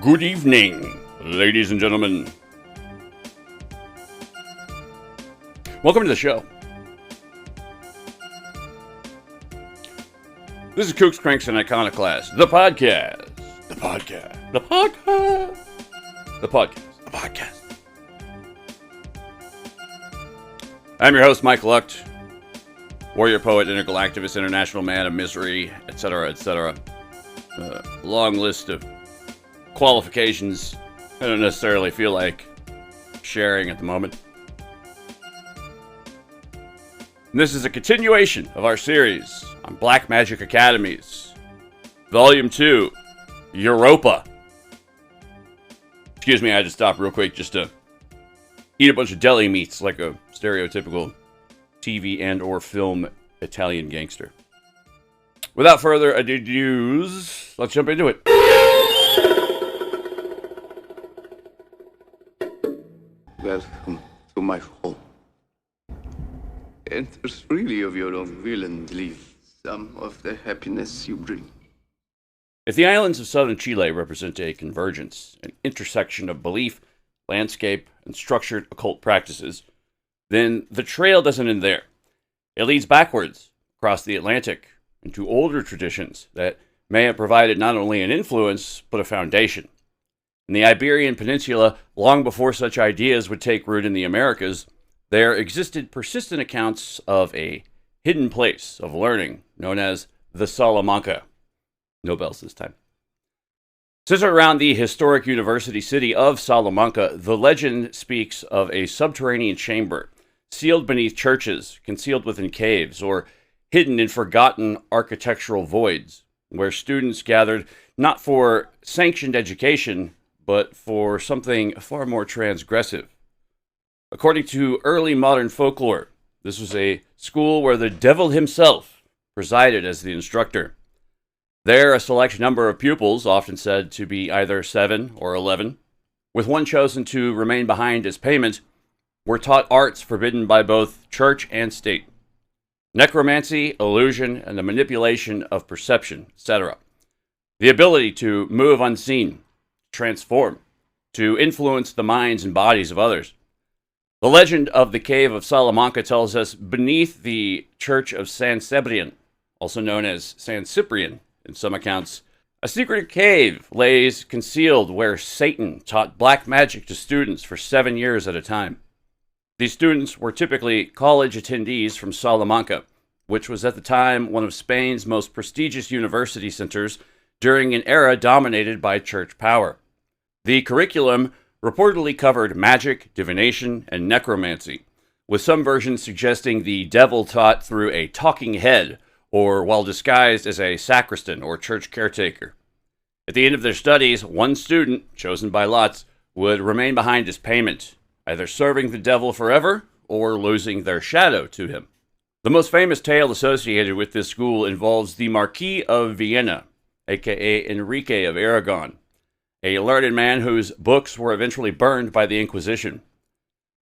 Good evening, ladies and gentlemen. Welcome to the show. This is Kooks, Cranks, and Iconoclasts, the podcast. The podcast. The podcast. The podcast. The podcast. I'm your host, Mike Lucht, warrior poet, integral activist, international man of misery, etc., etc. Long list of qualifications I don't necessarily feel like sharing at the moment. And this is a continuation of our series on Black Magic Academies, Volume 2, Europa. Excuse me, I had to stop real quick just to eat a bunch of deli meats like a stereotypical TV and or film Italian gangster. Without further ado, let's jump into it. Welcome to my home. Enter freely of your own will and leave some of the happiness you bring. If the islands of southern Chile represent a convergence, an intersection of belief, landscape, and structured occult practices, then the trail doesn't end there. It leads backwards across the Atlantic into older traditions that may have provided not only an influence, but a foundation. In the Iberian Peninsula, long before such ideas would take root in the Americas, there existed persistent accounts of a hidden place of learning known as the Salamanca. No bells this time. Centered around the historic university city of Salamanca, the legend speaks of a subterranean chamber, sealed beneath churches, concealed within caves, or hidden in forgotten architectural voids, where students gathered not for sanctioned education, but for something far more transgressive. According to early modern folklore, this was a school where the devil himself presided as the instructor. There, a select number of pupils, often said to be either 7 or 11, with one chosen to remain behind as payment, were taught arts forbidden by both church and state. Necromancy, illusion, and the manipulation of perception, etc. The ability to move unseen, transform, to influence the minds and bodies of others. The legend of the Cave of Salamanca tells us beneath the Church of San Cyprian, also known as San Cyprian in some accounts, a secret cave lays concealed where Satan taught black magic to students for 7 years at a time. These students were typically college attendees from Salamanca, which was at the time one of Spain's most prestigious university centers during an era dominated by church power. The curriculum reportedly covered magic, divination, and necromancy, with some versions suggesting the devil taught through a talking head or while disguised as a sacristan or church caretaker. At the end of their studies, one student, chosen by lots, would remain behind as payment, either serving the devil forever or losing their shadow to him. The most famous tale associated with this school involves the Marquis of Vienna, aka Enrique of Aragon, a learned man whose books were eventually burned by the Inquisition.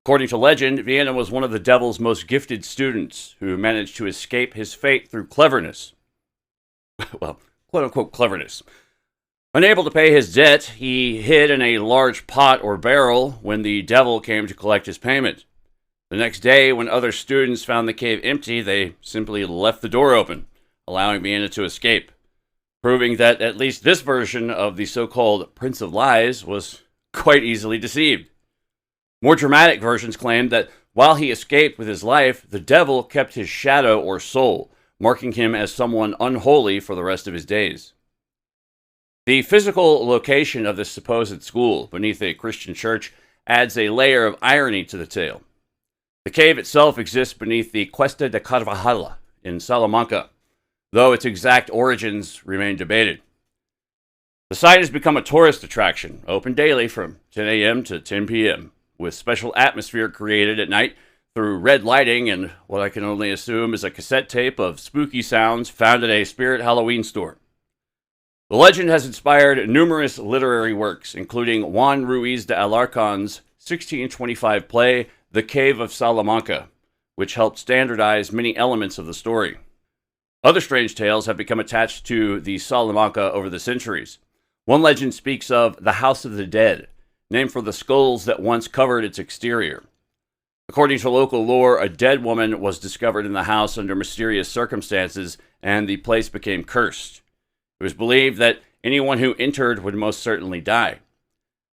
According to legend, Vienna was one of the devil's most gifted students who managed to escape his fate through cleverness. Well, quote-unquote cleverness. Unable to pay his debt, he hid in a large pot or barrel when the devil came to collect his payment. The next day, when other students found the cave empty, they simply left the door open, allowing Vienna to escape, proving that at least this version of the so-called Prince of Lies was quite easily deceived. More dramatic versions claimed that while he escaped with his life, the devil kept his shadow or soul, marking him as someone unholy for the rest of his days. The physical location of this supposed school beneath a Christian church adds a layer of irony to the tale. The cave itself exists beneath the Cuesta de Carvajal in Salamanca, though its exact origins remain debated. The site has become a tourist attraction, open daily from 10 a.m. to 10 p.m., with special atmosphere created at night through red lighting and what I can only assume is a cassette tape of spooky sounds found at a Spirit Halloween store. The legend has inspired numerous literary works, including Juan Ruiz de Alarcon's 1625 play, The Cave of Salamanca, which helped standardize many elements of the story. Other strange tales have become attached to the Salamanca over the centuries. One legend speaks of the House of the Dead, named for the skulls that once covered its exterior. According to local lore, a dead woman was discovered in the house under mysterious circumstances, and the place became cursed. It was believed that anyone who entered would most certainly die.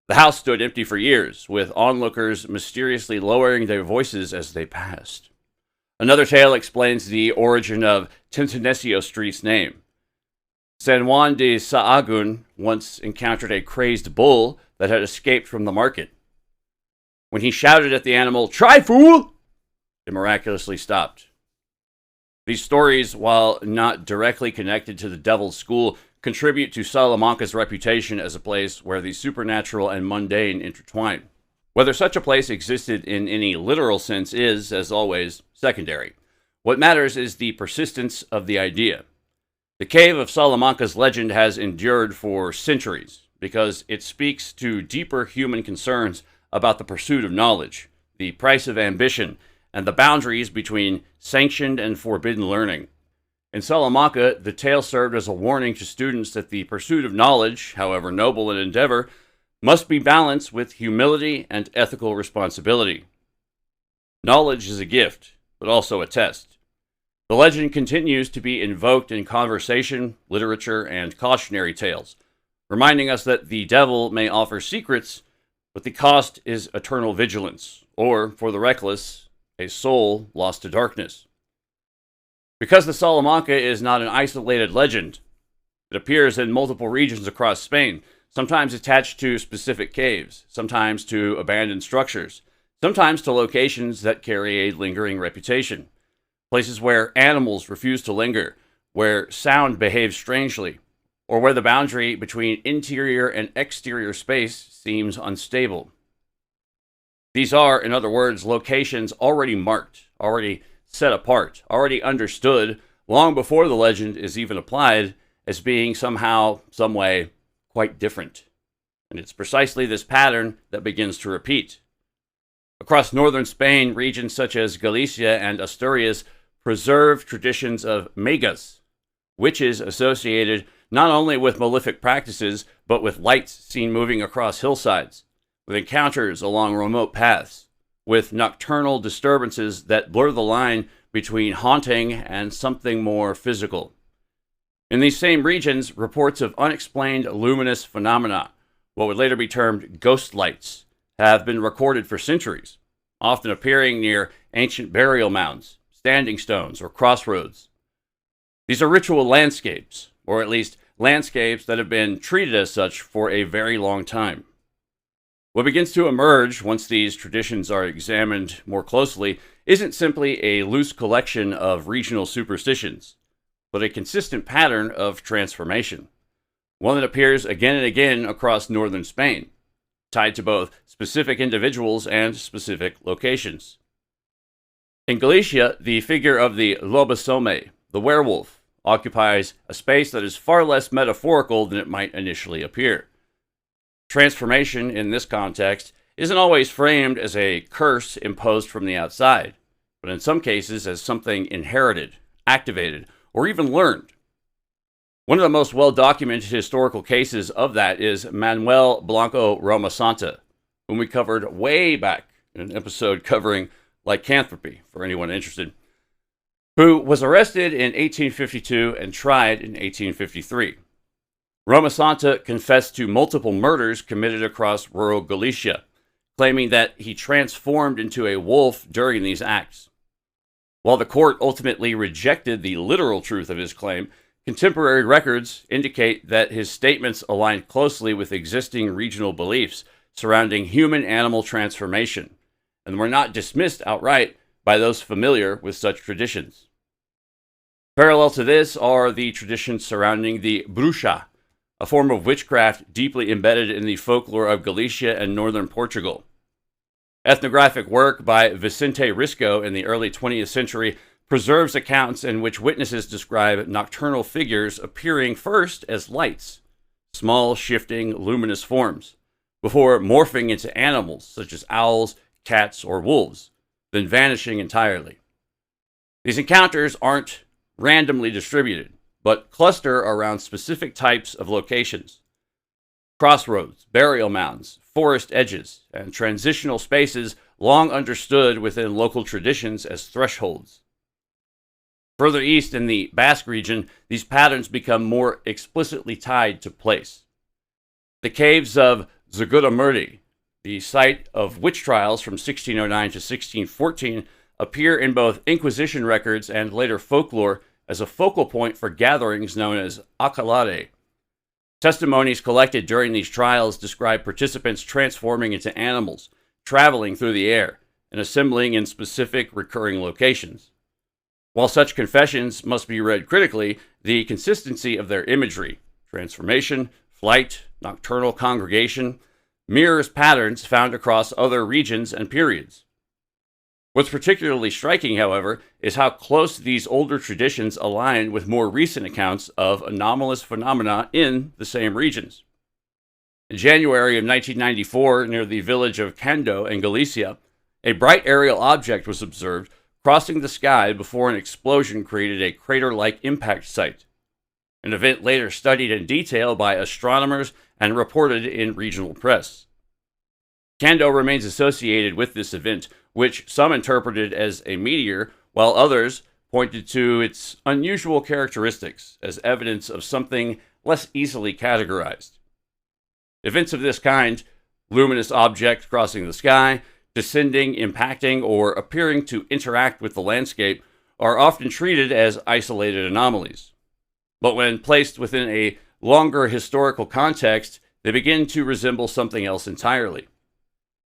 The house stood empty for years, with onlookers mysteriously lowering their voices as they passed. Another tale explains the origin of Tentenesio Street's name. San Juan de Sahagún once encountered a crazed bull that had escaped from the market. When he shouted at the animal, "Try, fool!" it miraculously stopped. These stories, while not directly connected to the Devil's School, contribute to Salamanca's reputation as a place where the supernatural and mundane intertwine. Whether such a place existed in any literal sense is, as always, secondary. What matters is the persistence of the idea. The Cave of Salamanca's legend has endured for centuries because it speaks to deeper human concerns about the pursuit of knowledge, the price of ambition, and the boundaries between sanctioned and forbidden learning. In Salamanca, the tale served as a warning to students that the pursuit of knowledge, however noble an endeavor, must be balanced with humility and ethical responsibility. Knowledge is a gift, but also a test. The legend continues to be invoked in conversation, literature, and cautionary tales, reminding us that the devil may offer secrets, but the cost is eternal vigilance, or, for the reckless, a soul lost to darkness. Because the Salamanca is not an isolated legend, it appears in multiple regions across Spain, sometimes attached to specific caves, sometimes to abandoned structures, sometimes to locations that carry a lingering reputation. Places where animals refuse to linger, where sound behaves strangely, or where the boundary between interior and exterior space seems unstable. These are, in other words, locations already marked, already set apart, already understood long before the legend is even applied as being somehow, some way, quite different. And it's precisely this pattern that begins to repeat. Across northern Spain, regions such as Galicia and Asturias preserve traditions of megas, witches associated not only with malefic practices, but with lights seen moving across hillsides, with encounters along remote paths, with nocturnal disturbances that blur the line between haunting and something more physical. In these same regions, reports of unexplained luminous phenomena, what would later be termed ghost lights, have been recorded for centuries, often appearing near ancient burial mounds, standing stones, or crossroads. These are ritual landscapes, or at least landscapes that have been treated as such for a very long time. What begins to emerge once these traditions are examined more closely isn't simply a loose collection of regional superstitions, but a consistent pattern of transformation, one that appears again and again across northern Spain, tied to both specific individuals and specific locations. In Galicia, the figure of the lobosome, the werewolf, occupies a space that is far less metaphorical than it might initially appear. Transformation, in this context, isn't always framed as a curse imposed from the outside, but in some cases as something inherited, activated, or even learned. One of the most well-documented historical cases of that is Manuel Blanco Romasanta, whom we covered way back in an episode covering lycanthropy, for anyone interested, who was arrested in 1852 and tried in 1853. Romasanta confessed to multiple murders committed across rural Galicia, claiming that he transformed into a wolf during these acts. While the court ultimately rejected the literal truth of his claim, contemporary records indicate that his statements aligned closely with existing regional beliefs surrounding human-animal transformation, and were not dismissed outright by those familiar with such traditions. Parallel to this are the traditions surrounding the bruxa, a form of witchcraft deeply embedded in the folklore of Galicia and northern Portugal. Ethnographic work by Vicente Risco in the early 20th century preserves accounts in which witnesses describe nocturnal figures appearing first as lights, small, shifting, luminous forms, before morphing into animals such as owls, cats, or wolves, then vanishing entirely. These encounters aren't randomly distributed, but cluster around specific types of locations. crossroads, burial mounds, forest edges, and transitional spaces long understood within local traditions as thresholds. Further east in the Basque region, these patterns become more explicitly tied to place. The caves of Zugudamurdi, the site of witch trials from 1609 to 1614, appear in both Inquisition records and later folklore as a focal point for gatherings known as alcalade. Testimonies collected during these trials describe participants transforming into animals, traveling through the air, and assembling in specific recurring locations. While such confessions must be read critically, the consistency of their imagery, transformation, flight, nocturnal congregation, mirrors patterns found across other regions and periods. What's particularly striking, however, is how close these older traditions align with more recent accounts of anomalous phenomena in the same regions. In January of 1994, near the village of Cando in Galicia, a bright aerial object was observed crossing the sky before an explosion created a crater-like impact site, an event later studied in detail by astronomers and reported in regional press. Cando remains associated with this event, which some interpreted as a meteor, while others pointed to its unusual characteristics as evidence of something less easily categorized. Events of this kind, luminous object crossing the sky, descending, impacting, or appearing to interact with the landscape, are often treated as isolated anomalies. But when placed within a longer historical context, they begin to resemble something else entirely.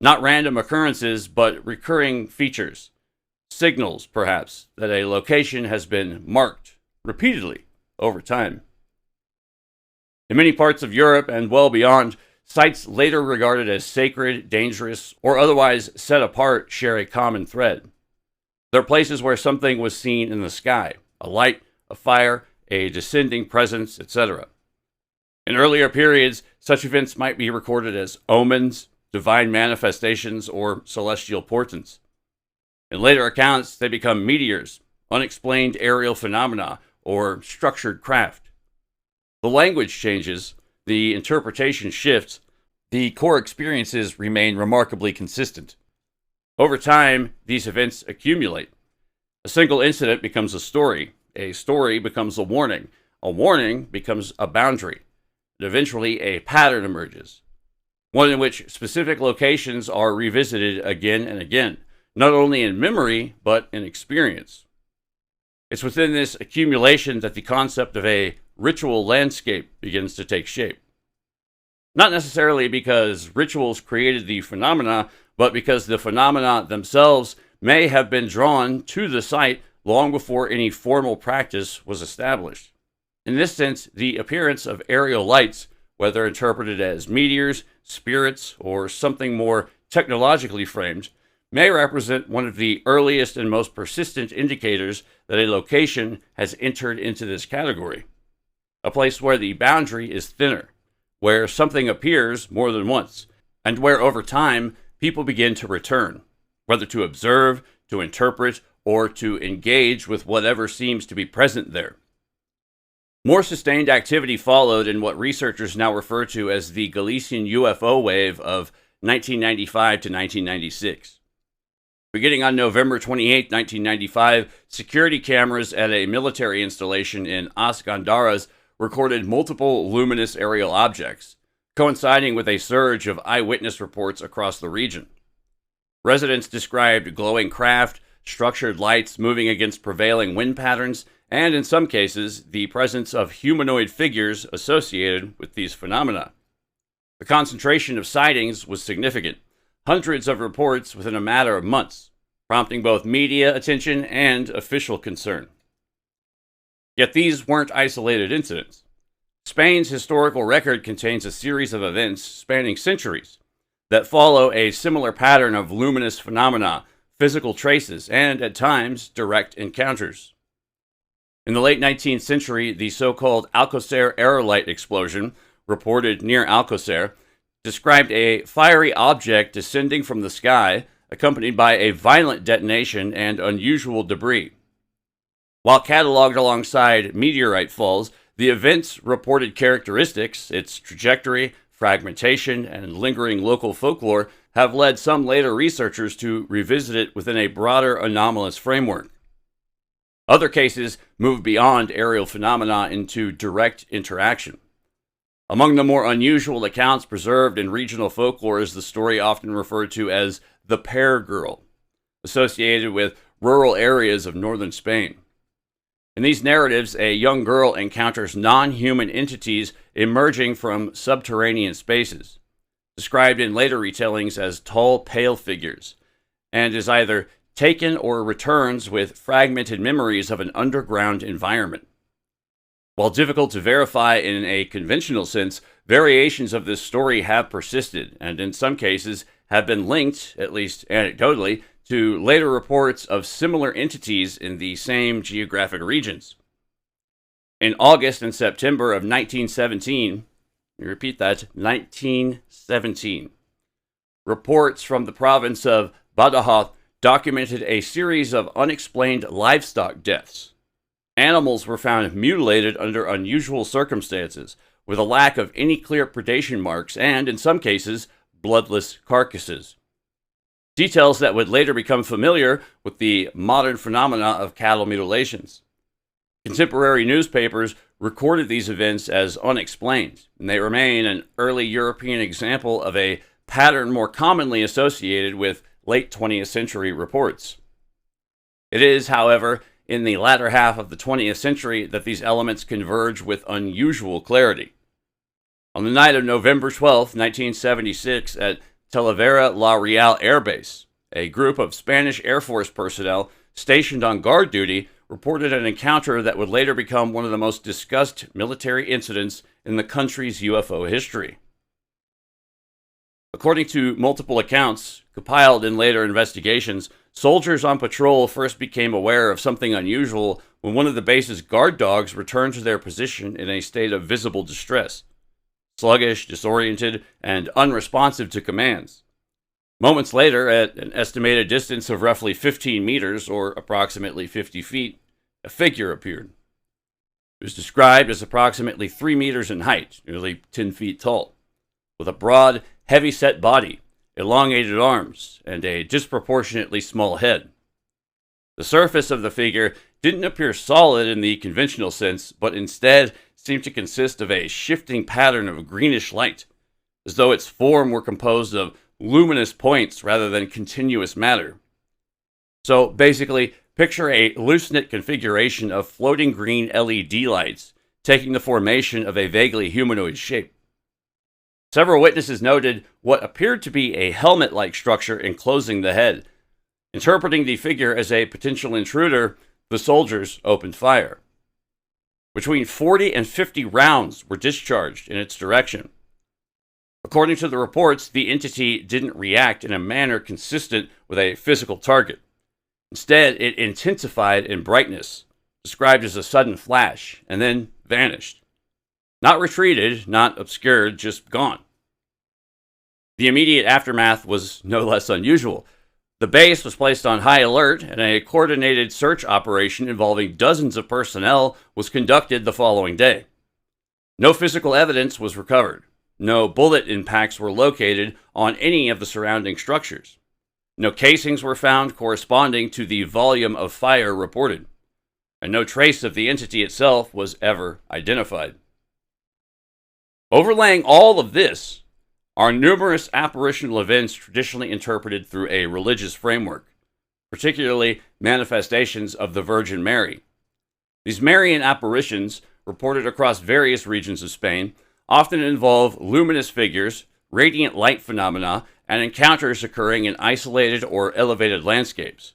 Not random occurrences, but recurring features. Signals, perhaps, that a location has been marked repeatedly over time. In many parts of Europe and well beyond, sites later regarded as sacred, dangerous, or otherwise set apart share a common thread. They're places where something was seen in the sky, a light, a fire, a descending presence, etc. In earlier periods, such events might be recorded as omens, divine manifestations, or celestial portents. In later accounts, they become meteors, unexplained aerial phenomena, or structured craft. The language changes, the interpretation shifts, the core experiences remain remarkably consistent. Over time, these events accumulate. A single incident becomes a story becomes a warning becomes a boundary, and eventually a pattern emerges. One in which specific locations are revisited again and again, not only in memory, but in experience. It's within this accumulation that the concept of a ritual landscape begins to take shape. Not necessarily because rituals created the phenomena, but because the phenomena themselves may have been drawn to the site long before any formal practice was established. In this sense, the appearance of aerial lights, whether interpreted as meteors, spirits, or something more technologically framed, may represent one of the earliest and most persistent indicators that a location has entered into this category. A place where the boundary is thinner, where something appears more than once, and where over time people begin to return, whether to observe, to interpret, or to engage with whatever seems to be present there. More sustained activity followed in what researchers now refer to as the Galician UFO wave of 1995 to 1996. Beginning on November 28, 1995, security cameras at a military installation in As Gandaras recorded multiple luminous aerial objects, coinciding with a surge of eyewitness reports across the region. Residents described glowing craft, structured lights moving against prevailing wind patterns, and in some cases, the presence of humanoid figures associated with these phenomena. The concentration of sightings was significant, hundreds of reports within a matter of months, prompting both media attention and official concern. Yet these weren't isolated incidents. Spain's historical record contains a series of events spanning centuries that follow a similar pattern of luminous phenomena, physical traces, and, at times, direct encounters. In the late 19th century, the so-called Alcocer aerolite explosion, reported near Alcocer, described a fiery object descending from the sky, accompanied by a violent detonation and unusual debris. While cataloged alongside meteorite falls, the event's reported characteristics, its trajectory, fragmentation, and lingering local folklore have led some later researchers to revisit it within a broader anomalous framework. Other cases move beyond aerial phenomena into direct interaction. Among the more unusual accounts preserved in regional folklore is the story often referred to as the Pear Girl, associated with rural areas of northern Spain. In these narratives, a young girl encounters non-human entities emerging from subterranean spaces, described in later retellings as tall, pale figures, and is either taken or returns with fragmented memories of an underground environment. While difficult to verify in a conventional sense, variations of this story have persisted, and in some cases have been linked, at least anecdotally, to later reports of similar entities in the same geographic regions. In August and September of 1917, repeat that, 1917, reports from the province of Badajoz documented a series of unexplained livestock deaths. Animals were found mutilated under unusual circumstances, with a lack of any clear predation marks and, in some cases, bloodless carcasses. Details that would later become familiar with the modern phenomena of cattle mutilations. Contemporary newspapers recorded these events as unexplained, and they remain an early European example of a pattern more commonly associated with late 20th century reports. It is, however, in the latter half of the 20th century that these elements converge with unusual clarity. On the night of November 12, 1976, at Talavera La Real Air Base, a group of Spanish Air Force personnel stationed on guard duty reported an encounter that would later become one of the most discussed military incidents in the country's UFO history. According to multiple accounts compiled in later investigations, soldiers on patrol first became aware of something unusual when one of the base's guard dogs returned to their position in a state of visible distress, sluggish, disoriented, and unresponsive to commands. Moments later, at an estimated distance of roughly 15 meters, or approximately 50 feet, a figure appeared. It was described as approximately 3 meters in height, nearly 10 feet tall, with a broad, heavy-set body, elongated arms, and a disproportionately small head. The surface of the figure didn't appear solid in the conventional sense, but instead seemed to consist of a shifting pattern of greenish light, as though its form were composed of luminous points rather than continuous matter. So basically, picture a loose-knit configuration of floating green LED lights, taking the formation of a vaguely humanoid shape. Several witnesses noted what appeared to be a helmet-like structure enclosing the head. Interpreting the figure as a potential intruder, the soldiers opened fire. Between 40 and 50 rounds were discharged in its direction. According to the reports, the entity didn't react in a manner consistent with a physical target. Instead, it intensified in brightness, described as a sudden flash, and then vanished. Not retreated, not obscured, just gone. The immediate aftermath was no less unusual. The base was placed on high alert, and a coordinated search operation involving dozens of personnel was conducted the following day. No physical evidence was recovered. No bullet impacts were located on any of the surrounding structures. No casings were found corresponding to the volume of fire reported, and no trace of the entity itself was ever identified. Overlaying all of this are numerous apparitional events traditionally interpreted through a religious framework, particularly manifestations of the Virgin Mary. These Marian apparitions, reported across various regions of Spain, often involve luminous figures, radiant light phenomena, and encounters occurring in isolated or elevated landscapes.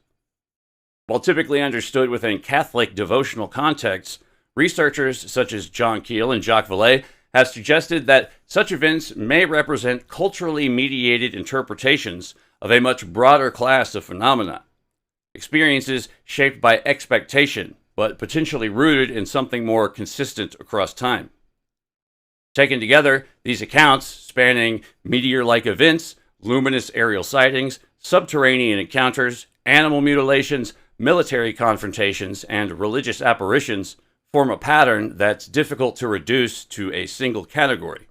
While typically understood within Catholic devotional contexts, researchers such as John Keel and Jacques Vallée have suggested that such events may represent culturally mediated interpretations of a much broader class of phenomena, experiences shaped by expectation, but potentially rooted in something more consistent across time. Taken together, these accounts, spanning meteor-like events, luminous aerial sightings, subterranean encounters, animal mutilations, military confrontations, and religious apparitions, form a pattern that's difficult to reduce to a single category.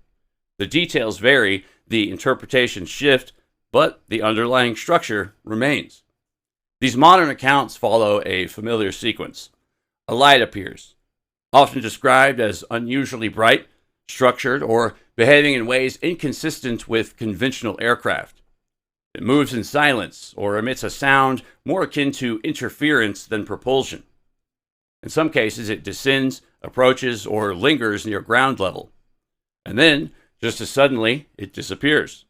The details vary, the interpretations shift, but the underlying structure remains. These modern accounts follow a familiar sequence. A light appears, often described as unusually bright, structured, or behaving in ways inconsistent with conventional aircraft. It moves in silence or emits a sound more akin to interference than propulsion. In some cases, it descends, approaches, or lingers near ground level. And then, just as suddenly, it disappears.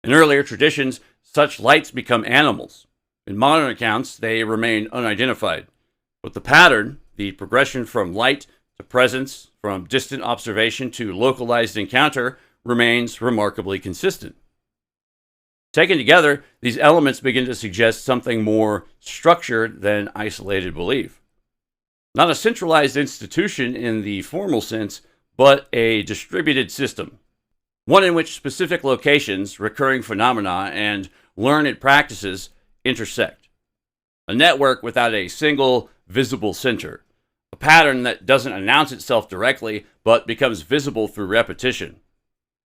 In earlier traditions, such lights become animals. In modern accounts, they remain unidentified. But the pattern, the progression from light to presence, from distant observation to localized encounter, remains remarkably consistent. Taken together, these elements begin to suggest something more structured than isolated belief. Not a centralized institution in the formal sense, but a distributed system. One in which specific locations, recurring phenomena, and learned practices intersect. A network without a single visible center. A pattern that doesn't announce itself directly, but becomes visible through repetition.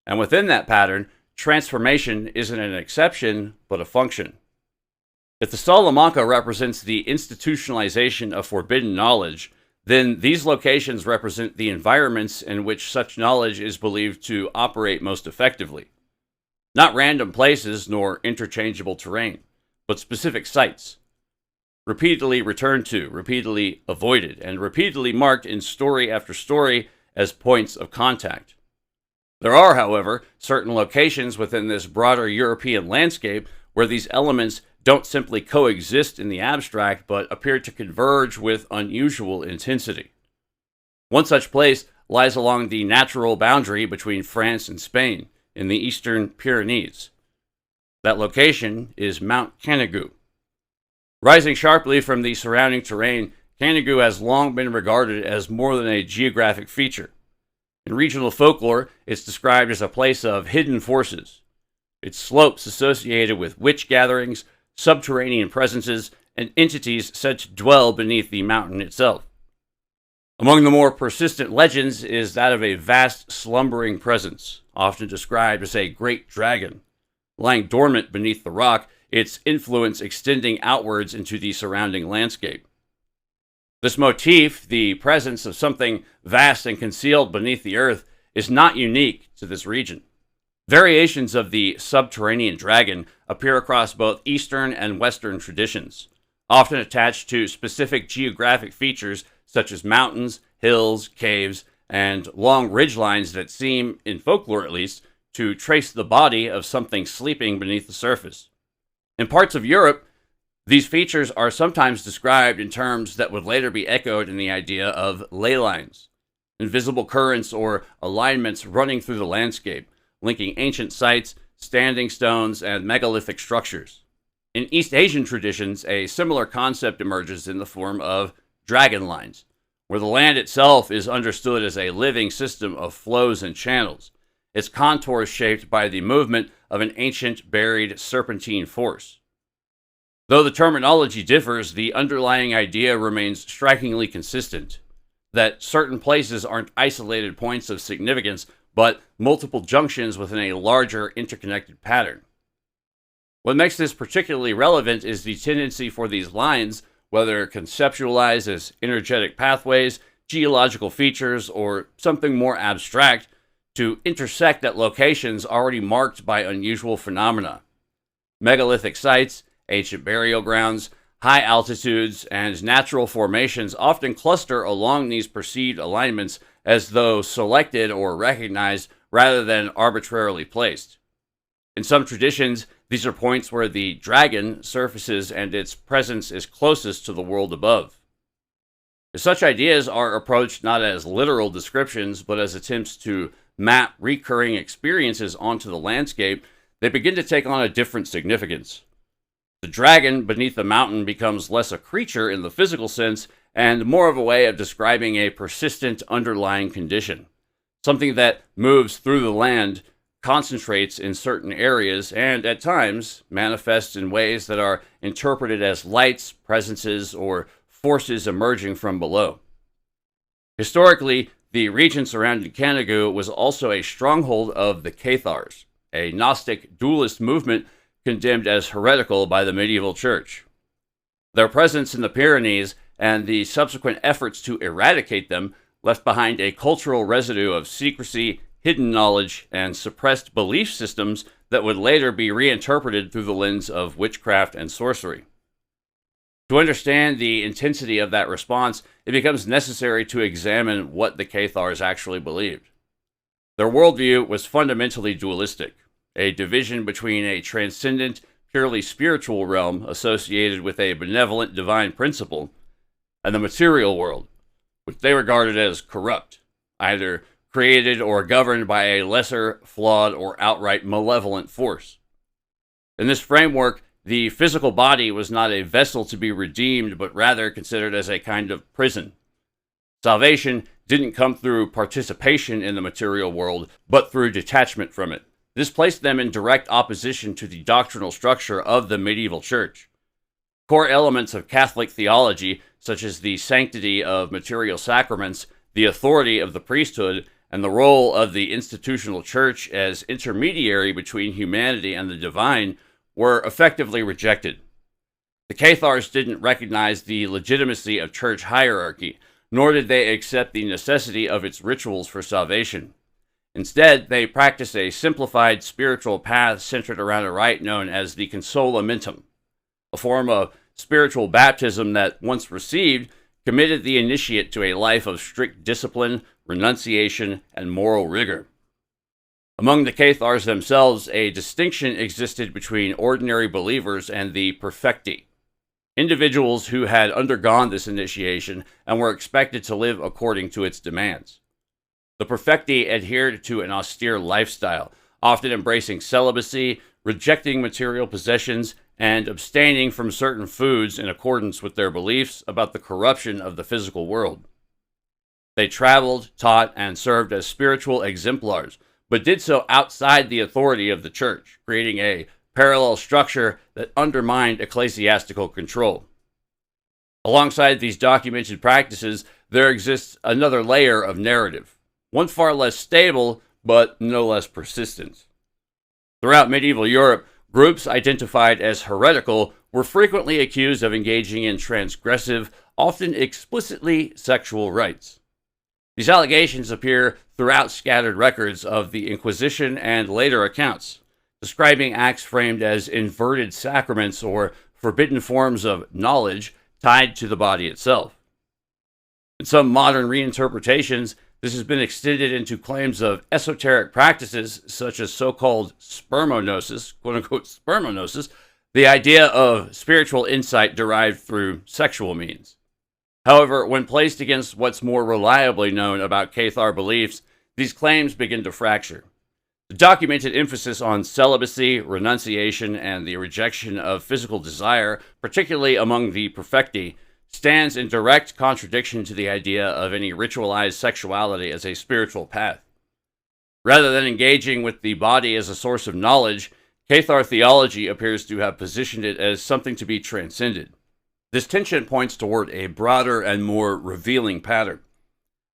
And within that pattern, transformation isn't an exception, but a function. If the Salamanca represents the institutionalization of forbidden knowledge, then these locations represent the environments in which such knowledge is believed to operate most effectively. Not random places nor interchangeable terrain, but specific sites. Repeatedly returned to, repeatedly avoided, and repeatedly marked in story after story as points of contact. There are, however, certain locations within this broader European landscape where these elements don't simply coexist in the abstract, but appear to converge with unusual intensity. One such place lies along the natural boundary between France and Spain, in the eastern Pyrenees. That location is Mount Canigou. Rising sharply from the surrounding terrain, Canigou has long been regarded as more than a geographic feature. In regional folklore, it's described as a place of hidden forces. Its slopes associated with witch gatherings, subterranean presences, and entities said to dwell beneath the mountain itself. Among the more persistent legends is that of a vast slumbering presence, often described as a great dragon. Lying dormant beneath the rock, its influence extending outwards into the surrounding landscape. This motif, the presence of something vast and concealed beneath the earth, is not unique to this region. Variations of the subterranean dragon appear across both Eastern and Western traditions, often attached to specific geographic features such as mountains, hills, caves, and long ridgelines that seem, in folklore at least, to trace the body of something sleeping beneath the surface. In parts of Europe, these features are sometimes described in terms that would later be echoed in the idea of ley lines, invisible currents or alignments running through the landscape, linking ancient sites, standing stones, and megalithic structures. In East Asian traditions, a similar concept emerges in the form of dragon lines, where the land itself is understood as a living system of flows and channels, its contours shaped by the movement of an ancient buried serpentine force. Though the terminology differs, the underlying idea remains strikingly consistent, that certain places aren't isolated points of significance, but multiple junctions within a larger interconnected pattern. What makes this particularly relevant is the tendency for these lines, whether conceptualized as energetic pathways, geological features, or something more abstract, to intersect at locations already marked by unusual phenomena. Megalithic sites, ancient burial grounds, high altitudes, and natural formations often cluster along these perceived alignments as though selected or recognized rather than arbitrarily placed. In some traditions, these are points where the dragon surfaces and its presence is closest to the world above. If such ideas are approached not as literal descriptions, but as attempts to map recurring experiences onto the landscape, they begin to take on a different significance. The dragon beneath the mountain becomes less a creature in the physical sense and more of a way of describing a persistent underlying condition, something that moves through the land, concentrates in certain areas, and at times manifests in ways that are interpreted as lights, presences, or forces emerging from below. Historically, the region surrounding Canigou was also a stronghold of the Cathars, a Gnostic dualist movement condemned as heretical by the medieval church. Their presence in the Pyrenees and the subsequent efforts to eradicate them left behind a cultural residue of secrecy, hidden knowledge, and suppressed belief systems that would later be reinterpreted through the lens of witchcraft and sorcery. To understand the intensity of that response, it becomes necessary to examine what the Cathars actually believed. Their worldview was fundamentally dualistic, a division between a transcendent, purely spiritual realm associated with a benevolent divine principle, and the material world, which they regarded as corrupt, either created or governed by a lesser, flawed, or outright malevolent force. In this framework, the physical body was not a vessel to be redeemed, but rather considered as a kind of prison. Salvation didn't come through participation in the material world, but through detachment from it. This placed them in direct opposition to the doctrinal structure of the medieval church. Core elements of Catholic theology, such as the sanctity of material sacraments, the authority of the priesthood, and the role of the institutional church as intermediary between humanity and the divine, were effectively rejected. The Cathars didn't recognize the legitimacy of church hierarchy, nor did they accept the necessity of its rituals for salvation. Instead, they practiced a simplified spiritual path centered around a rite known as the Consolamentum, a form of spiritual baptism that, once received, committed the initiate to a life of strict discipline, renunciation, and moral rigor. Among the Cathars themselves, a distinction existed between ordinary believers and the perfecti, individuals who had undergone this initiation and were expected to live according to its demands. The perfecti adhered to an austere lifestyle, often embracing celibacy, rejecting material possessions, and abstaining from certain foods in accordance with their beliefs about the corruption of the physical world. They traveled, taught, and served as spiritual exemplars, but did so outside the authority of the church, creating a parallel structure that undermined ecclesiastical control. Alongside these documented practices, there exists another layer of narrative, one far less stable, but no less persistent. Throughout medieval Europe, groups identified as heretical were frequently accused of engaging in transgressive, often explicitly sexual rites. These allegations appear throughout scattered records of the Inquisition and later accounts, describing acts framed as inverted sacraments or forbidden forms of knowledge tied to the body itself. In some modern reinterpretations, this has been extended into claims of esoteric practices such as so-called spermonosis, quote-unquote spermonosis, the idea of spiritual insight derived through sexual means. However, when placed against what's more reliably known about Cathar beliefs, these claims begin to fracture. The documented emphasis on celibacy, renunciation, and the rejection of physical desire, particularly among the perfecti, stands in direct contradiction to the idea of any ritualized sexuality as a spiritual path. Rather than engaging with the body as a source of knowledge, Cathar theology appears to have positioned it as something to be transcended. This tension points toward a broader and more revealing pattern.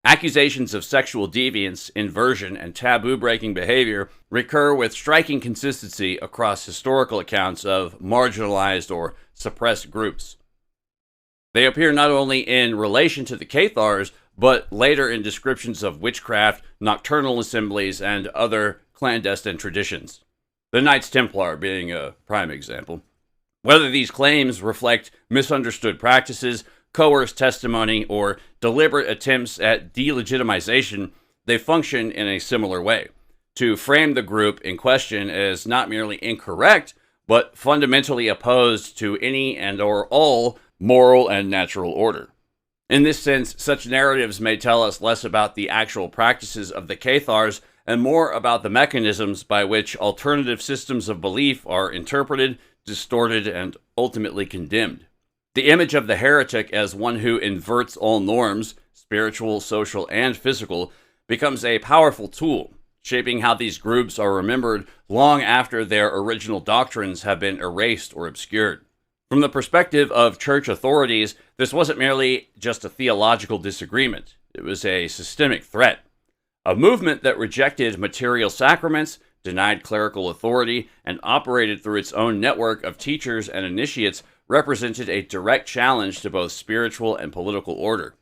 Accusations of sexual deviance, inversion, and taboo-breaking behavior recur with striking consistency across historical accounts of marginalized or suppressed groups. They appear not only in relation to the Cathars, but later in descriptions of witchcraft, nocturnal assemblies, and other clandestine traditions. The Knights Templar being a prime example. Whether these claims reflect misunderstood practices, coerced testimony, or deliberate attempts at delegitimization, they function in a similar way, to frame the group in question as not merely incorrect, but fundamentally opposed to any and or all moral and natural order. In this sense, such narratives may tell us less about the actual practices of the Cathars and more about the mechanisms by which alternative systems of belief are interpreted, distorted, and ultimately condemned. The image of the heretic as one who inverts all norms, spiritual, social, and physical, becomes a powerful tool, shaping how these groups are remembered long after their original doctrines have been erased or obscured. From the perspective of church authorities, this wasn't merely just a theological disagreement. It was a systemic threat. A movement that rejected material sacraments, denied clerical authority, and operated through its own network of teachers and initiates represented a direct challenge to both spiritual and political order.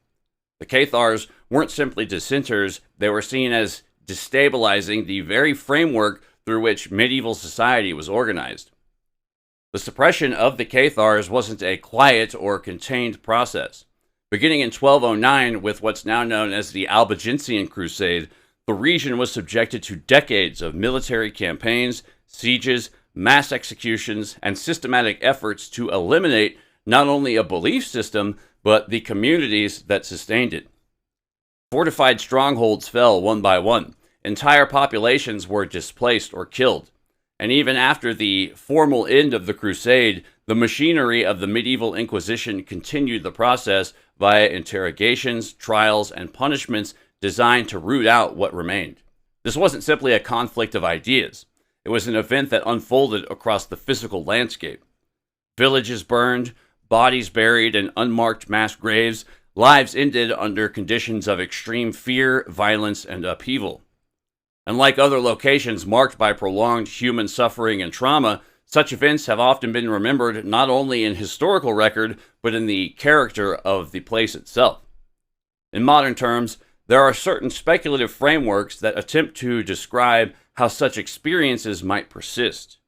The Cathars weren't simply dissenters, they were seen as destabilizing the very framework through which medieval society was organized. The suppression of the Cathars wasn't a quiet or contained process. Beginning in 1209 with what's now known as the Albigensian Crusade, the region was subjected to decades of military campaigns, sieges, mass executions, and systematic efforts to eliminate not only a belief system, but the communities that sustained it. Fortified strongholds fell one by one. Entire populations were displaced or killed. And even after the formal end of the crusade, the machinery of the medieval Inquisition continued the process via interrogations, trials, and punishments designed to root out what remained. This wasn't simply a conflict of ideas. It was an event that unfolded across the physical landscape. Villages burned, bodies buried in unmarked mass graves, lives ended under conditions of extreme fear, violence, and upheaval. Unlike other locations marked by prolonged human suffering and trauma, such events have often been remembered not only in historical record, but in the character of the place itself. In modern terms, there are certain speculative frameworks that attempt to describe how such experiences might persist.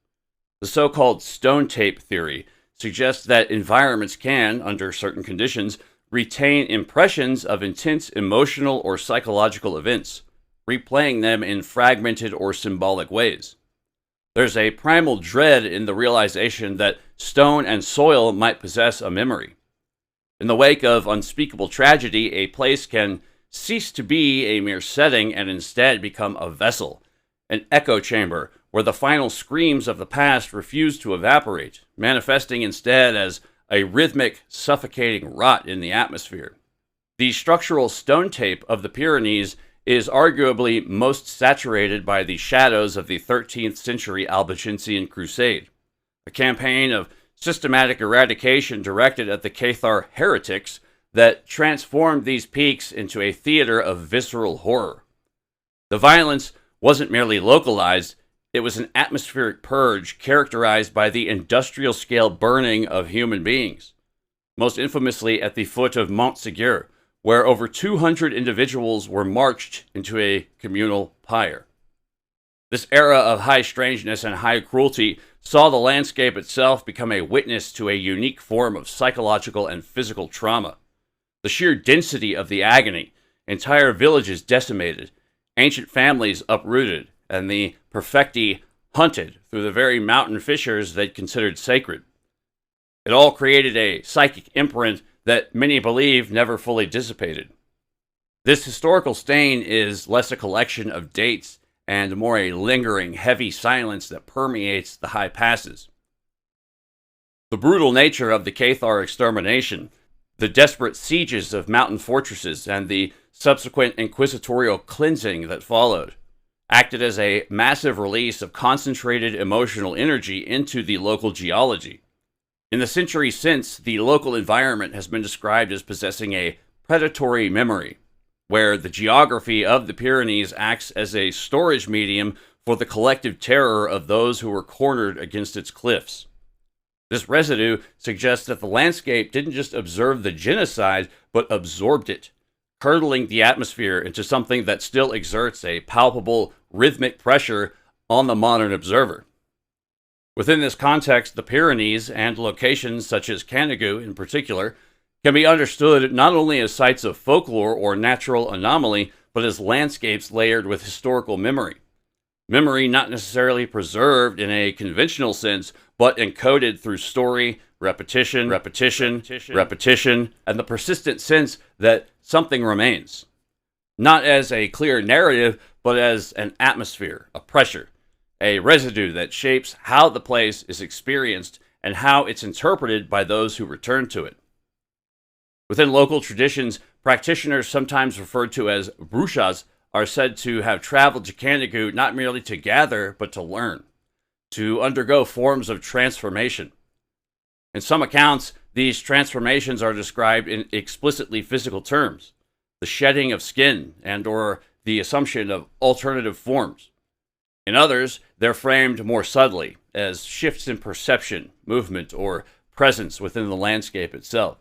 The so-called stone tape theory suggests that environments can, under certain conditions, retain impressions of intense emotional or psychological events, replaying them in fragmented or symbolic ways. There's a primal dread in the realization that stone and soil might possess a memory. In the wake of unspeakable tragedy, a place can cease to be a mere setting and instead become a vessel, an echo chamber where the final screams of the past refuse to evaporate, manifesting instead as a rhythmic, suffocating rot in the atmosphere. The structural stone tape of the Pyrenees is arguably most saturated by the shadows of the 13th century Albigensian Crusade, a campaign of systematic eradication directed at the Cathar heretics that transformed these peaks into a theater of visceral horror. The violence wasn't merely localized, it was an atmospheric purge characterized by the industrial-scale burning of human beings, most infamously at the foot of Mont Ségur, where over 200 individuals were marched into a communal pyre. This era of high strangeness and high cruelty saw the landscape itself become a witness to a unique form of psychological and physical trauma. The sheer density of the agony, entire villages decimated, ancient families uprooted, and the perfecti hunted through the very mountain fissures they'd considered sacred. It all created a psychic imprint that many believe never fully dissipated. This historical stain is less a collection of dates and more a lingering, heavy silence that permeates the high passes. The brutal nature of the Cathar extermination, the desperate sieges of mountain fortresses, and the subsequent inquisitorial cleansing that followed, acted as a massive release of concentrated emotional energy into the local geology. In the centuries since, the local environment has been described as possessing a predatory memory, where the geography of the Pyrenees acts as a storage medium for the collective terror of those who were cornered against its cliffs. This residue suggests that the landscape didn't just observe the genocide, but absorbed it, curdling the atmosphere into something that still exerts a palpable, rhythmic pressure on the modern observer. Within this context, the Pyrenees, and locations such as Canigou in particular, can be understood not only as sites of folklore or natural anomaly, but as landscapes layered with historical memory. Memory not necessarily preserved in a conventional sense, but encoded through story, repetition, and the persistent sense that something remains. Not as a clear narrative, but as an atmosphere, a pressure, a residue that shapes how the place is experienced and how it's interpreted by those who return to it. Within local traditions, practitioners sometimes referred to as bruchas are said to have traveled to Canigou not merely to gather, but to learn, to undergo forms of transformation. In some accounts, these transformations are described in explicitly physical terms. The the shedding of skin, and or the assumption of alternative forms. In others, they're framed more subtly as shifts in perception, movement, or presence within the landscape itself.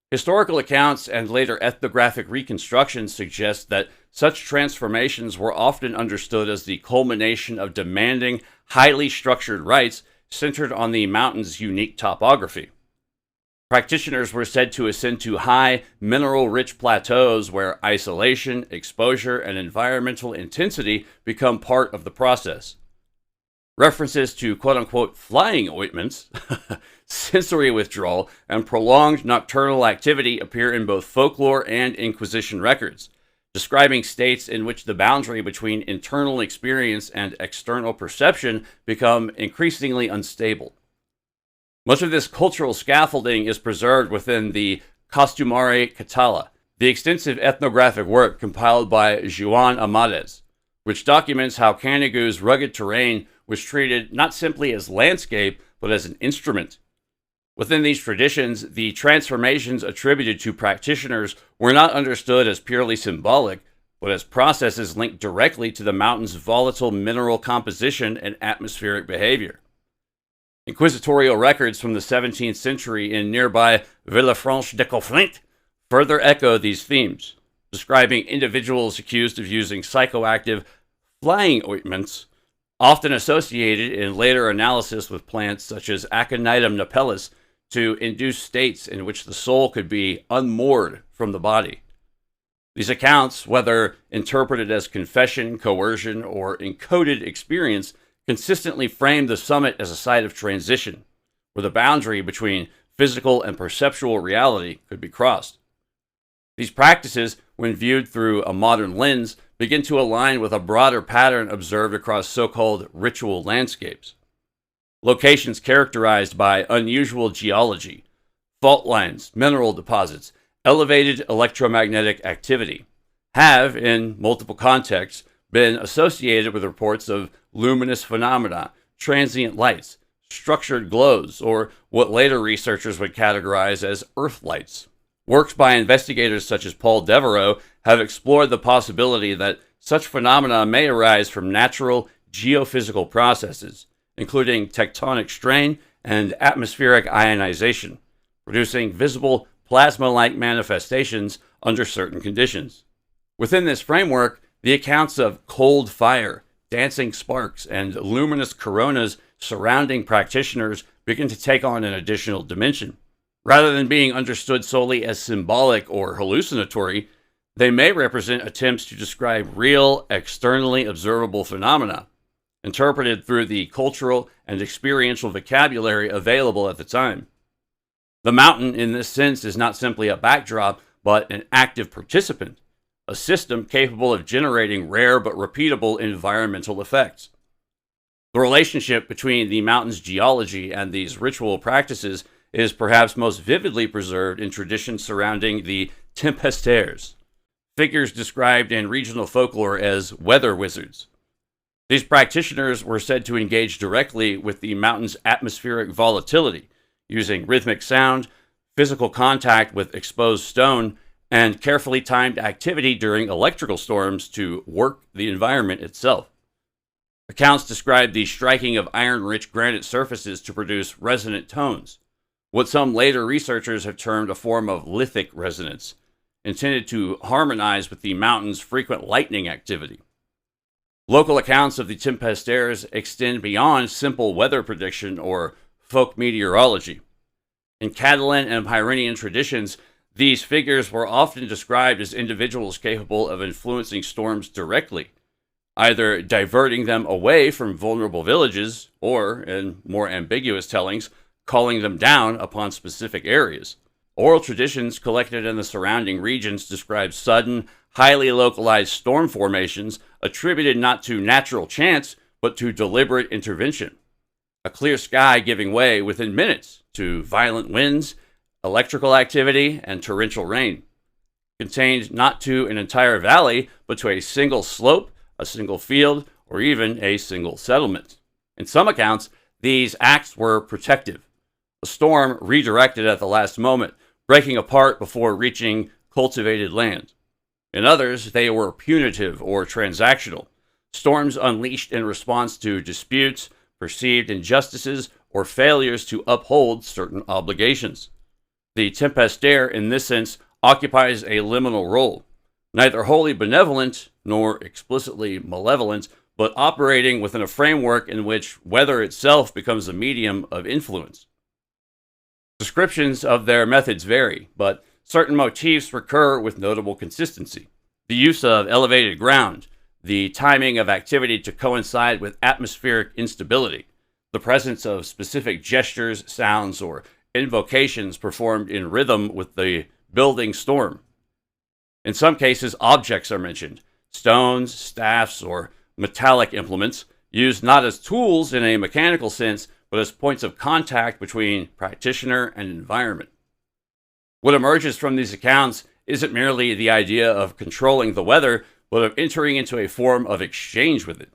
Historical accounts and later ethnographic reconstructions suggest that such transformations were often understood as the culmination of demanding, highly structured rites centered on the mountain's unique topography. Practitioners were said to ascend to high, mineral-rich plateaus where isolation, exposure, and environmental intensity become part of the process. References to quote-unquote flying ointments, sensory withdrawal, and prolonged nocturnal activity appear in both folklore and Inquisition records, describing states in which the boundary between internal experience and external perception become increasingly unstable. Much of this cultural scaffolding is preserved within the Costumare Catala, the extensive ethnographic work compiled by Joan Amades, which documents how Canigou's rugged terrain was treated not simply as landscape, but as an instrument. Within these traditions, the transformations attributed to practitioners were not understood as purely symbolic, but as processes linked directly to the mountain's volatile mineral composition and atmospheric behavior. Inquisitorial records from the 17th century in nearby Villefranche-de-Conflent further echo these themes, describing individuals accused of using psychoactive flying ointments, often associated in later analysis with plants such as Aconitum napellus, to induce states in which the soul could be unmoored from the body. These accounts, whether interpreted as confession, coercion, or encoded experience, consistently frame the summit as a site of transition, where the boundary between physical and perceptual reality could be crossed. These practices, when viewed through a modern lens, begin to align with a broader pattern observed across so-called ritual landscapes. Locations characterized by unusual geology, fault lines, mineral deposits, elevated electromagnetic activity, have, in multiple contexts, been associated with reports of luminous phenomena, transient lights, structured glows, or what later researchers would categorize as earth lights. Works by investigators such as Paul Devereaux have explored the possibility that such phenomena may arise from natural geophysical processes, including tectonic strain and atmospheric ionization, producing visible plasma-like manifestations under certain conditions. Within this framework, the accounts of cold fire, dancing sparks, and luminous coronas surrounding practitioners begin to take on an additional dimension. Rather than being understood solely as symbolic or hallucinatory, they may represent attempts to describe real, externally observable phenomena, interpreted through the cultural and experiential vocabulary available at the time. The mountain, in this sense, is not simply a backdrop, but an active participant, a system capable of generating rare but repeatable environmental effects. The relationship between the mountain's geology and these ritual practices is perhaps most vividly preserved in traditions surrounding the tempestaires, figures described in regional folklore as weather wizards. These practitioners were said to engage directly with the mountain's atmospheric volatility, using rhythmic sound, physical contact with exposed stone, and carefully timed activity during electrical storms to work the environment itself. Accounts describe the striking of iron-rich granite surfaces to produce resonant tones, what some later researchers have termed a form of lithic resonance, intended to harmonize with the mountain's frequent lightning activity. Local accounts of the tempestaires extend beyond simple weather prediction or folk meteorology. In Catalan and Pyrenean traditions, these figures were often described as individuals capable of influencing storms directly, either diverting them away from vulnerable villages or, in more ambiguous tellings, calling them down upon specific areas. Oral traditions collected in the surrounding regions describe sudden, highly localized storm formations attributed not to natural chance, but to deliberate intervention. A clear sky giving way within minutes to violent winds, electrical activity, and torrential rain, contained not to an entire valley, but to a single slope, a single field, or even a single settlement. In some accounts, these acts were protective. A storm redirected at the last moment, breaking apart before reaching cultivated land. In others, they were punitive or transactional, storms unleashed in response to disputes, perceived injustices, or failures to uphold certain obligations. The tempestaire, in this sense, occupies a liminal role, neither wholly benevolent nor explicitly malevolent, but operating within a framework in which weather itself becomes a medium of influence. Descriptions of their methods vary, but certain motifs recur with notable consistency. The use of elevated ground, the timing of activity to coincide with atmospheric instability, the presence of specific gestures, sounds, or invocations performed in rhythm with the building storm. In some cases, objects are mentioned, stones, staffs, or metallic implements, used not as tools in a mechanical sense, but as points of contact between practitioner and environment. What emerges from these accounts isn't merely the idea of controlling the weather, but of entering into a form of exchange with it.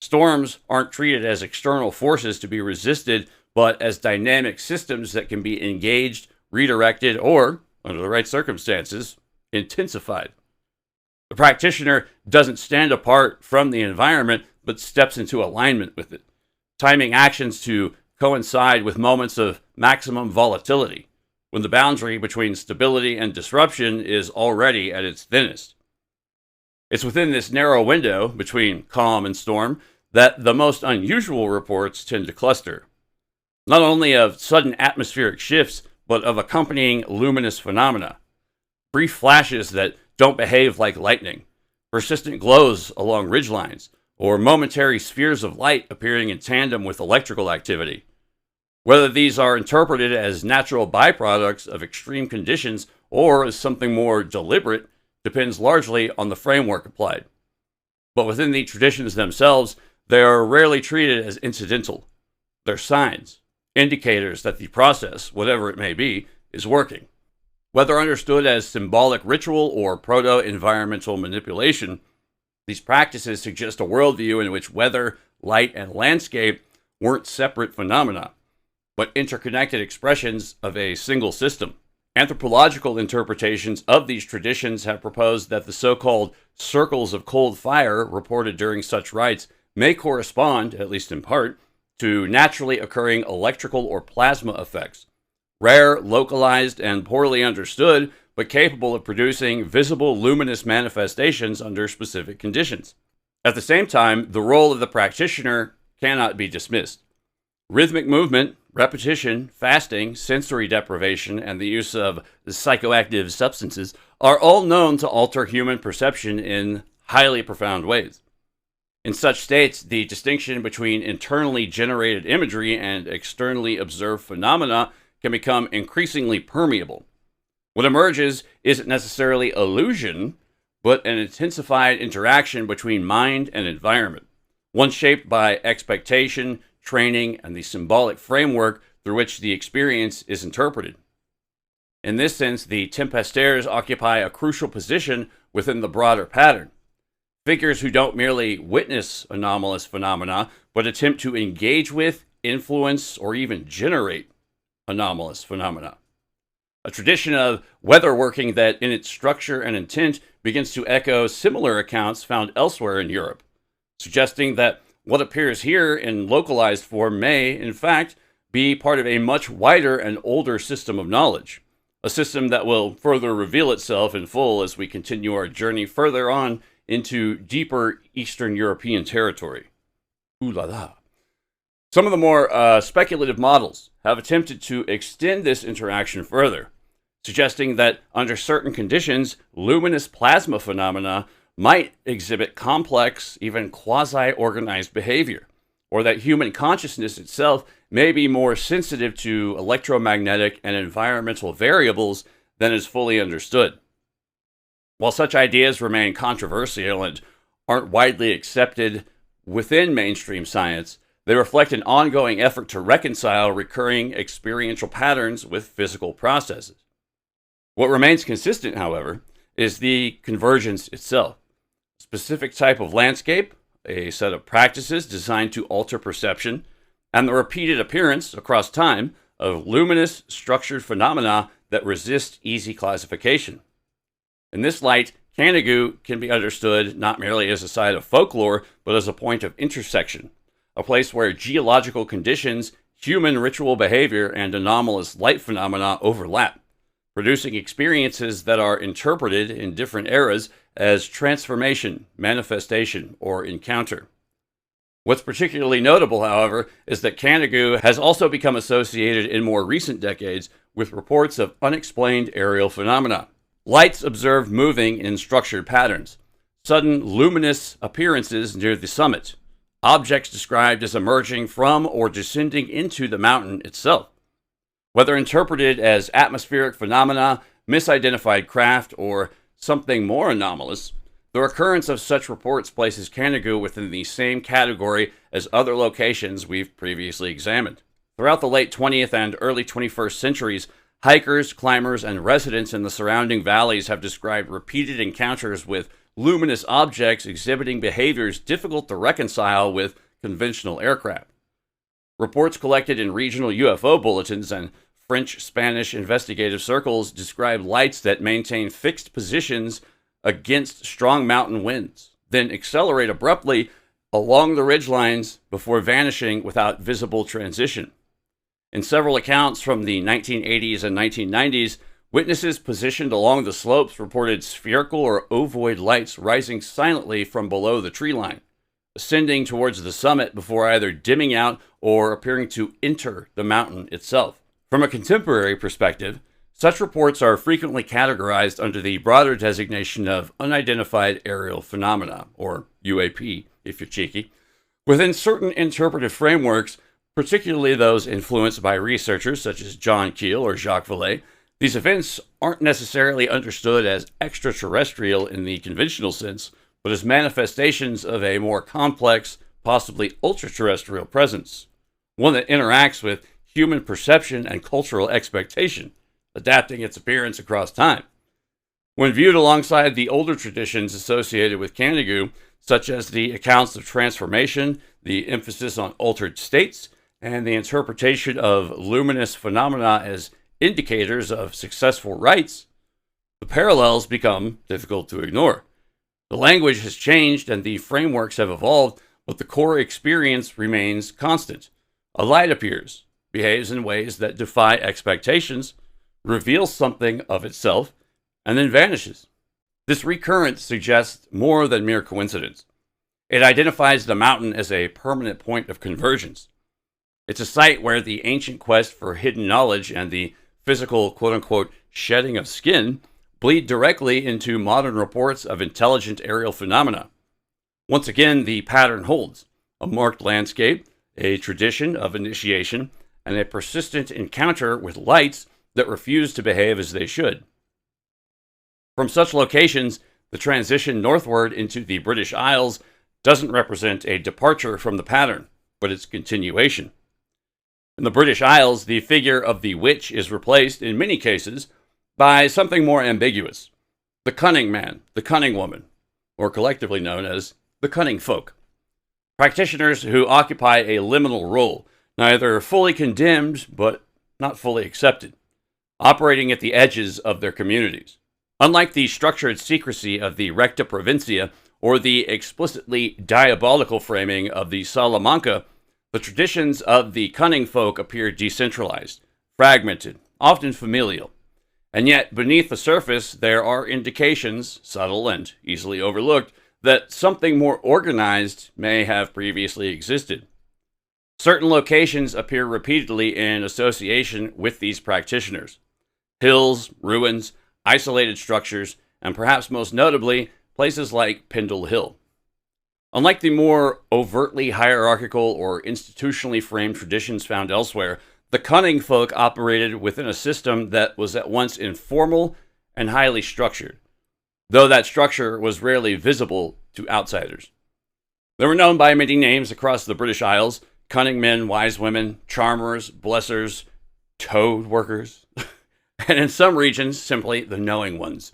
Storms aren't treated as external forces to be resisted, but as dynamic systems that can be engaged, redirected, or, under the right circumstances, intensified. The practitioner doesn't stand apart from the environment, but steps into alignment with it, timing actions to coincide with moments of maximum volatility, when the boundary between stability and disruption is already at its thinnest. It's within this narrow window between calm and storm that the most unusual reports tend to cluster, not only of sudden atmospheric shifts, but of accompanying luminous phenomena, brief flashes that don't behave like lightning, persistent glows along ridgelines, or momentary spheres of light appearing in tandem with electrical activity. Whether these are interpreted as natural byproducts of extreme conditions or as something more deliberate depends largely on the framework applied. But within the traditions themselves, they are rarely treated as incidental. They're signs, indicators that the process, whatever it may be, is working. Whether understood as symbolic ritual or proto-environmental manipulation, these practices suggest a worldview in which weather, light, and landscape weren't separate phenomena, but interconnected expressions of a single system. Anthropological interpretations of these traditions have proposed that the so-called circles of cold fire reported during such rites may correspond, at least in part, to naturally occurring electrical or plasma effects, rare, localized, and poorly understood, but capable of producing visible luminous manifestations under specific conditions. At the same time, the role of the practitioner cannot be dismissed. Rhythmic movement, repetition, fasting, sensory deprivation, and the use of psychoactive substances are all known to alter human perception in highly profound ways. In such states, the distinction between internally generated imagery and externally observed phenomena can become increasingly permeable. What emerges isn't necessarily illusion, but an intensified interaction between mind and environment, one shaped by expectation, training, and the symbolic framework through which the experience is interpreted. In this sense, the tempestaires occupy a crucial position within the broader pattern. Figures who don't merely witness anomalous phenomena, but attempt to engage with, influence, or even generate anomalous phenomena. A tradition of weatherworking that, in its structure and intent, begins to echo similar accounts found elsewhere in Europe, suggesting that what appears here in localized form may, in fact, be part of a much wider and older system of knowledge, a system that will further reveal itself in full as we continue our journey further on into deeper Eastern European territory. Ooh la la. Some of the more speculative models have attempted to extend this interaction further, suggesting that under certain conditions, luminous plasma phenomena might exhibit complex, even quasi-organized behavior, or that human consciousness itself may be more sensitive to electromagnetic and environmental variables than is fully understood. While such ideas remain controversial and aren't widely accepted within mainstream science, they reflect an ongoing effort to reconcile recurring experiential patterns with physical processes. What remains consistent, however, is the convergence itself. A specific type of landscape, a set of practices designed to alter perception, and the repeated appearance across time of luminous, structured phenomena that resist easy classification. In this light, Canigoo can be understood not merely as a site of folklore, but as a point of intersection, a place where geological conditions, human ritual behavior, and anomalous light phenomena overlap, producing experiences that are interpreted in different eras as transformation, manifestation, or encounter. What's particularly notable, however, is that Canigoo has also become associated in more recent decades with reports of unexplained aerial phenomena. Lights observed moving in structured patterns, sudden luminous appearances near the summit, objects described as emerging from or descending into the mountain itself. Whether interpreted as atmospheric phenomena, misidentified craft, or something more anomalous, the recurrence of such reports places Canigoo within the same category as other locations we've previously examined. Throughout the late 20th and early 21st centuries, hikers, climbers, and residents in the surrounding valleys have described repeated encounters with luminous objects exhibiting behaviors difficult to reconcile with conventional aircraft. Reports collected in regional UFO bulletins and French-Spanish investigative circles describe lights that maintain fixed positions against strong mountain winds, then accelerate abruptly along the ridgelines before vanishing without visible transition. In several accounts from the 1980s and 1990s, witnesses positioned along the slopes reported spherical or ovoid lights rising silently from below the tree line, ascending towards the summit before either dimming out or appearing to enter the mountain itself. From a contemporary perspective, such reports are frequently categorized under the broader designation of unidentified aerial phenomena, or UAP, if you're cheeky, within certain interpretive frameworks, particularly those influenced by researchers such as John Keel or Jacques Vallée. These events aren't necessarily understood as extraterrestrial in the conventional sense, but as manifestations of a more complex, possibly ultra-terrestrial presence, one that interacts with human perception and cultural expectation, adapting its appearance across time. When viewed alongside the older traditions associated with Canigoo, such as the accounts of transformation, the emphasis on altered states, and the interpretation of luminous phenomena as indicators of successful rites, the parallels become difficult to ignore. The language has changed and the frameworks have evolved, but the core experience remains constant. A light appears, behaves in ways that defy expectations, reveals something of itself, and then vanishes. This recurrence suggests more than mere coincidence. It identifies the mountain as a permanent point of convergence. It's a site where the ancient quest for hidden knowledge and the physical quote-unquote shedding of skin bleed directly into modern reports of intelligent aerial phenomena. Once again, the pattern holds: a marked landscape, a tradition of initiation, and a persistent encounter with lights that refuse to behave as they should. From such locations, the transition northward into the British Isles doesn't represent a departure from the pattern, but its continuation. In the British Isles, the figure of the witch is replaced, in many cases, by something more ambiguous: the cunning man, the cunning woman, or collectively known as the cunning folk. Practitioners who occupy a liminal role, neither fully condemned but not fully accepted, operating at the edges of their communities. Unlike the structured secrecy of the Recta Provincia or the explicitly diabolical framing of the Salamanca, the traditions of the cunning folk appear decentralized, fragmented, often familial. And yet, beneath the surface, there are indications, subtle and easily overlooked, that something more organized may have previously existed. Certain locations appear repeatedly in association with these practitioners: hills, ruins, isolated structures, and perhaps most notably, places like Pendle Hill. Unlike the more overtly hierarchical or institutionally framed traditions found elsewhere, the cunning folk operated within a system that was at once informal and highly structured, though that structure was rarely visible to outsiders. They were known by many names across the British Isles: cunning men, wise women, charmers, blessers, toad workers, and in some regions, simply the knowing ones.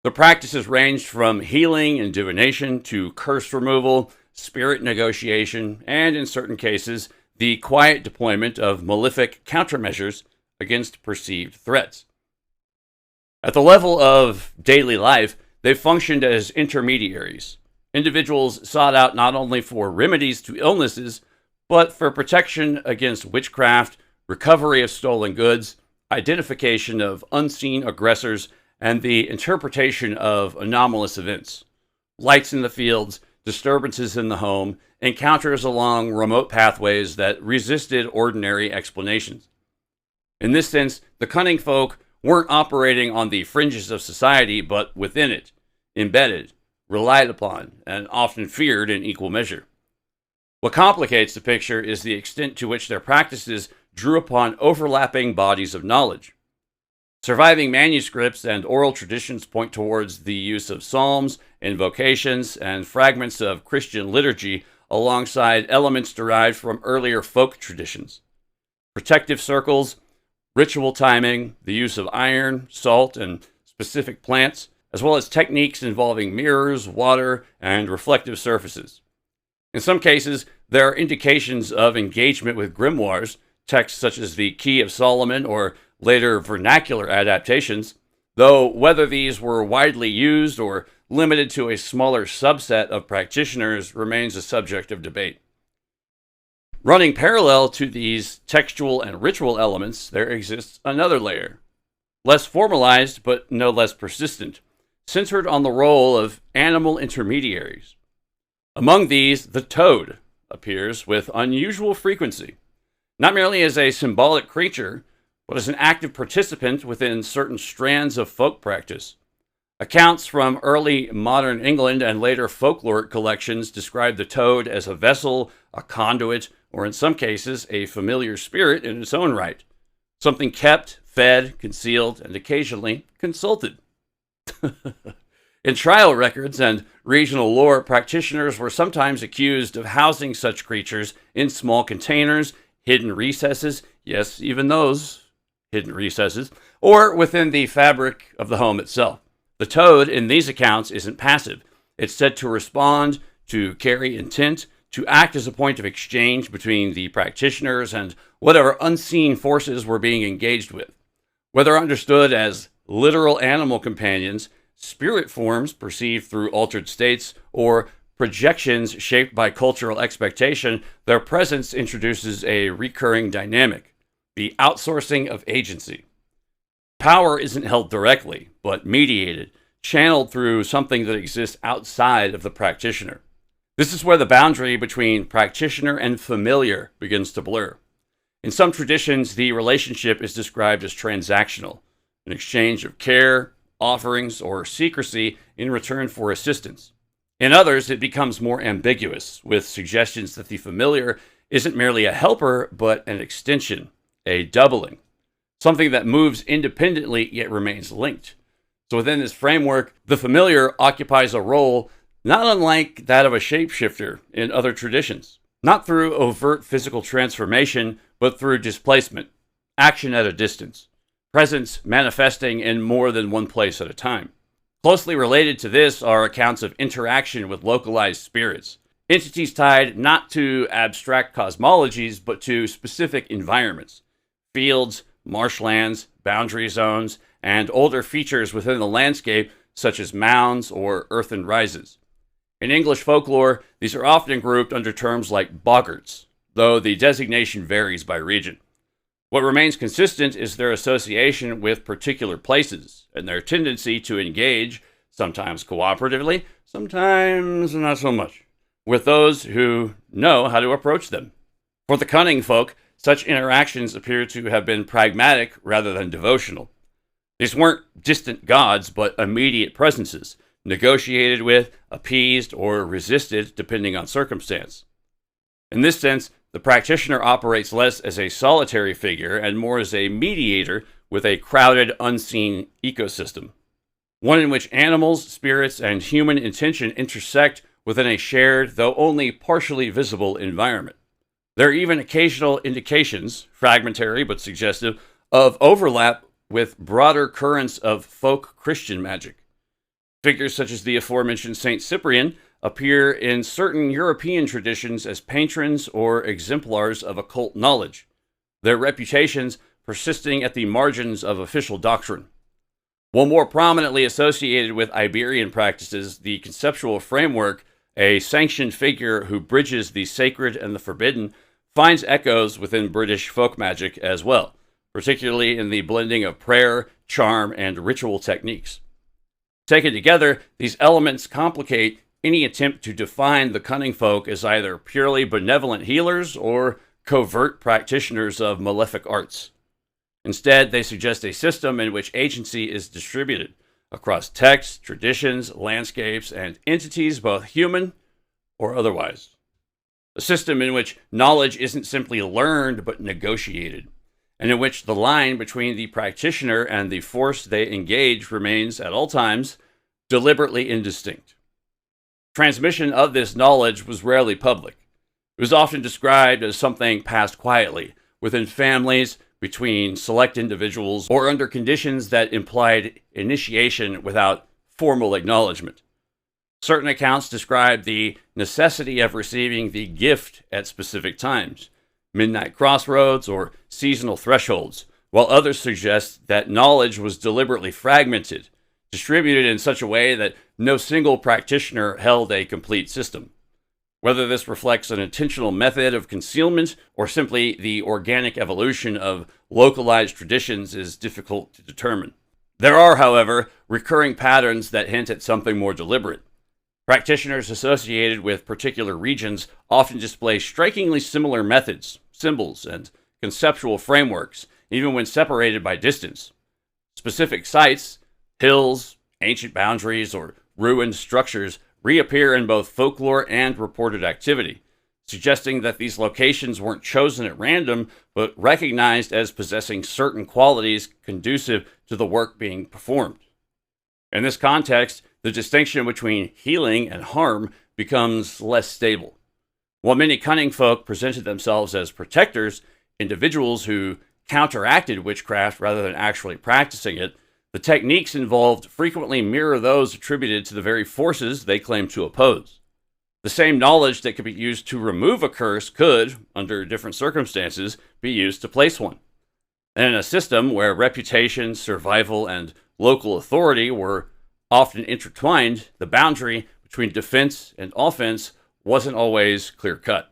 The practices ranged from healing and divination to curse removal, spirit negotiation, and in certain cases, the quiet deployment of malefic countermeasures against perceived threats. At the level of daily life, they functioned as intermediaries. Individuals sought out not only for remedies to illnesses, but for protection against witchcraft, recovery of stolen goods, identification of unseen aggressors, and the interpretation of anomalous events. Lights in the fields, disturbances in the home, encounters along remote pathways that resisted ordinary explanations. In this sense, the cunning folk weren't operating on the fringes of society, but within it, embedded, relied upon, and often feared in equal measure. What complicates the picture is the extent to which their practices drew upon overlapping bodies of knowledge. Surviving manuscripts and oral traditions point towards the use of psalms, invocations, and fragments of Christian liturgy alongside elements derived from earlier folk traditions. Protective circles, ritual timing, the use of iron, salt, and specific plants, as well as techniques involving mirrors, water, and reflective surfaces. In some cases, there are indications of engagement with grimoires, texts such as the Key of Solomon or later vernacular adaptations, though whether these were widely used or limited to a smaller subset of practitioners remains a subject of debate. Running parallel to these textual and ritual elements, there exists another layer, less formalized but no less persistent, centered on the role of animal intermediaries. Among these, the toad appears with unusual frequency, not merely as a symbolic creature, but as an active participant within certain strands of folk practice. Accounts from early modern England and later folkloric collections describe the toad as a vessel, a conduit, or in some cases, a familiar spirit in its own right, something kept, fed, concealed, and occasionally consulted. In trial records and regional lore, practitioners were sometimes accused of housing such creatures in small containers, hidden recesses, yes, even those hidden recesses, or within the fabric of the home itself. The toad in these accounts isn't passive. It's said to respond, to carry intent, to act as a point of exchange between the practitioners and whatever unseen forces were being engaged with. Whether understood as literal animal companions, spirit forms perceived through altered states, or projections shaped by cultural expectation, their presence introduces a recurring dynamic, the outsourcing of agency. Power isn't held directly, but mediated, channeled through something that exists outside of the practitioner. This is where the boundary between practitioner and familiar begins to blur. In some traditions, the relationship is described as transactional, an exchange of care, offerings, or secrecy in return for assistance. In others, it becomes more ambiguous, with suggestions that the familiar isn't merely a helper, but an extension, a doubling, something that moves independently yet remains linked. So within this framework, the familiar occupies a role not unlike that of a shapeshifter in other traditions, not through overt physical transformation, but through displacement, action at a distance, presence manifesting in more than one place at a time. Closely related to this are accounts of interaction with localized spirits, entities tied not to abstract cosmologies, but to specific environments, fields, marshlands, boundary zones, and older features within the landscape, such as mounds or earthen rises. In English folklore, these are often grouped under terms like boggarts, though the designation varies by region. What remains consistent is their association with particular places and their tendency to engage, sometimes cooperatively, sometimes not so much, with those who know how to approach them. For the cunning folk, such interactions appear to have been pragmatic rather than devotional. These weren't distant gods, but immediate presences, negotiated with, appeased, or resisted depending on circumstance. In this sense, the practitioner operates less as a solitary figure and more as a mediator with a crowded, unseen ecosystem, one in which animals, spirits, and human intention intersect within a shared, though only partially visible, environment. There are even occasional indications, fragmentary but suggestive, of overlap with broader currents of folk Christian magic. Figures such as the aforementioned Saint Cyprian appear in certain European traditions as patrons or exemplars of occult knowledge, their reputations persisting at the margins of official doctrine. While more prominently associated with Iberian practices, the conceptual framework, a sanctioned figure who bridges the sacred and the forbidden, finds echoes within British folk magic as well, particularly in the blending of prayer, charm, and ritual techniques. Taken together, these elements complicate any attempt to define the cunning folk as either purely benevolent healers or covert practitioners of malefic arts. Instead, they suggest a system in which agency is distributed across texts, traditions, landscapes, and entities, both human or otherwise. A system in which knowledge isn't simply learned but negotiated, and in which the line between the practitioner and the force they engage remains, at all times, deliberately indistinct. Transmission of this knowledge was rarely public. It was often described as something passed quietly, within families, between select individuals, or under conditions that implied initiation without formal acknowledgement. Certain accounts describe the necessity of receiving the gift at specific times, midnight crossroads, or seasonal thresholds, while others suggest that knowledge was deliberately fragmented, distributed in such a way that no single practitioner held a complete system. Whether this reflects an intentional method of concealment or simply the organic evolution of localized traditions is difficult to determine. There are, however, recurring patterns that hint at something more deliberate. Practitioners associated with particular regions often display strikingly similar methods, symbols, and conceptual frameworks, even when separated by distance. Specific sites, hills, ancient boundaries, or ruined structures reappear in both folklore and reported activity, suggesting that these locations weren't chosen at random, but recognized as possessing certain qualities conducive to the work being performed. In this context, the distinction between healing and harm becomes less stable. While many cunning folk presented themselves as protectors, individuals who counteracted witchcraft rather than actually practicing it, the techniques involved frequently mirror those attributed to the very forces they claim to oppose. The same knowledge that could be used to remove a curse could, under different circumstances, be used to place one. And in a system where reputation, survival, and local authority were often intertwined, the boundary between defense and offense wasn't always clear-cut.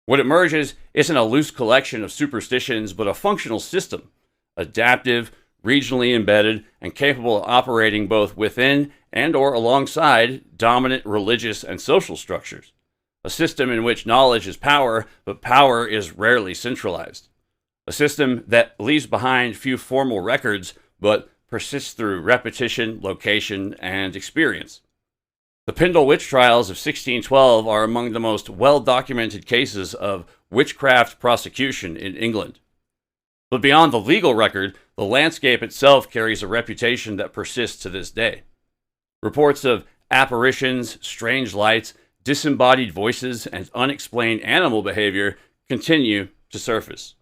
What emerges isn't a loose collection of superstitions, but a functional system, adaptive, regionally embedded, and capable of operating both within and or alongside dominant religious and social structures. A system in which knowledge is power, but power is rarely centralized. A system that leaves behind few formal records, but persists through repetition, location, and experience. The Pendle witch trials of 1612 are among the most well-documented cases of witchcraft prosecution in England. But beyond the legal record, the landscape itself carries a reputation that persists to this day. Reports of apparitions, strange lights, disembodied voices, and unexplained animal behavior continue to surface,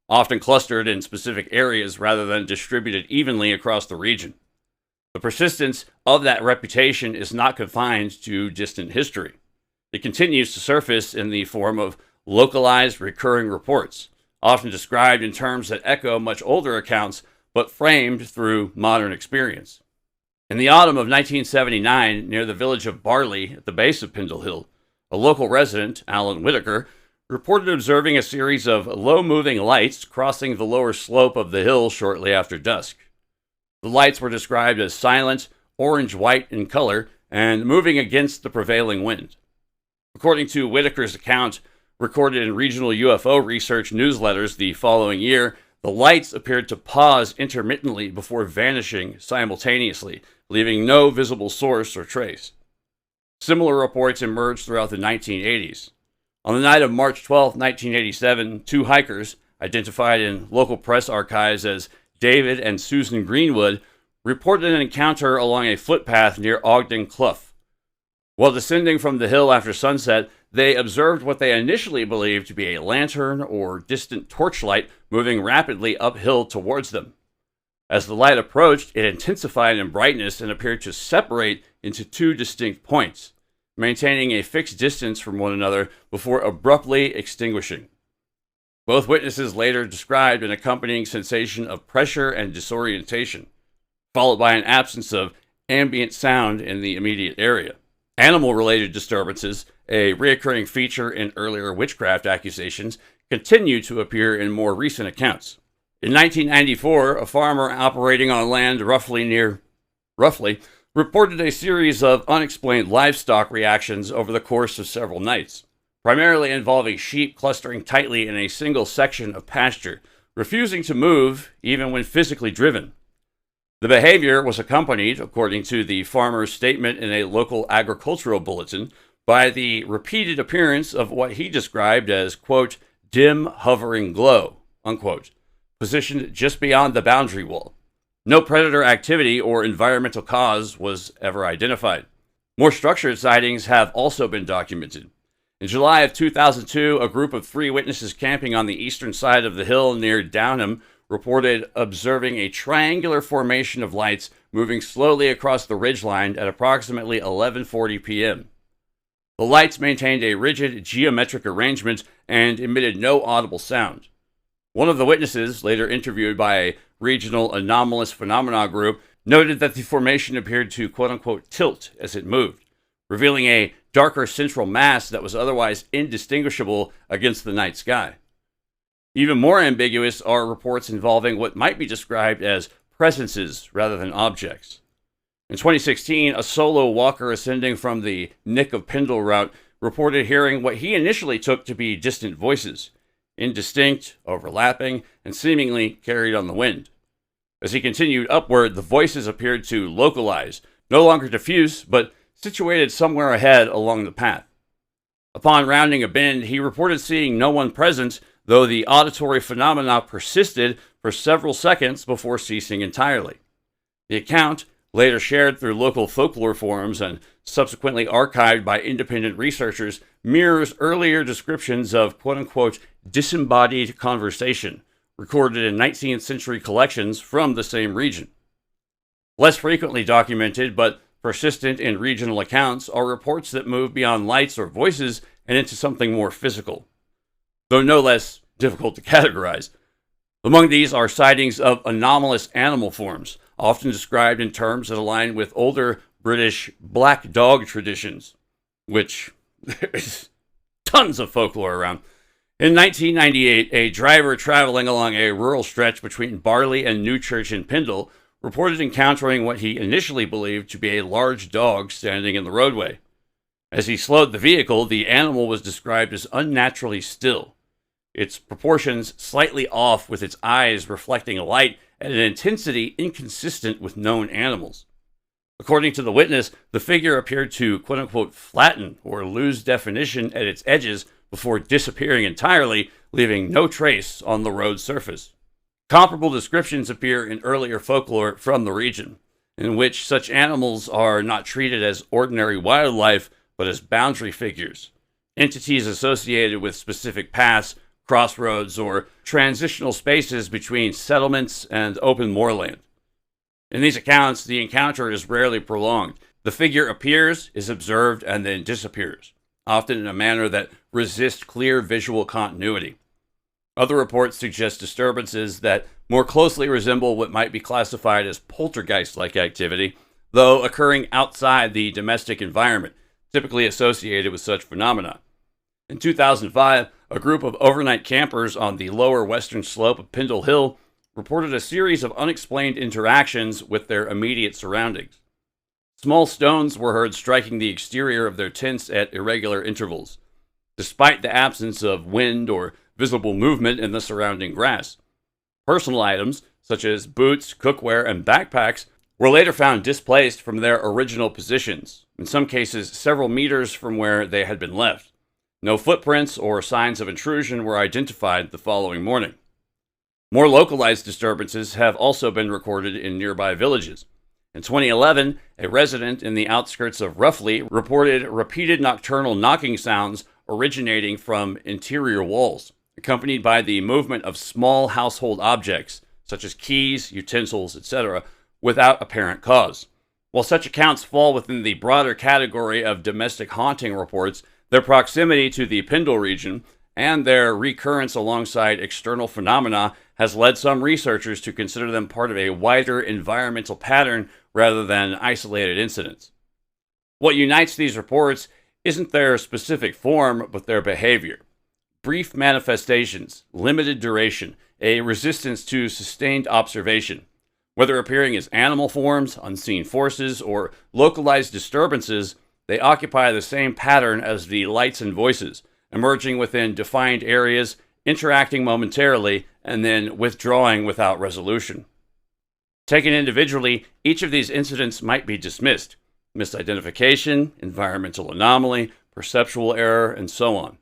often clustered in specific areas rather than distributed evenly across the region. The persistence of that reputation is not confined to distant history. It continues to surface in the form of localized, recurring reports, often described in terms that echo much older accounts, but framed through modern experience. In the autumn of 1979, near the village of Barley at the base of Pendle Hill, a local resident, Alan Whitaker, reported observing a series of low-moving lights crossing the lower slope of the hill shortly after dusk. The lights were described as silent, orange-white in color, and moving against the prevailing wind. According to Whitaker's account, recorded in regional UFO research newsletters the following year, the lights appeared to pause intermittently before vanishing simultaneously, leaving no visible source or trace. Similar reports emerged throughout the 1980s. On the night of March 12, 1987, two hikers, identified in local press archives as David and Susan Greenwood, reported an encounter along a footpath near Ogden Clough. While descending from the hill after sunset, they observed what they initially believed to be a lantern or distant torchlight moving rapidly uphill towards them. As the light approached, it intensified in brightness and appeared to separate into two distinct points, maintaining a fixed distance from one another before abruptly extinguishing. Both witnesses later described an accompanying sensation of pressure and disorientation. followed by an absence of ambient sound in the immediate area. Animal-related disturbances, a recurring feature in earlier witchcraft accusations, continue to appear in more recent accounts. In 1994, a farmer operating on land roughly reported a series of unexplained livestock reactions over the course of several nights, primarily involving sheep clustering tightly in a single section of pasture, refusing to move even when physically driven. The behavior was accompanied, according to the farmer's statement in a local agricultural bulletin, by the repeated appearance of what he described as, quote, dim hovering glow, unquote, positioned just beyond the boundary wall. No predator activity or environmental cause was ever identified. More structured sightings have also been documented. In July of 2002, a group of 3 witnesses camping on the eastern side of the hill near Downham reported observing a triangular formation of lights moving slowly across the ridgeline at approximately 11:40 p.m. The lights maintained a rigid geometric arrangement and emitted no audible sound. One of the witnesses, later interviewed by a regional anomalous phenomena group, noted that the formation appeared to quote-unquote tilt as it moved, revealing a darker central mass that was otherwise indistinguishable against the night sky. Even more ambiguous are reports involving what might be described as presences rather than objects. In 2016, a solo walker ascending from the Nick of Pendle route reported hearing what he initially took to be distant voices, indistinct, overlapping, and seemingly carried on the wind. As he continued upward, the voices appeared to localize, no longer diffuse, but situated somewhere ahead along the path. Upon rounding a bend, he reported seeing no one present, though the auditory phenomena persisted for several seconds before ceasing entirely. The account, later shared through local folklore forums and subsequently archived by independent researchers, mirrors earlier descriptions of quote-unquote disembodied conversation, recorded in 19th century collections from the same region. Less frequently documented, but persistent in regional accounts, are reports that move beyond lights or voices and into something more physical, though no less difficult to categorize. Among these are sightings of anomalous animal forms, often described in terms that align with older British black dog traditions, which there's tons of folklore around. In 1998, a driver traveling along a rural stretch between Barley and Newchurch in Pendle reported encountering what he initially believed to be a large dog standing in the roadway. As he slowed the vehicle, the animal was described as unnaturally still, its proportions slightly off, with its eyes reflecting light at an intensity inconsistent with known animals. According to the witness, the figure appeared to quote-unquote flatten or lose definition at its edges before disappearing entirely, leaving no trace on the road surface. Comparable descriptions appear in earlier folklore from the region, in which such animals are not treated as ordinary wildlife, but as boundary figures, entities associated with specific paths, crossroads, or transitional spaces between settlements and open moorland. In these accounts, the encounter is rarely prolonged. The figure appears, is observed, and then disappears, often in a manner that resists clear visual continuity. Other reports suggest disturbances that more closely resemble what might be classified as poltergeist-like activity, though occurring outside the domestic environment, typically associated with such phenomena. In 2005, a group of overnight campers on the lower western slope of Pendle Hill reported a series of unexplained interactions with their immediate surroundings. Small stones were heard striking the exterior of their tents at irregular intervals, despite the absence of wind or visible movement in the surrounding grass. Personal items, such as boots, cookware, and backpacks, were later found displaced from their original positions, in some cases several meters from where they had been left. No footprints or signs of intrusion were identified the following morning. More localized disturbances have also been recorded in nearby villages. In 2011, a resident in the outskirts of Roughly reported repeated nocturnal knocking sounds originating from interior walls, accompanied by the movement of small household objects, such as keys, utensils, etc., without apparent cause. While such accounts fall within the broader category of domestic haunting reports, their proximity to the Pendle region and their recurrence alongside external phenomena has led some researchers to consider them part of a wider environmental pattern rather than isolated incidents. What unites these reports isn't their specific form, but their behavior. Brief manifestations, limited duration, a resistance to sustained observation. Whether appearing as animal forms, unseen forces, or localized disturbances, they occupy the same pattern as the lights and voices, emerging within defined areas, interacting momentarily, and then withdrawing without resolution. Taken individually, each of these incidents might be dismissed: misidentification, environmental anomaly, perceptual error, and so on.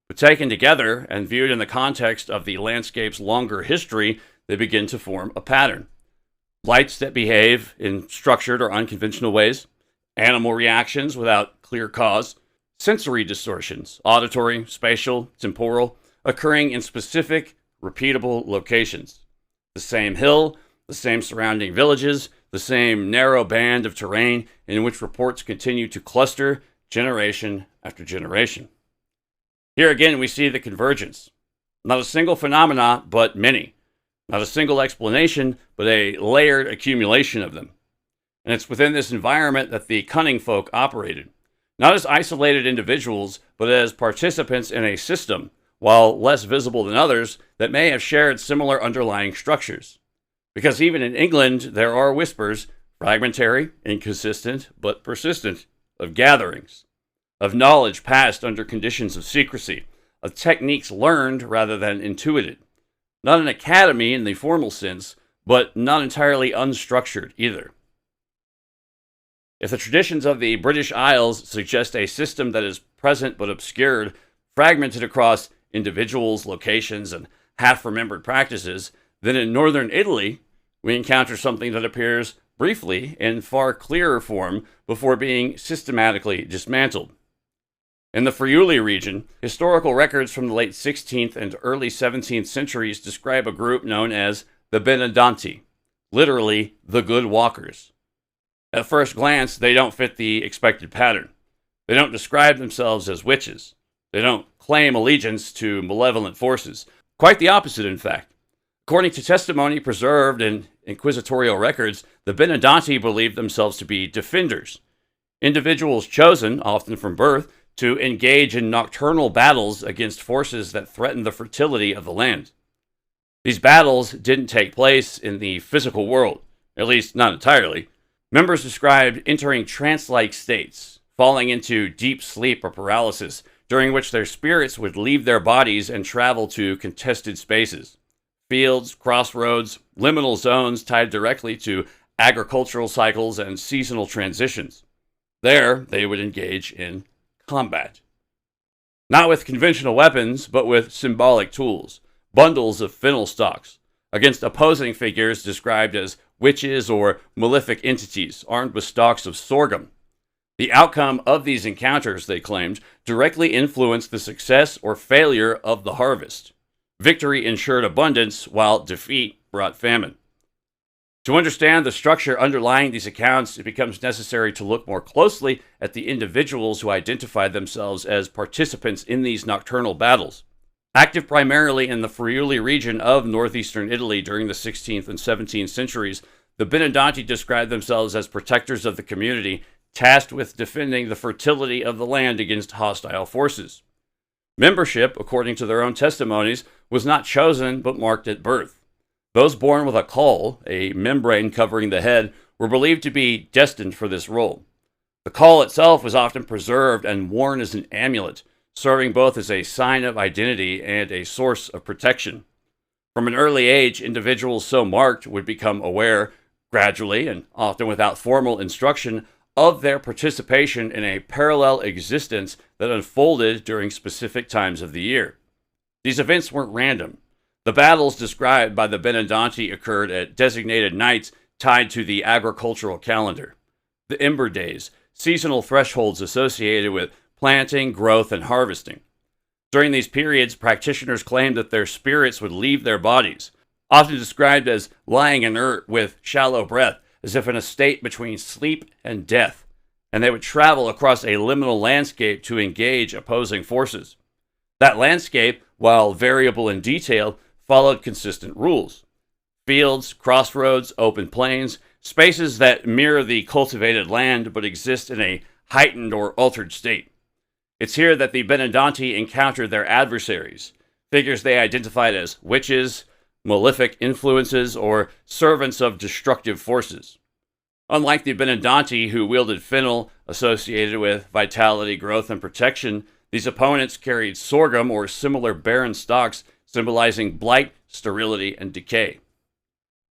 But taken together and viewed in the context of the landscape's longer history, they begin to form a pattern. Lights that behave in structured or unconventional ways, animal reactions without clear cause, sensory distortions, auditory, spatial, temporal, occurring in specific, repeatable locations. The same hill, the same surrounding villages, the same narrow band of terrain in which reports continue to cluster generation after generation. Here again we see the convergence. Not a single phenomena, but many. Not a single explanation, but a layered accumulation of them. And it's within this environment that the cunning folk operated. Not as isolated individuals, but as participants in a system, while less visible than others, that may have shared similar underlying structures. Because even in England, there are whispers, fragmentary, inconsistent, but persistent, of gatherings, of knowledge passed under conditions of secrecy, of techniques learned rather than intuited. Not an academy in the formal sense, but not entirely unstructured either. If the traditions of the British Isles suggest a system that is present but obscured, fragmented across individuals, locations, and half-remembered practices, then in northern Italy, we encounter something that appears briefly in far clearer form before being systematically dismantled. In the Friuli region, historical records from the late 16th and early 17th centuries describe a group known as the Benandanti, literally the good walkers. At first glance, they don't fit the expected pattern. They don't describe themselves as witches. They don't claim allegiance to malevolent forces. Quite the opposite, in fact. According to testimony preserved in inquisitorial records, the Benandanti believed themselves to be defenders, individuals chosen, often from birth, to engage in nocturnal battles against forces that threatened the fertility of the land. These battles didn't take place in the physical world, at least not entirely. Members described entering trance-like states, falling into deep sleep or paralysis, during which their spirits would leave their bodies and travel to contested spaces. Fields, crossroads, liminal zones tied directly to agricultural cycles and seasonal transitions. There, they would engage in combat. Not with conventional weapons, but with symbolic tools, bundles of fennel stalks, against opposing figures described as witches or malefic entities armed with stalks of sorghum. The outcome of these encounters, they claimed, directly influenced the success or failure of the harvest. Victory ensured abundance, while defeat brought famine. To understand the structure underlying these accounts, it becomes necessary to look more closely at the individuals who identified themselves as participants in these nocturnal battles. Active primarily in the Friuli region of northeastern Italy during the 16th and 17th centuries, the Benandanti described themselves as protectors of the community, tasked with defending the fertility of the land against hostile forces. Membership, according to their own testimonies, was not chosen but marked at birth. Those born with a caul, a membrane covering the head, were believed to be destined for this role. The caul itself was often preserved and worn as an amulet, serving both as a sign of identity and a source of protection. From an early age, individuals so marked would become aware, gradually and often without formal instruction, of their participation in a parallel existence that unfolded during specific times of the year. These events weren't random. The battles described by the Benandanti occurred at designated nights tied to the agricultural calendar. The Ember Days, seasonal thresholds associated with planting, growth, and harvesting. During these periods, practitioners claimed that their spirits would leave their bodies, often described as lying inert with shallow breath, as if in a state between sleep and death, and they would travel across a liminal landscape to engage opposing forces. That landscape, while variable in detail, followed consistent rules. Fields, crossroads, open plains, spaces that mirror the cultivated land but exist in a heightened or altered state. It's here that the Benandanti encountered their adversaries, figures they identified as witches, malefic influences, or servants of destructive forces. Unlike the Benandanti, who wielded fennel associated with vitality, growth, and protection, these opponents carried sorghum or similar barren stalks symbolizing blight, sterility, and decay.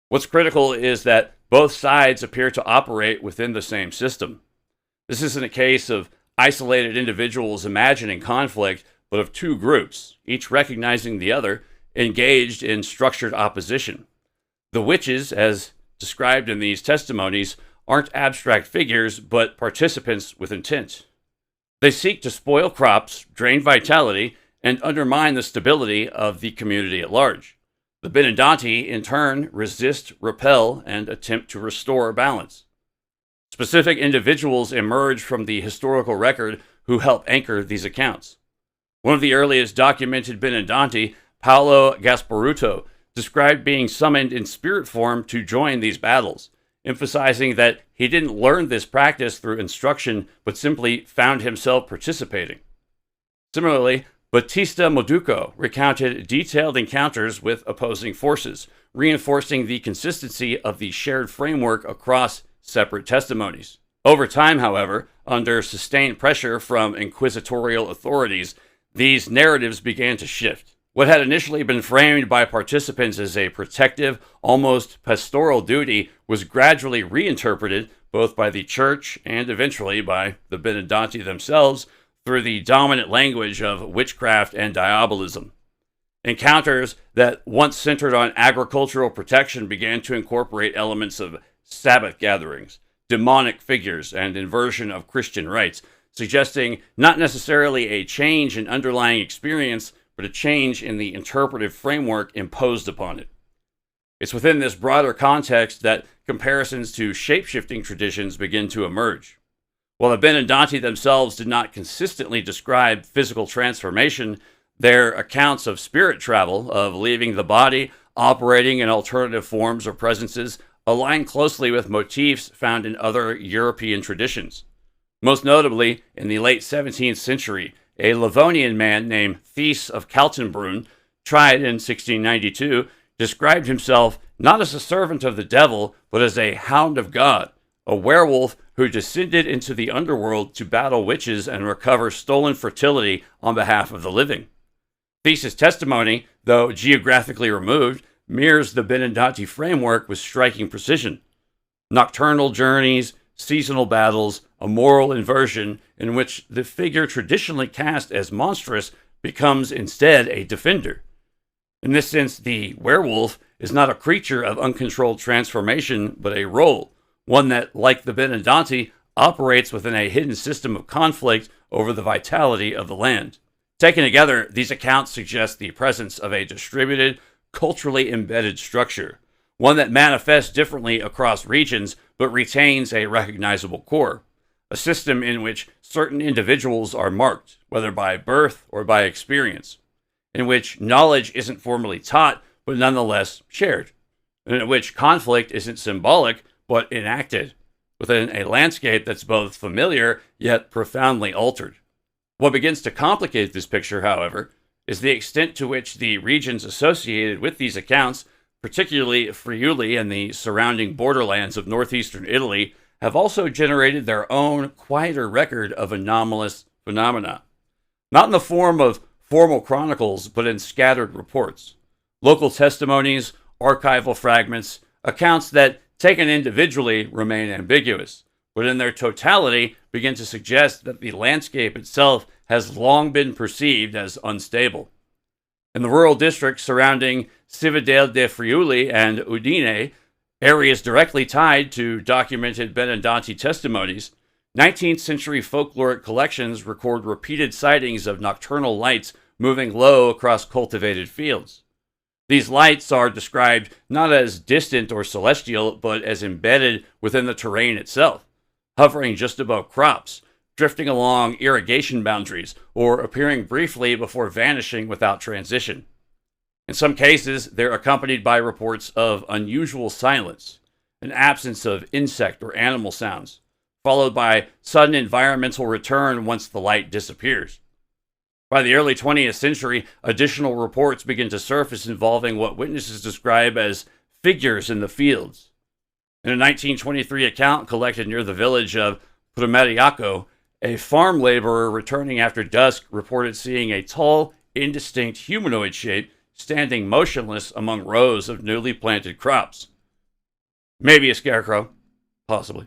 What's critical is that both sides appear to operate within the same system. This isn't a case of isolated individuals imagining conflict, but of two groups, each recognizing the other, engaged in structured opposition. The witches, as described in these testimonies, aren't abstract figures, but participants with intent. They seek to spoil crops, drain vitality, and undermine the stability of the community at large. The Benandanti, in turn, resist, repel, and attempt to restore balance. Specific individuals emerge from the historical record who help anchor these accounts. One of the earliest documented Benandanti, Paolo Gasparuto, described being summoned in spirit form to join these battles, emphasizing that he didn't learn this practice through instruction, but simply found himself participating. Similarly, Battista Moduco recounted detailed encounters with opposing forces, reinforcing the consistency of the shared framework across separate testimonies. Over time, however, under sustained pressure from inquisitorial authorities, these narratives began to shift. What had initially been framed by participants as a protective, almost pastoral duty was gradually reinterpreted both by the church and eventually by the Benandanti themselves through the dominant language of witchcraft and diabolism. Encounters that once centered on agricultural protection began to incorporate elements of Sabbath gatherings, demonic figures, and inversion of Christian rites, suggesting not necessarily a change in underlying experience, but a change in the interpretive framework imposed upon it. It's within this broader context that comparisons to shape-shifting traditions begin to emerge. While the Benandanti themselves did not consistently describe physical transformation, their accounts of spirit travel, of leaving the body, operating in alternative forms or presences, align closely with motifs found in other European traditions. Most notably, in the late 17th century, a Livonian man named Thies of Kaltenbrunn, tried in 1692, described himself not as a servant of the devil, but as a hound of God, a werewolf who descended into the underworld to battle witches and recover stolen fertility on behalf of the living. Thies' testimony, though geographically removed, mirrors the Benandanti framework with striking precision. Nocturnal journeys, seasonal battles, a moral inversion in which the figure traditionally cast as monstrous becomes instead a defender. In this sense, the werewolf is not a creature of uncontrolled transformation, but a role, one that, like the Benandanti, operates within a hidden system of conflict over the vitality of the land. Taken together, these accounts suggest the presence of a distributed, culturally embedded structure, one that manifests differently across regions but retains a recognizable core, a system in which certain individuals are marked, whether by birth or by experience, in which knowledge isn't formally taught but nonetheless shared, and in which conflict isn't symbolic but enacted, within a landscape that's both familiar yet profoundly altered. What begins to complicate this picture, however, is the extent to which the regions associated with these accounts, particularly Friuli and the surrounding borderlands of northeastern Italy, have also generated their own quieter record of anomalous phenomena. Not in the form of formal chronicles, but in scattered reports. Local testimonies, archival fragments, accounts that, taken individually, remain ambiguous, but in their totality begin to suggest that the landscape itself has long been perceived as unstable. In the rural districts surrounding Cividale de Friuli and Udine, areas directly tied to documented Benandanti testimonies, 19th century folkloric collections record repeated sightings of nocturnal lights moving low across cultivated fields. These lights are described not as distant or celestial, but as embedded within the terrain itself, hovering just above crops, drifting along irrigation boundaries, or appearing briefly before vanishing without transition. In some cases, they're accompanied by reports of unusual silence, an absence of insect or animal sounds, followed by sudden environmental return once the light disappears. By the early 20th century, additional reports begin to surface involving what witnesses describe as figures in the fields. In a 1923 account collected near the village of Primeriaco, a farm laborer returning after dusk reported seeing a tall, indistinct humanoid shape standing motionless among rows of newly planted crops. Maybe a scarecrow, possibly.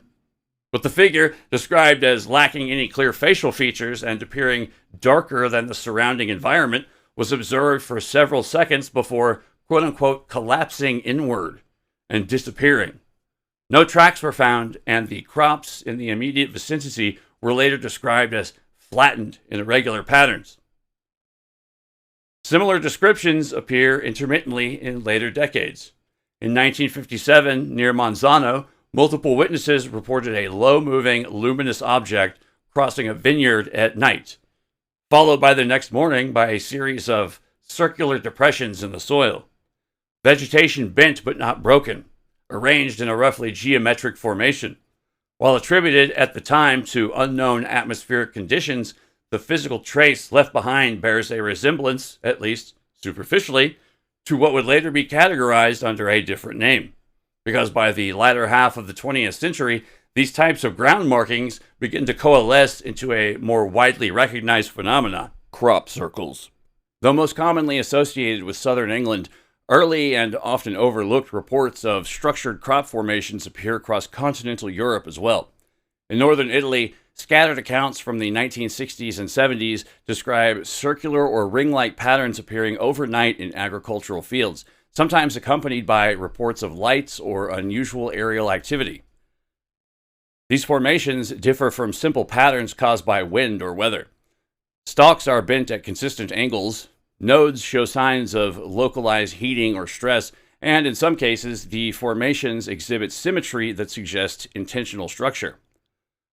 But the figure, described as lacking any clear facial features and appearing darker than the surrounding environment, was observed for several seconds before quote-unquote collapsing inward and disappearing. No tracks were found, and the crops in the immediate vicinity were later described as flattened in irregular patterns. Similar descriptions appear intermittently in later decades. In 1957, near Monzano, multiple witnesses reported a low-moving, luminous object crossing a vineyard at night, followed by the next morning by a series of circular depressions in the soil. Vegetation bent but not broken, arranged in a roughly geometric formation. While attributed at the time to unknown atmospheric conditions, the physical trace left behind bears a resemblance, at least superficially, to what would later be categorized under a different name. Because by the latter half of the 20th century, these types of ground markings begin to coalesce into a more widely recognized phenomenon: crop circles. Though most commonly associated with southern England, early and often overlooked reports of structured crop formations appear across continental Europe as well. In northern Italy, scattered accounts from the 1960s and 70s describe circular or ring-like patterns appearing overnight in agricultural fields, sometimes accompanied by reports of lights or unusual aerial activity. These formations differ from simple patterns caused by wind or weather. Stalks are bent at consistent angles, nodes show signs of localized heating or stress, and in some cases, the formations exhibit symmetry that suggests intentional structure.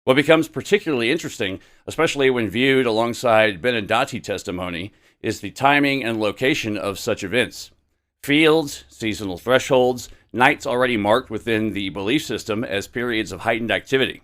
What becomes particularly interesting, especially when viewed alongside Benandanti testimony, is the timing and location of such events. Fields, seasonal thresholds, nights already marked within the belief system as periods of heightened activity.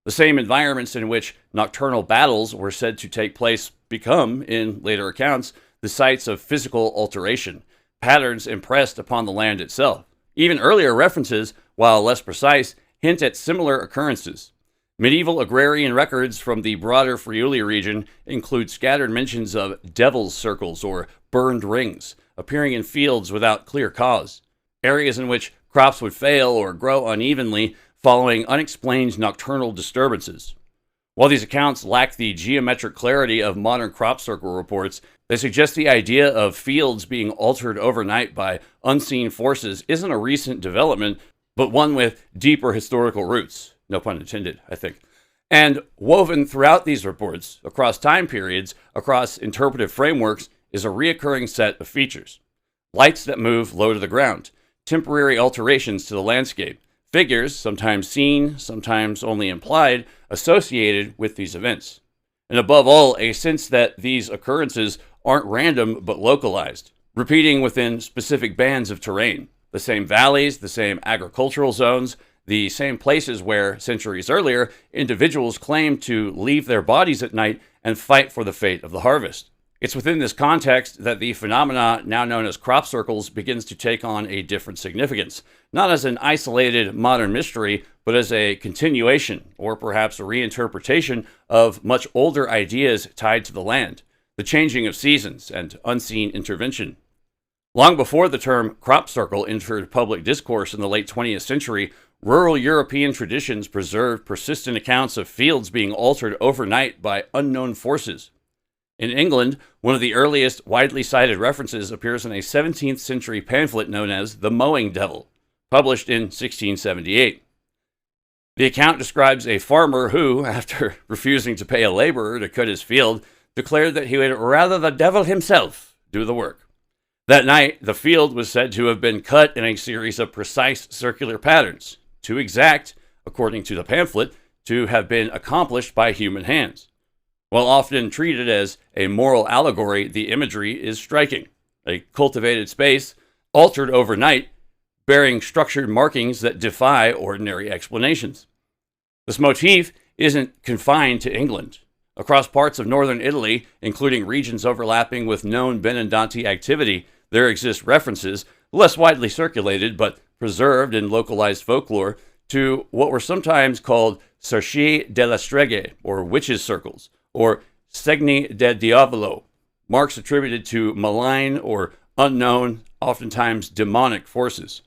The same environments in which nocturnal battles were said to take place become, in later accounts, the sites of physical alteration, patterns impressed upon the land itself. Even earlier references, while less precise, hint at similar occurrences. Medieval agrarian records from the broader Friuli region include scattered mentions of devil's circles or burned rings, appearing in fields without clear cause, areas in which crops would fail or grow unevenly following unexplained nocturnal disturbances. While these accounts lack the geometric clarity of modern crop circle reports, they suggest the idea of fields being altered overnight by unseen forces isn't a recent development, but one with deeper historical roots. No pun intended, I think. And woven throughout these reports, across time periods, across interpretive frameworks, is a reoccurring set of features. Lights that move low to the ground, temporary alterations to the landscape, figures, sometimes seen, sometimes only implied, associated with these events. And above all, a sense that these occurrences aren't random but localized, repeating within specific bands of terrain, the same valleys, the same agricultural zones, the same places where, centuries earlier, individuals claimed to leave their bodies at night and fight for the fate of the harvest. It's within this context that the phenomena now known as crop circles begins to take on a different significance, not as an isolated modern mystery, but as a continuation, or perhaps a reinterpretation of much older ideas tied to the land, the changing of seasons, and unseen intervention. Long before the term crop circle entered public discourse in the late 20th century, rural European traditions preserved persistent accounts of fields being altered overnight by unknown forces. In England, one of the earliest widely cited references appears in a 17th century pamphlet known as The Mowing Devil, published in 1678. The account describes a farmer who, after refusing to pay a laborer to cut his field, declared that he would rather the devil himself do the work. That night, the field was said to have been cut in a series of precise circular patterns, too exact, according to the pamphlet, to have been accomplished by human hands. While often treated as a moral allegory, the imagery is striking. a cultivated space altered overnight, bearing structured markings that defy ordinary explanations. This motif isn't confined to England. Across parts of northern Italy, including regions overlapping with known Benandanti activity, there exist references, less widely circulated but preserved in localized folklore, to what were sometimes called cerchi delle streghe, or witches' circles, or segni del diavolo, marks attributed to malign or unknown, oftentimes demonic forces.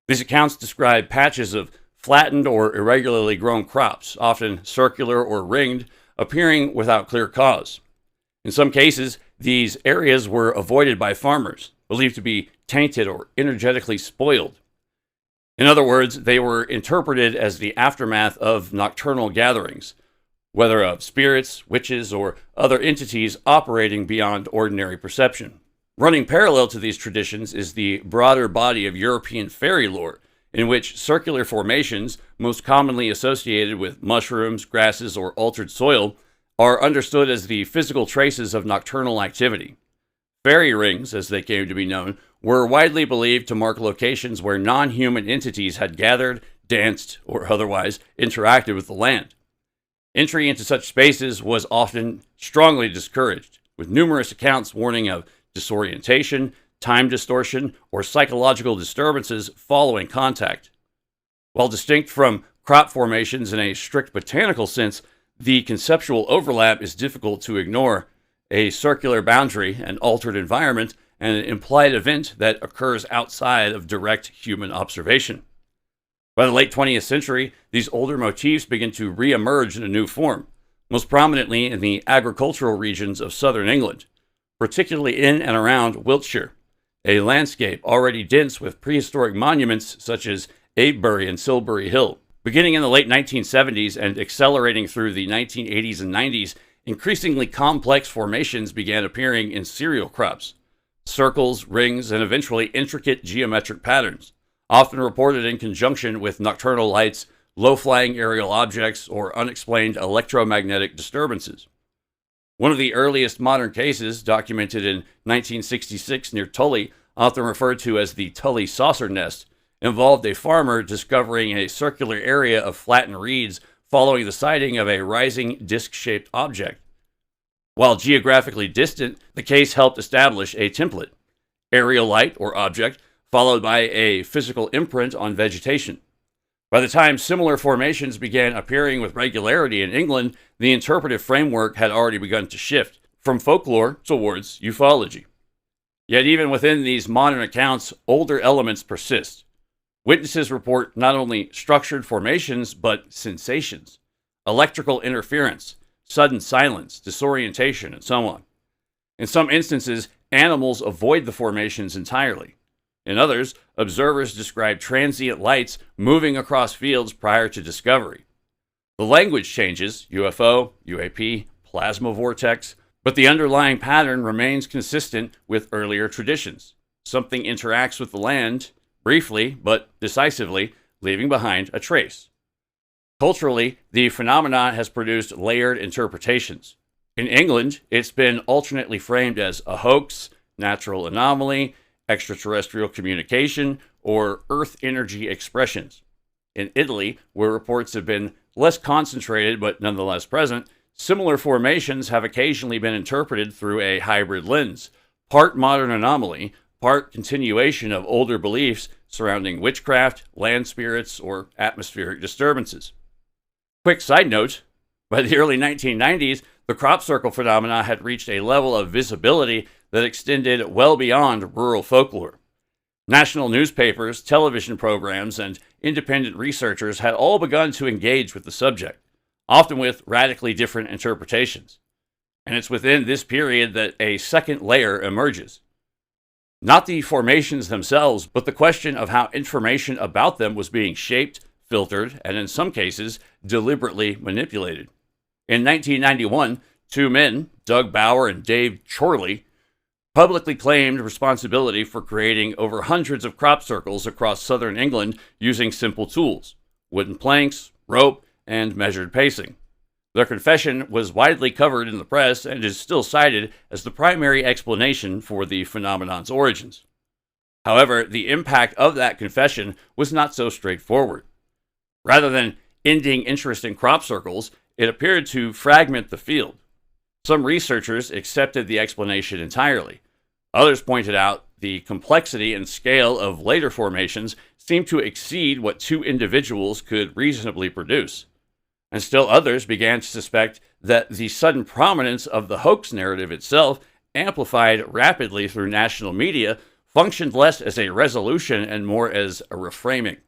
These accounts describe patches of flattened or irregularly grown crops, often circular or ringed, appearing without clear cause. In some cases, these areas were avoided by farmers, believed to be tainted or energetically spoiled. In other words, they were interpreted as the aftermath of nocturnal gatherings, whether of spirits, witches, or other entities operating beyond ordinary perception. Running parallel to these traditions is the broader body of European fairy lore, in which circular formations, most commonly associated with mushrooms, grasses, or altered soil, are understood as the physical traces of nocturnal activity. Fairy rings, as they came to be known, were widely believed to mark locations where non-human entities had gathered, danced, or otherwise interacted with the land. Entry into such spaces was often strongly discouraged, with numerous accounts warning of disorientation, time distortion, or psychological disturbances following contact. While distinct from crop formations in a strict botanical sense, the conceptual overlap is difficult to ignore. A circular boundary, an altered environment, and an implied event that occurs outside of direct human observation. By the late 20th century, these older motifs begin to re-emerge in a new form, most prominently in the agricultural regions of southern England, particularly in and around Wiltshire, a landscape already dense with prehistoric monuments such as Avebury and Silbury Hill. Beginning in the late 1970s and accelerating through the 1980s and 90s, increasingly complex formations began appearing in cereal crops. Circles, rings, and eventually intricate geometric patterns, often reported in conjunction with nocturnal lights, low-flying aerial objects, or unexplained electromagnetic disturbances. One of the earliest modern cases, documented in 1966 near Tully, often referred to as the Tully saucer nest, involved a farmer discovering a circular area of flattened reeds following the sighting of a rising disc-shaped object. While geographically distant, the case helped establish a template: aerial light or object, followed by a physical imprint on vegetation. By the time similar formations began appearing with regularity in England, the interpretive framework had already begun to shift from folklore towards ufology. Yet even within these modern accounts, older elements persist. Witnesses report not only structured formations, but sensations, electrical interference, sudden silence, disorientation, and so on. In some instances, animals avoid the formations entirely. In others, observers describe transient lights moving across fields prior to discovery. The language changes, UFO, UAP, plasma vortex, but the underlying pattern remains consistent with earlier traditions. Something interacts with the land, briefly but decisively, leaving behind a trace. Culturally, the phenomenon has produced layered interpretations. In England, it's been alternately framed as a hoax, natural anomaly, extraterrestrial communication, or Earth energy expressions. In Italy, where reports have been less concentrated but nonetheless present, similar formations have occasionally been interpreted through a hybrid lens, part modern anomaly, part continuation of older beliefs surrounding witchcraft, land spirits, or atmospheric disturbances. Quick side note, by the early 1990s, the crop circle phenomena had reached a level of visibility that extended well beyond rural folklore. National newspapers, television programs, and independent researchers had all begun to engage with the subject, often with radically different interpretations. And it's within this period that a second layer emerges. Not the formations themselves, but the question of how information about them was being shaped, filtered, and in some cases, deliberately manipulated. In 1991, two men, Doug Bauer and Dave Chorley, publicly claimed responsibility for creating over hundreds of crop circles across southern England using simple tools: wooden planks, rope, and measured pacing. Their confession was widely covered in the press and is still cited as the primary explanation for the phenomenon's origins. However, the impact of that confession was not so straightforward. Rather than ending interest in crop circles, it appeared to fragment the field. Some researchers accepted the explanation entirely. Others pointed out the complexity and scale of later formations seemed to exceed what two individuals could reasonably produce. And still others began to suspect that the sudden prominence of the hoax narrative itself, amplified rapidly through national media, functioned less as a resolution and more as a reframing.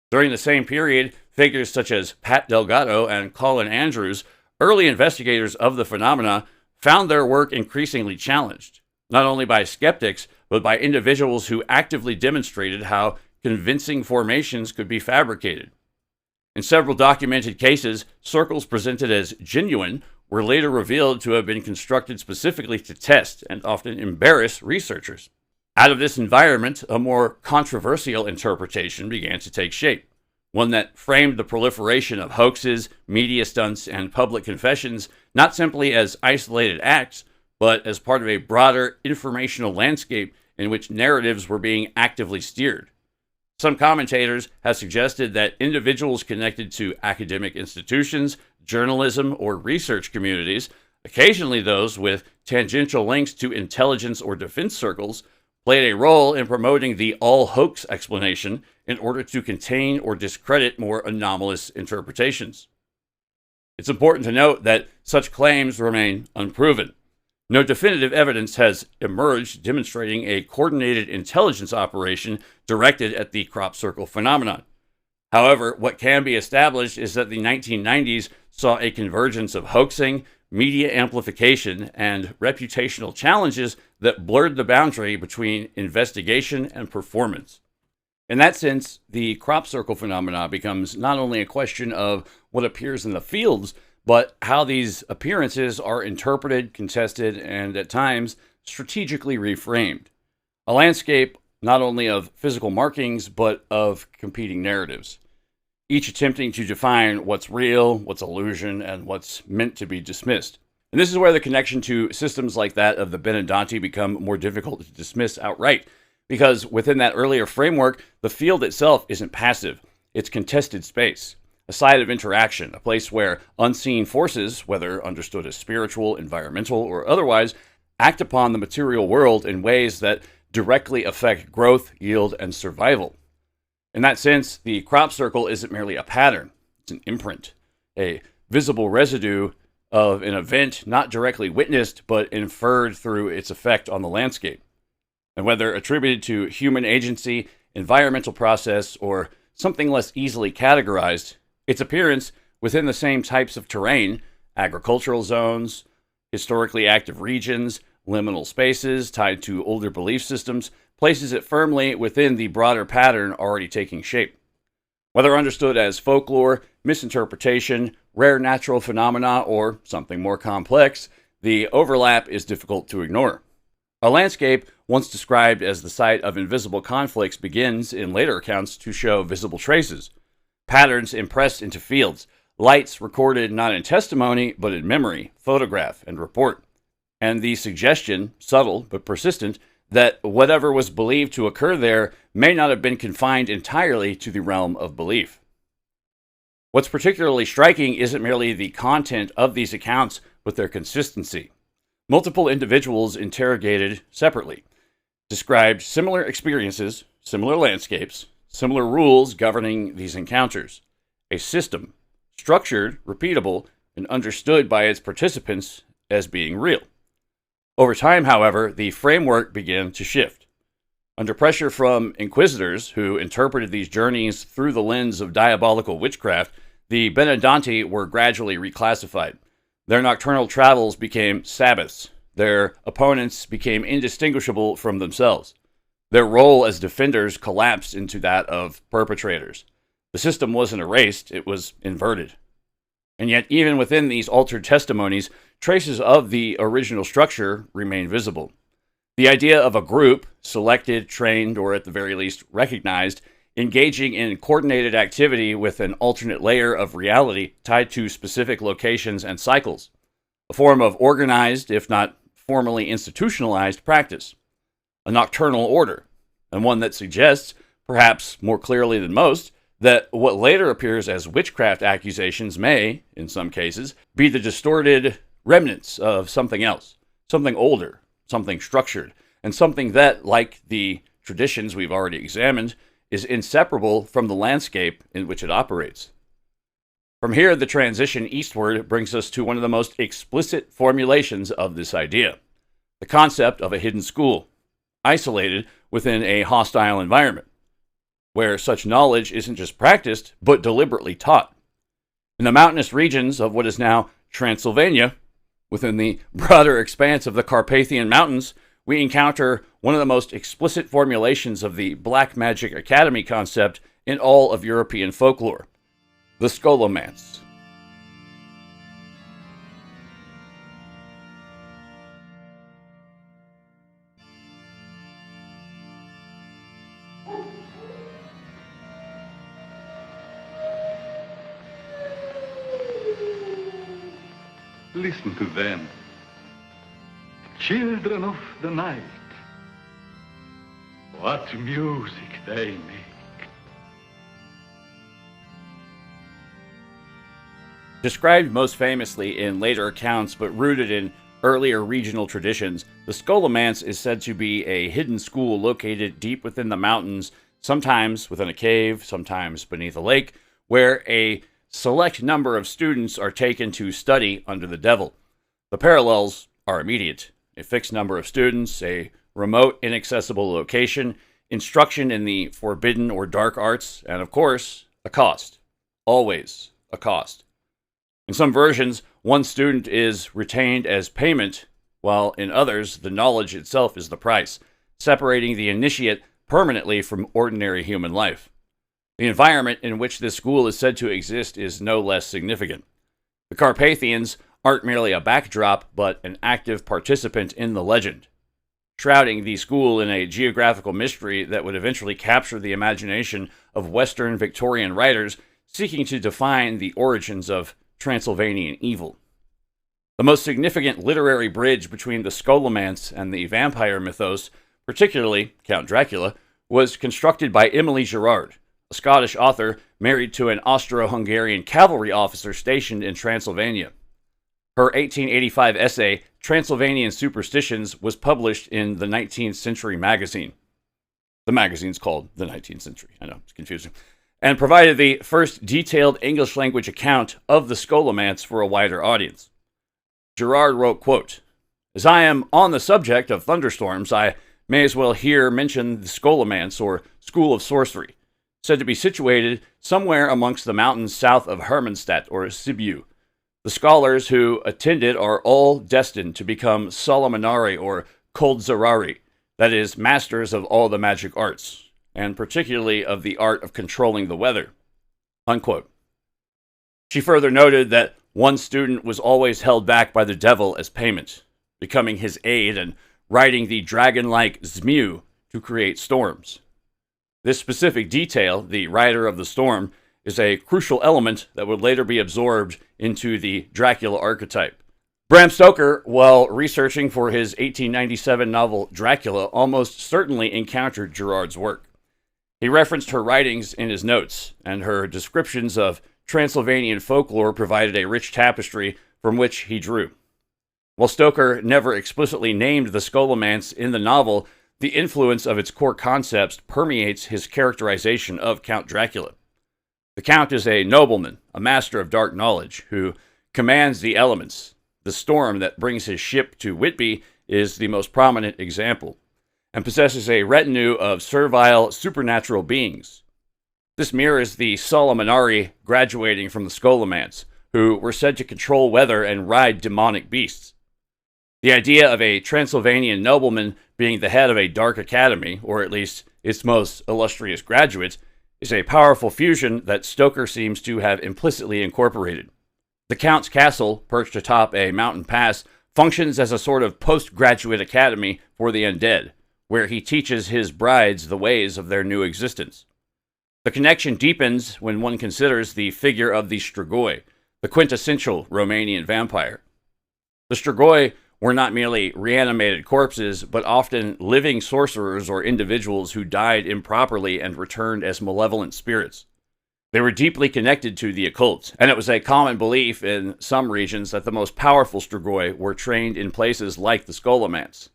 During the same period, figures such as Pat Delgado and Colin Andrews, early investigators of the phenomena, found their work increasingly challenged, not only by skeptics, but by individuals who actively demonstrated how convincing formations could be fabricated. In several documented cases, circles presented as genuine were later revealed to have been constructed specifically to test and often embarrass researchers. Out of this environment, a more controversial interpretation began to take shape, one that framed the proliferation of hoaxes, media stunts, and public confessions not simply as isolated acts, but as part of a broader informational landscape in which narratives were being actively steered. Some commentators have suggested that individuals connected to academic institutions, journalism, or research communities, occasionally those with tangential links to intelligence or defense circles, played a role in promoting the all-hoax explanation in order to contain or discredit more anomalous interpretations. It's important to note that such claims remain unproven. No definitive evidence has emerged demonstrating a coordinated intelligence operation directed at the crop circle phenomenon. However, what can be established is that the 1990s saw a convergence of hoaxing, media amplification, and reputational challenges that blurred the boundary between investigation and performance. In that sense, the crop circle phenomena becomes not only a question of what appears in the fields, but how these appearances are interpreted, contested, and at times strategically reframed. A landscape not only of physical markings, but of competing narratives, each attempting to define what's real, what's illusion, and what's meant to be dismissed. And this is where the connection to systems like that of the Benandanti become more difficult to dismiss outright, because within that earlier framework, the field itself isn't passive, it's contested space, a site of interaction, a place where unseen forces, whether understood as spiritual, environmental, or otherwise, act upon the material world in ways that directly affect growth, yield, and survival. In that sense, the crop circle isn't merely a pattern, it's an imprint, a visible residue of an event not directly witnessed, but inferred through its effect on the landscape. And whether attributed to human agency, environmental process, or something less easily categorized, its appearance within the same types of terrain, agricultural zones, historically active regions, liminal spaces tied to older belief systems, places it firmly within the broader pattern already taking shape. Whether understood as folklore, misinterpretation, rare natural phenomena, or something more complex, the overlap is difficult to ignore. A landscape once described as the site of invisible conflicts begins, in later accounts, to show visible traces, patterns impressed into fields, lights recorded not in testimony, but in memory, photograph, and report, and the suggestion, subtle but persistent, that whatever was believed to occur there may not have been confined entirely to the realm of belief. What's particularly striking isn't merely the content of these accounts, but their consistency. Multiple individuals interrogated separately described similar experiences, similar landscapes, similar rules governing these encounters. A system, structured, repeatable, and understood by its participants as being real. Over time, however, the framework began to shift. Under pressure from inquisitors who interpreted these journeys through the lens of diabolical witchcraft, the Benandanti were gradually reclassified. Their nocturnal travels became Sabbaths. Their opponents became indistinguishable from themselves. Their role as defenders collapsed into that of perpetrators. The system wasn't erased, it was inverted. And yet, even within these altered testimonies, traces of the original structure remain visible. The idea of a group, selected, trained, or at the very least recognized, engaging in coordinated activity with an alternate layer of reality tied to specific locations and cycles, a form of organized, if not formally institutionalized, practice, a nocturnal order, and one that suggests, perhaps more clearly than most, that what later appears as witchcraft accusations may, in some cases, be the distorted remnants of something else, something older, something structured, and something that, like the traditions we've already examined, is inseparable from the landscape in which it operates. From here, the transition eastward brings us to one of the most explicit formulations of this idea, the concept of a hidden school, isolated within a hostile environment, where such knowledge isn't just practiced, but deliberately taught. In the mountainous regions of what is now Transylvania, within the broader expanse of the Carpathian Mountains, we encounter one of the most explicit formulations of the Black Magic Academy concept in all of European folklore, the Scholomance. Listen to them. Children of the night. What music they make. Described most famously in later accounts but rooted in earlier regional traditions, the Scholomance is said to be a hidden school located deep within the mountains, sometimes within a cave, sometimes beneath a lake, where a select number of students are taken to study under the devil. The parallels are immediate. A fixed number of students, a remote, inaccessible location, instruction in the forbidden or dark arts, and of course, a cost. Always a cost. In some versions, one student is retained as payment, while in others, the knowledge itself is the price, separating the initiate permanently from ordinary human life. The environment in which this school is said to exist is no less significant. The Carpathians aren't merely a backdrop, but an active participant in the legend, shrouding the school in a geographical mystery that would eventually capture the imagination of Western Victorian writers seeking to define the origins of Transylvanian evil. The most significant literary bridge between the Scholomance and the vampire mythos, particularly Count Dracula, was constructed by Emily Gerard, a Scottish author married to an Austro-Hungarian cavalry officer stationed in Transylvania. Her 1885 essay, Transylvanian Superstitions, was published in the 19th Century magazine. The magazine's called The 19th Century. I know, it's confusing. And provided the first detailed English-language account of the Scholomance for a wider audience. Gerard wrote, quote, "As I am on the subject of thunderstorms, I may as well here mention the Scholomance, or School of Sorcery, said to be situated somewhere amongst the mountains south of Hermannstadt, or Sibiu. The scholars who attend it are all destined to become Solomonari, or Koldzarari, that is, masters of all the magic arts, and particularly of the art of controlling the weather." Unquote. She further noted that one student was always held back by the devil as payment, becoming his aide and riding the dragon-like Zmiu to create storms. This specific detail, the rider of the storm, is a crucial element that would later be absorbed into the Dracula archetype. Bram Stoker, while researching for his 1897 novel Dracula, almost certainly encountered Gerard's work. He referenced her writings in his notes, and her descriptions of Transylvanian folklore provided a rich tapestry from which he drew. While Stoker never explicitly named the Scholomance in the novel, the influence of its core concepts permeates his characterization of Count Dracula. The Count is a nobleman, a master of dark knowledge, who commands the elements. The storm that brings his ship to Whitby is the most prominent example, and possesses a retinue of servile supernatural beings. This mirrors the Solomonari graduating from the Scholomance, who were said to control weather and ride demonic beasts. The idea of a Transylvanian nobleman being the head of a dark academy, or at least its most illustrious graduates, is a powerful fusion that Stoker seems to have implicitly incorporated. The Count's castle, perched atop a mountain pass, functions as a sort of postgraduate academy for the undead, where he teaches his brides the ways of their new existence. The connection deepens when one considers the figure of the Strigoi, the quintessential Romanian vampire. The Strigoi were not merely reanimated corpses, but often living sorcerers or individuals who died improperly and returned as malevolent spirits. They were deeply connected to the occult, and it was a common belief in some regions that the most powerful Strigoi were trained in places like the Scholomance.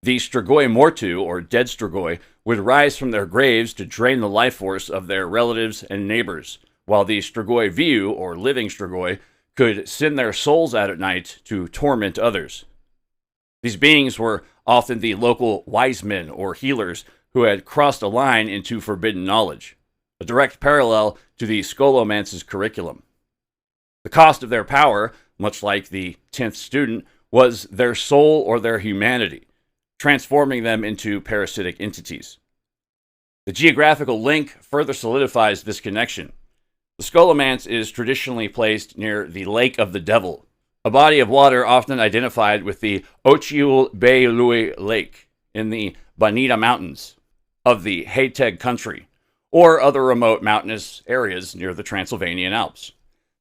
The Strigoi Mortu, or dead Strigoi, would rise from their graves to drain the life force of their relatives and neighbors, while the Strigoi Viu, or living Strigoi, could send their souls out at night to torment others. These beings were often the local wise men or healers who had crossed a line into forbidden knowledge, a direct parallel to the Scolomance's curriculum. The cost of their power, much like the 10th student, was their soul or their humanity, transforming them into parasitic entities. The geographical link further solidifies this connection. The Scholomance is traditionally placed near the Lake of the Devil, a body of water often identified with the Ochiul Beilui Lake in the Banita Mountains of the Haiteg country, or other remote mountainous areas near the Transylvanian Alps.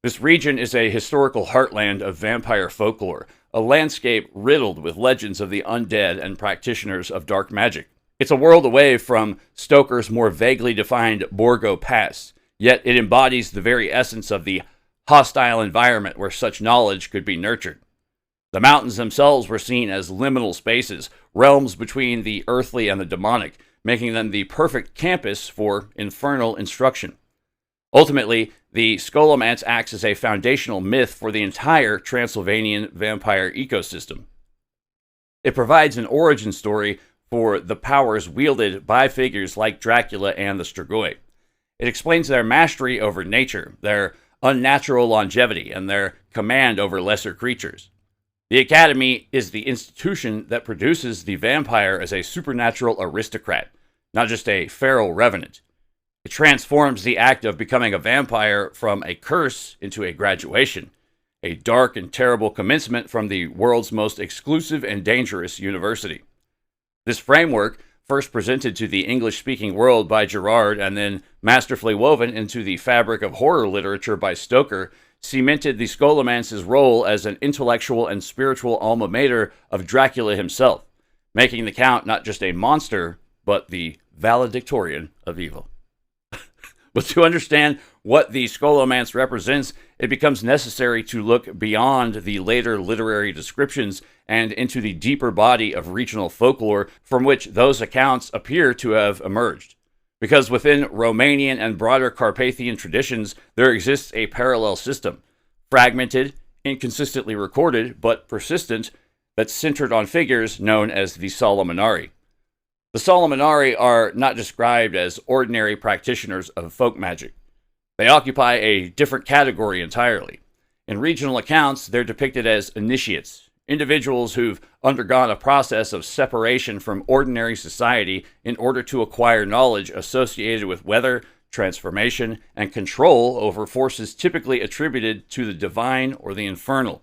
This region is a historical heartland of vampire folklore, a landscape riddled with legends of the undead and practitioners of dark magic. It's a world away from Stoker's more vaguely defined Borgo Pass, yet it embodies the very essence of the hostile environment where such knowledge could be nurtured. The mountains themselves were seen as liminal spaces, realms between the earthly and the demonic, making them the perfect campus for infernal instruction. Ultimately, the Scholomance acts as a foundational myth for the entire Transylvanian vampire ecosystem. It provides an origin story for the powers wielded by figures like Dracula and the Strigoi. It explains their mastery over nature, their unnatural longevity, and their command over lesser creatures. The Academy is the institution that produces the vampire as a supernatural aristocrat, not just a feral revenant. It transforms the act of becoming a vampire from a curse into a graduation, a dark and terrible commencement from the world's most exclusive and dangerous university. This framework, first presented to the English-speaking world by Gerard and then masterfully woven into the fabric of horror literature by Stoker, cemented the Scolomance's role as an intellectual and spiritual alma mater of Dracula himself, making the Count not just a monster, but the valedictorian of evil. But to understand what the Scholomance represents, it becomes necessary to look beyond the later literary descriptions and into the deeper body of regional folklore from which those accounts appear to have emerged. Because within Romanian and broader Carpathian traditions, there exists a parallel system, fragmented, inconsistently recorded, but persistent, that's centered on figures known as the Solomonari. The Solomonari are not described as ordinary practitioners of folk magic. They occupy a different category entirely. In regional accounts, they're depicted as initiates, individuals who've undergone a process of separation from ordinary society in order to acquire knowledge associated with weather, transformation, and control over forces typically attributed to the divine or the infernal.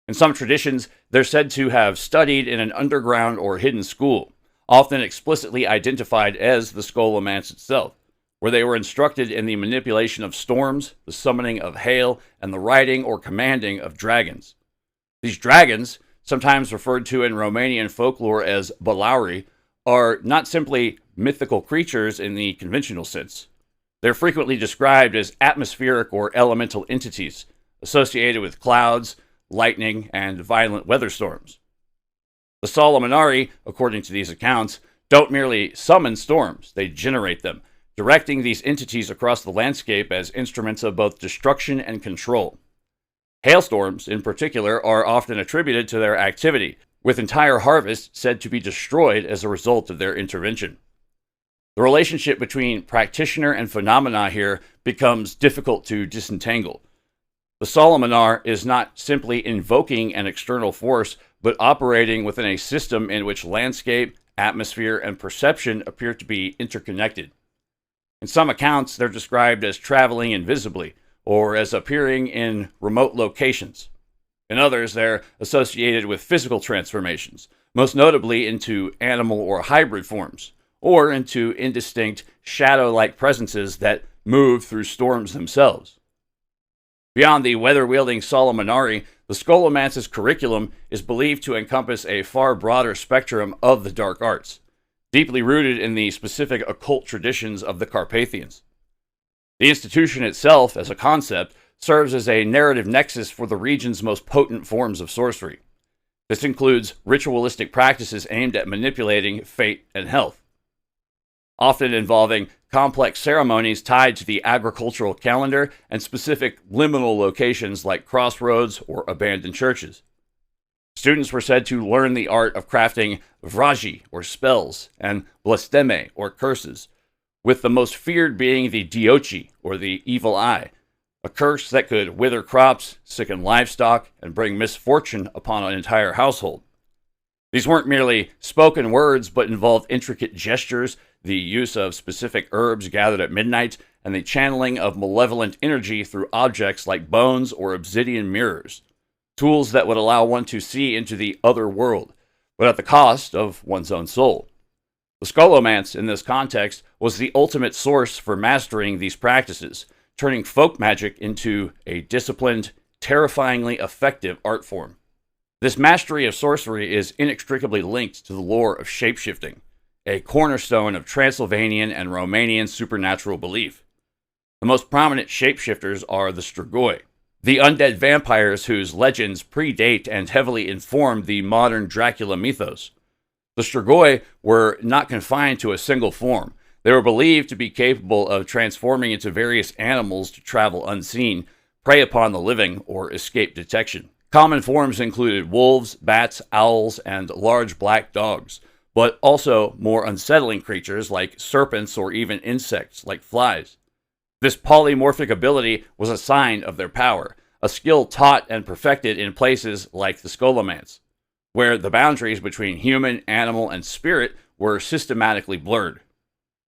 In some traditions, they're said to have studied in an underground or hidden school, often explicitly identified as the Scholomance itself, where they were instructed in the manipulation of storms, the summoning of hail, and the riding or commanding of dragons. These dragons, sometimes referred to in Romanian folklore as balauri, are not simply mythical creatures in the conventional sense. They're frequently described as atmospheric or elemental entities associated with clouds, lightning, and violent weather storms. The Solomonari, according to these accounts, don't merely summon storms, they generate them, directing these entities across the landscape as instruments of both destruction and control. Hailstorms, in particular, are often attributed to their activity, with entire harvests said to be destroyed as a result of their intervention. The relationship between practitioner and phenomena here becomes difficult to disentangle. The Solomonar is not simply invoking an external force, but operating within a system in which landscape, atmosphere, and perception appear to be interconnected. In some accounts, they're described as traveling invisibly, or as appearing in remote locations. In others, they're associated with physical transformations, most notably into animal or hybrid forms, or into indistinct, shadow-like presences that move through storms themselves. Beyond the weather-wielding Solomonari, the Scholomance's curriculum is believed to encompass a far broader spectrum of the dark arts, deeply rooted in the specific occult traditions of the Carpathians. The institution itself, as a concept, serves as a narrative nexus for the region's most potent forms of sorcery. This includes ritualistic practices aimed at manipulating fate and health, often involving complex ceremonies tied to the agricultural calendar and specific liminal locations like crossroads or abandoned churches. Students were said to learn the art of crafting vraji, or spells, and blasteme, or curses, with the most feared being the diochi, or the evil eye, a curse that could wither crops, sicken livestock, and bring misfortune upon an entire household. These weren't merely spoken words, but involved intricate gestures, the use of specific herbs gathered at midnight, and the channeling of malevolent energy through objects like bones or obsidian mirrors, tools that would allow one to see into the other world, but at the cost of one's own soul. The Scholomance, in this context, was the ultimate source for mastering these practices, turning folk magic into a disciplined, terrifyingly effective art form. This mastery of sorcery is inextricably linked to the lore of shapeshifting, a cornerstone of Transylvanian and Romanian supernatural belief. The most prominent shapeshifters are the Strigoi, the undead vampires whose legends predate and heavily inform the modern Dracula mythos. The Strigoi were not confined to a single form. They were believed to be capable of transforming into various animals to travel unseen, prey upon the living, or escape detection. Common forms included wolves, bats, owls, and large black dogs, but also more unsettling creatures like serpents or even insects like flies. This polymorphic ability was a sign of their power, a skill taught and perfected in places like the Scholomance, where the boundaries between human, animal, and spirit were systematically blurred.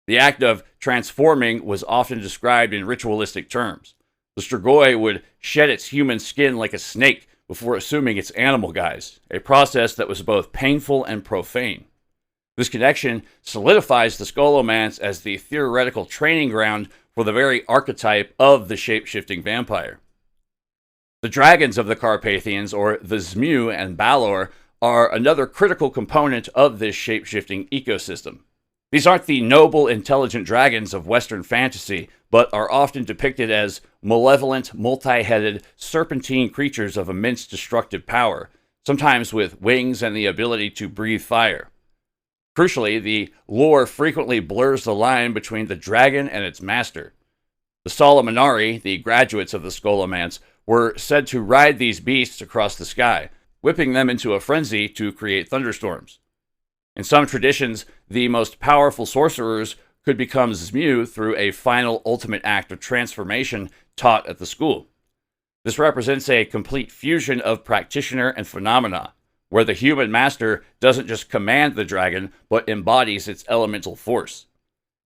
The act of transforming was often described in ritualistic terms. The Strigoi would shed its human skin like a snake before assuming its animal guise, a process that was both painful and profane. This connection solidifies the Scholomance as the theoretical training ground for the very archetype of the shape-shifting vampire. The dragons of the Carpathians, or the Zmu and Balor, are another critical component of this shape-shifting ecosystem. These aren't the noble, intelligent dragons of Western fantasy, but are often depicted as malevolent, multi-headed, serpentine creatures of immense destructive power, sometimes with wings and the ability to breathe fire. Crucially, the lore frequently blurs the line between the dragon and its master. The Solomonari, the graduates of the Scholomance, were said to ride these beasts across the sky, whipping them into a frenzy to create thunderstorms. In some traditions, the most powerful sorcerers could become Zmu through a final ultimate act of transformation taught at the school. This represents a complete fusion of practitioner and phenomena, where the human master doesn't just command the dragon, but embodies its elemental force.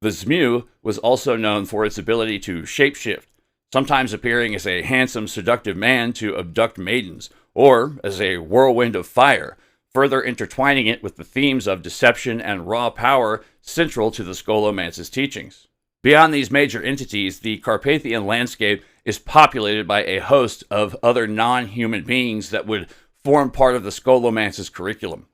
The Zmu was also known for its ability to shapeshift, sometimes appearing as a handsome, seductive man to abduct maidens, or as a whirlwind of fire, further intertwining it with the themes of deception and raw power central to the Scolomance's teachings. Beyond these major entities, the Carpathian landscape is populated by a host of other non-human beings that would form part of the Scolomance's curriculum.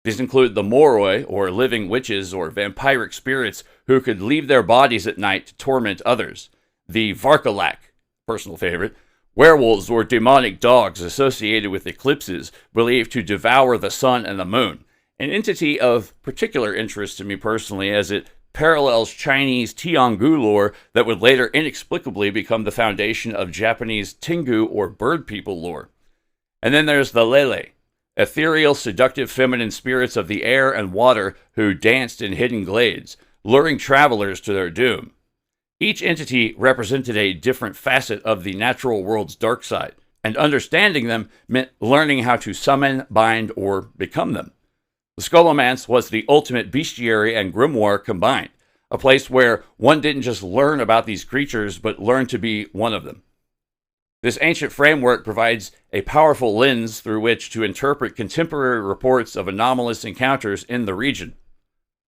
These include the Moroi, or living witches or vampiric spirits who could leave their bodies at night to torment others, the Varkalak, personal favorite, werewolves or demonic dogs associated with eclipses believed to devour the sun and the moon, an entity of particular interest to me personally as it parallels Chinese Tianghu lore that would later inexplicably become the foundation of Japanese Tengu or bird people lore. And then there's the Lele, ethereal, seductive feminine spirits of the air and water who danced in hidden glades, luring travelers to their doom. Each entity represented a different facet of the natural world's dark side, and understanding them meant learning how to summon, bind, or become them. The Scholomance was the ultimate bestiary and grimoire combined, a place where one didn't just learn about these creatures, but learned to be one of them. This ancient framework provides a powerful lens through which to interpret contemporary reports of anomalous encounters in the region.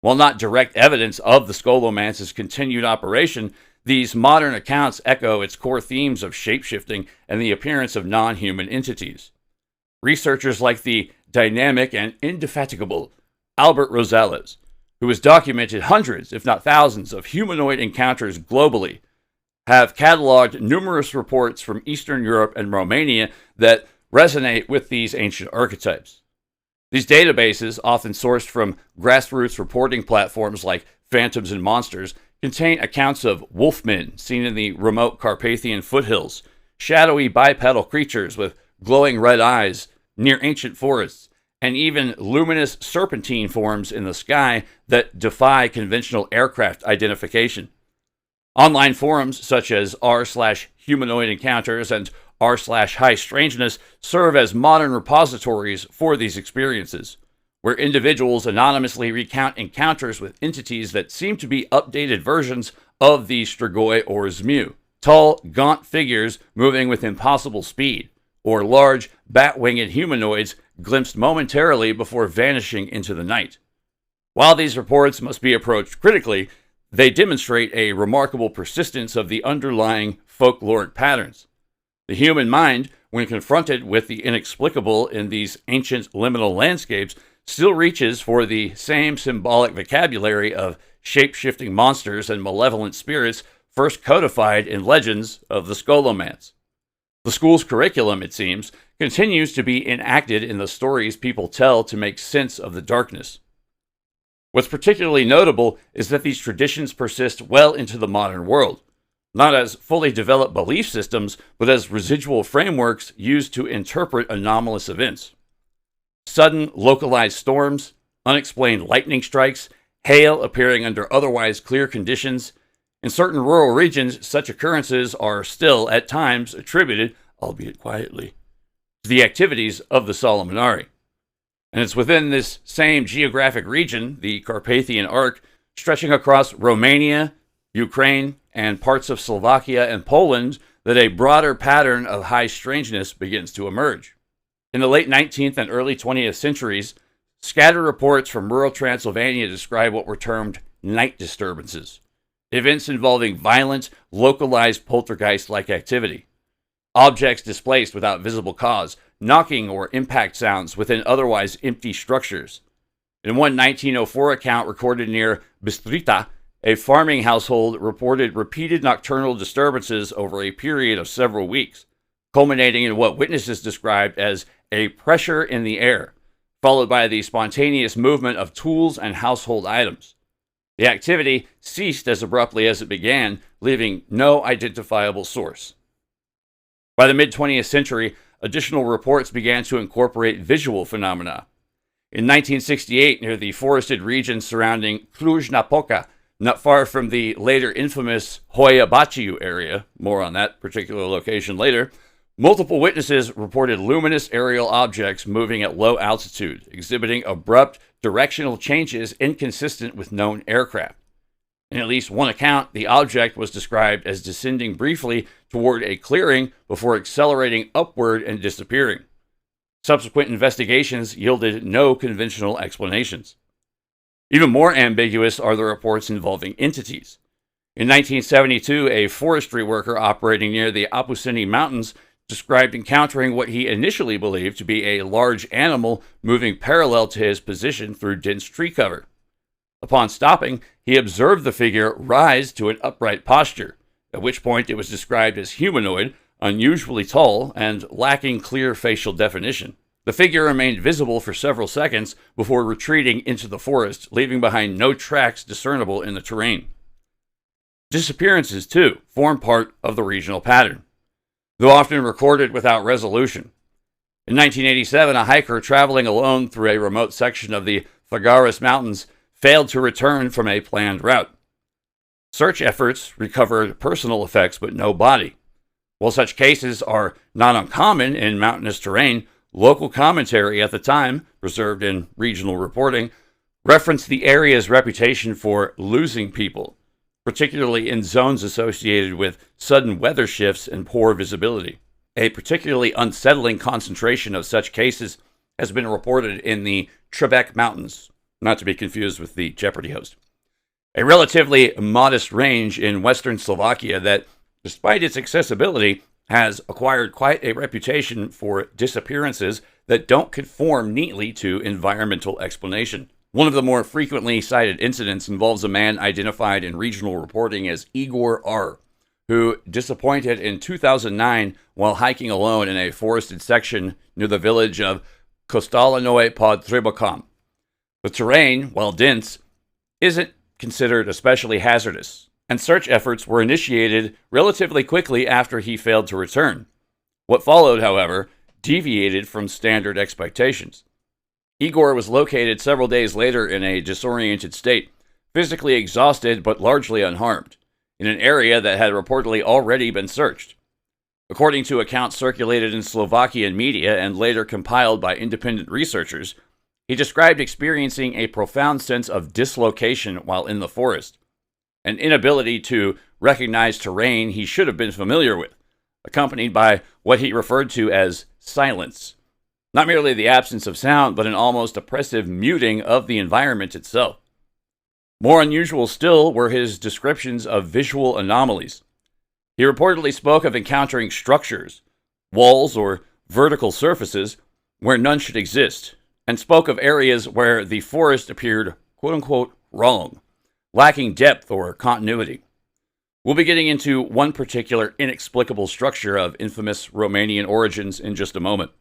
While not direct evidence of the Scholomance's continued operation, these modern accounts echo its core themes of shapeshifting and the appearance of non-human entities. Researchers like the dynamic and indefatigable Albert Rosales, who has documented hundreds, if not thousands, of humanoid encounters globally, have cataloged numerous reports from Eastern Europe and Romania that resonate with these ancient archetypes. These databases, often sourced from grassroots reporting platforms like Phantoms and Monsters, contain accounts of wolfmen seen in the remote Carpathian foothills, shadowy bipedal creatures with glowing red eyes near ancient forests, and even luminous serpentine forms in the sky that defy conventional aircraft identification. Online forums such as r/humanoid encounters and r/high strangeness serve as modern repositories for these experiences, where individuals anonymously recount encounters with entities that seem to be updated versions of the Strigoi or Zmu, tall, gaunt figures moving with impossible speed, or large, bat-winged humanoids glimpsed momentarily before vanishing into the night. While these reports must be approached critically, they demonstrate a remarkable persistence of the underlying folkloric patterns. The human mind, when confronted with the inexplicable in these ancient liminal landscapes, still reaches for the same symbolic vocabulary of shape-shifting monsters and malevolent spirits first codified in legends of the Scholomance. The school's curriculum, it seems, continues to be enacted in the stories people tell to make sense of the darkness. What's particularly notable is that these traditions persist well into the modern world, not as fully developed belief systems, but as residual frameworks used to interpret anomalous events. Sudden, localized storms, unexplained lightning strikes, hail appearing under otherwise clear conditions. In certain rural regions, such occurrences are still, at times, attributed, albeit quietly, to the activities of the Solomonari. And it's within this same geographic region, the Carpathian Arc, stretching across Romania, Ukraine, and parts of Slovakia and Poland, that a broader pattern of high strangeness begins to emerge. In the late 19th and early 20th centuries, scattered reports from rural Transylvania describe what were termed night disturbances, events involving violent, localized poltergeist-like activity, objects displaced without visible cause, knocking or impact sounds within otherwise empty structures. In one 1904 account recorded near Bistrița, a farming household reported repeated nocturnal disturbances over a period of several weeks, culminating in what witnesses described as a pressure in the air, followed by the spontaneous movement of tools and household items. The activity ceased as abruptly as it began, leaving no identifiable source. By the mid-20th century, additional reports began to incorporate visual phenomena. In 1968, near the forested region surrounding Cluj-Napoca, not far from the later infamous Hoia Baciu area, more on that particular location later, multiple witnesses reported luminous aerial objects moving at low altitude, exhibiting abrupt directional changes inconsistent with known aircraft. In at least one account, the object was described as descending briefly toward a clearing before accelerating upward and disappearing. Subsequent investigations yielded no conventional explanations. Even more ambiguous are the reports involving entities. In 1972, a forestry worker operating near the Apuseni Mountains described encountering what he initially believed to be a large animal moving parallel to his position through dense tree cover. Upon stopping, he observed the figure rise to an upright posture, at which point it was described as humanoid, unusually tall, and lacking clear facial definition. The figure remained visible for several seconds before retreating into the forest, leaving behind no tracks discernible in the terrain. Disappearances, too, form part of the regional pattern, though often recorded without resolution. In 1987, a hiker traveling alone through a remote section of the Fagaras Mountains failed to return from a planned route. Search efforts recovered personal effects but no body. While such cases are not uncommon in mountainous terrain, local commentary at the time, preserved in regional reporting, referenced the area's reputation for losing people, particularly in zones associated with sudden weather shifts and poor visibility. A particularly unsettling concentration of such cases has been reported in the Trebek Mountains, not to be confused with the Jeopardy host. A relatively modest range in western Slovakia that, despite its accessibility, has acquired quite a reputation for disappearances that don't conform neatly to environmental explanation. One of the more frequently cited incidents involves a man identified in regional reporting as Igor R., who disappeared in 2009 while hiking alone in a forested section near the village of Kostalanoe-pod-Trebokam. The terrain, while dense, isn't considered especially hazardous, and search efforts were initiated relatively quickly after he failed to return. What followed, however, deviated from standard expectations. Igor was located several days later in a disoriented state, physically exhausted but largely unharmed, in an area that had reportedly already been searched. According to accounts circulated in Slovakian media and later compiled by independent researchers, he described experiencing a profound sense of dislocation while in the forest, an inability to recognize terrain he should have been familiar with, accompanied by what he referred to as silence. Not merely the absence of sound, but an almost oppressive muting of the environment itself. More unusual still were his descriptions of visual anomalies. He reportedly spoke of encountering structures, walls, or vertical surfaces where none should exist, and spoke of areas where the forest appeared quote-unquote wrong, lacking depth or continuity. We'll be getting into one particular inexplicable structure of infamous Romanian origins in just a moment.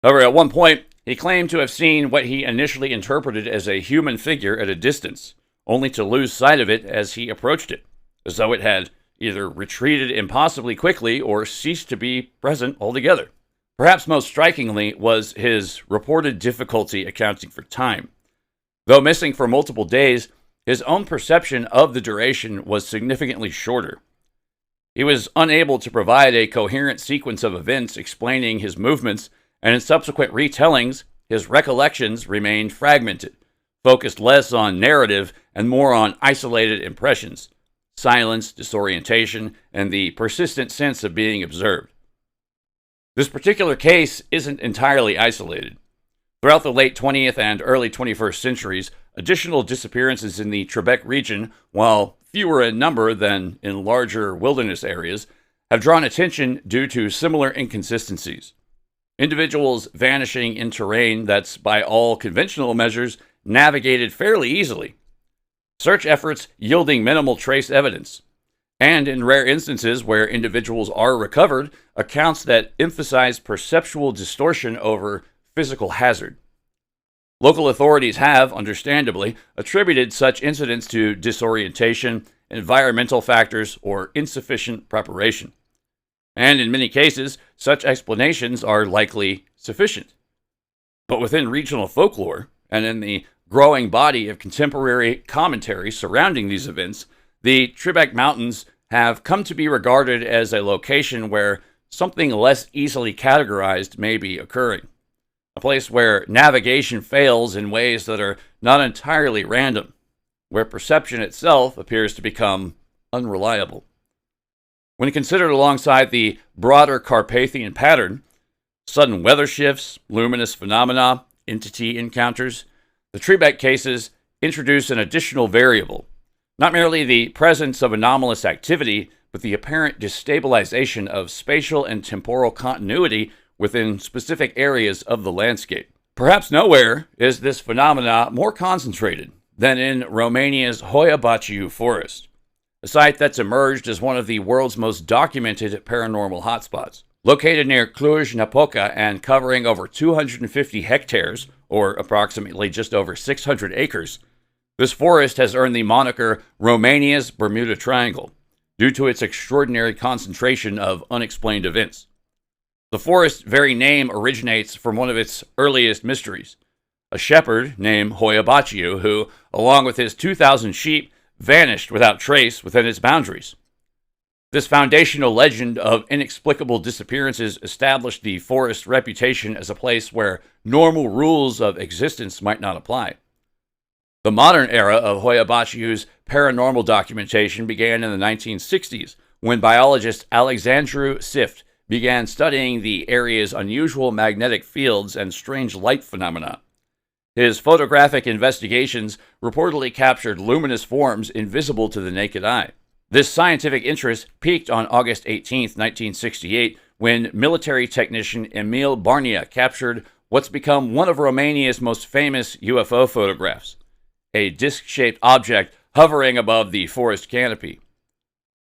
However, at one point, he claimed to have seen what he initially interpreted as a human figure at a distance, only to lose sight of it as he approached it, as though it had either retreated impossibly quickly or ceased to be present altogether. Perhaps most strikingly was his reported difficulty accounting for time. Though missing for multiple days, his own perception of the duration was significantly shorter. He was unable to provide a coherent sequence of events explaining his movements, and in subsequent retellings, his recollections remained fragmented, focused less on narrative and more on isolated impressions, silence, disorientation, and the persistent sense of being observed. This particular case isn't entirely isolated. Throughout the late 20th and early 21st centuries, additional disappearances in the Trebek region, while fewer in number than in larger wilderness areas, have drawn attention due to similar inconsistencies. Individuals vanishing in terrain that's, by all conventional measures, navigated fairly easily. Search efforts yielding minimal trace evidence. And in rare instances where individuals are recovered, accounts that emphasize perceptual distortion over physical hazard. Local authorities have, understandably, attributed such incidents to disorientation, environmental factors, or insufficient preparation. And in many cases, such explanations are likely sufficient. But within regional folklore, and in the growing body of contemporary commentary surrounding these events, the Trebek Mountains have come to be regarded as a location where something less easily categorized may be occurring. A place where navigation fails in ways that are not entirely random, where perception itself appears to become unreliable. When considered alongside the broader Carpathian pattern, sudden weather shifts, luminous phenomena, entity encounters, the Trebek cases introduce an additional variable, not merely the presence of anomalous activity, but the apparent destabilization of spatial and temporal continuity within specific areas of the landscape. Perhaps nowhere is this phenomena more concentrated than in Romania's Hoia-Baciu forest, a site that's emerged as one of the world's most documented paranormal hotspots. Located near Cluj-Napoca and covering over 250 hectares, or approximately just over 600 acres, this forest has earned the moniker Romania's Bermuda Triangle, due to its extraordinary concentration of unexplained events. The forest's very name originates from one of its earliest mysteries, a shepherd named Hoia-Baciu who, along with his 2,000 sheep, vanished without trace within its boundaries. This foundational legend of inexplicable disappearances established the forest's reputation as a place where normal rules of existence might not apply. The modern era of Hoia-Baciu's paranormal documentation began in the 1960s, when biologist Alexandru Sift began studying the area's unusual magnetic fields and strange light phenomena. His photographic investigations reportedly captured luminous forms invisible to the naked eye. This scientific interest peaked on August 18, 1968, when military technician Emil Barnia captured what's become one of Romania's most famous UFO photographs, a disc-shaped object hovering above the forest canopy.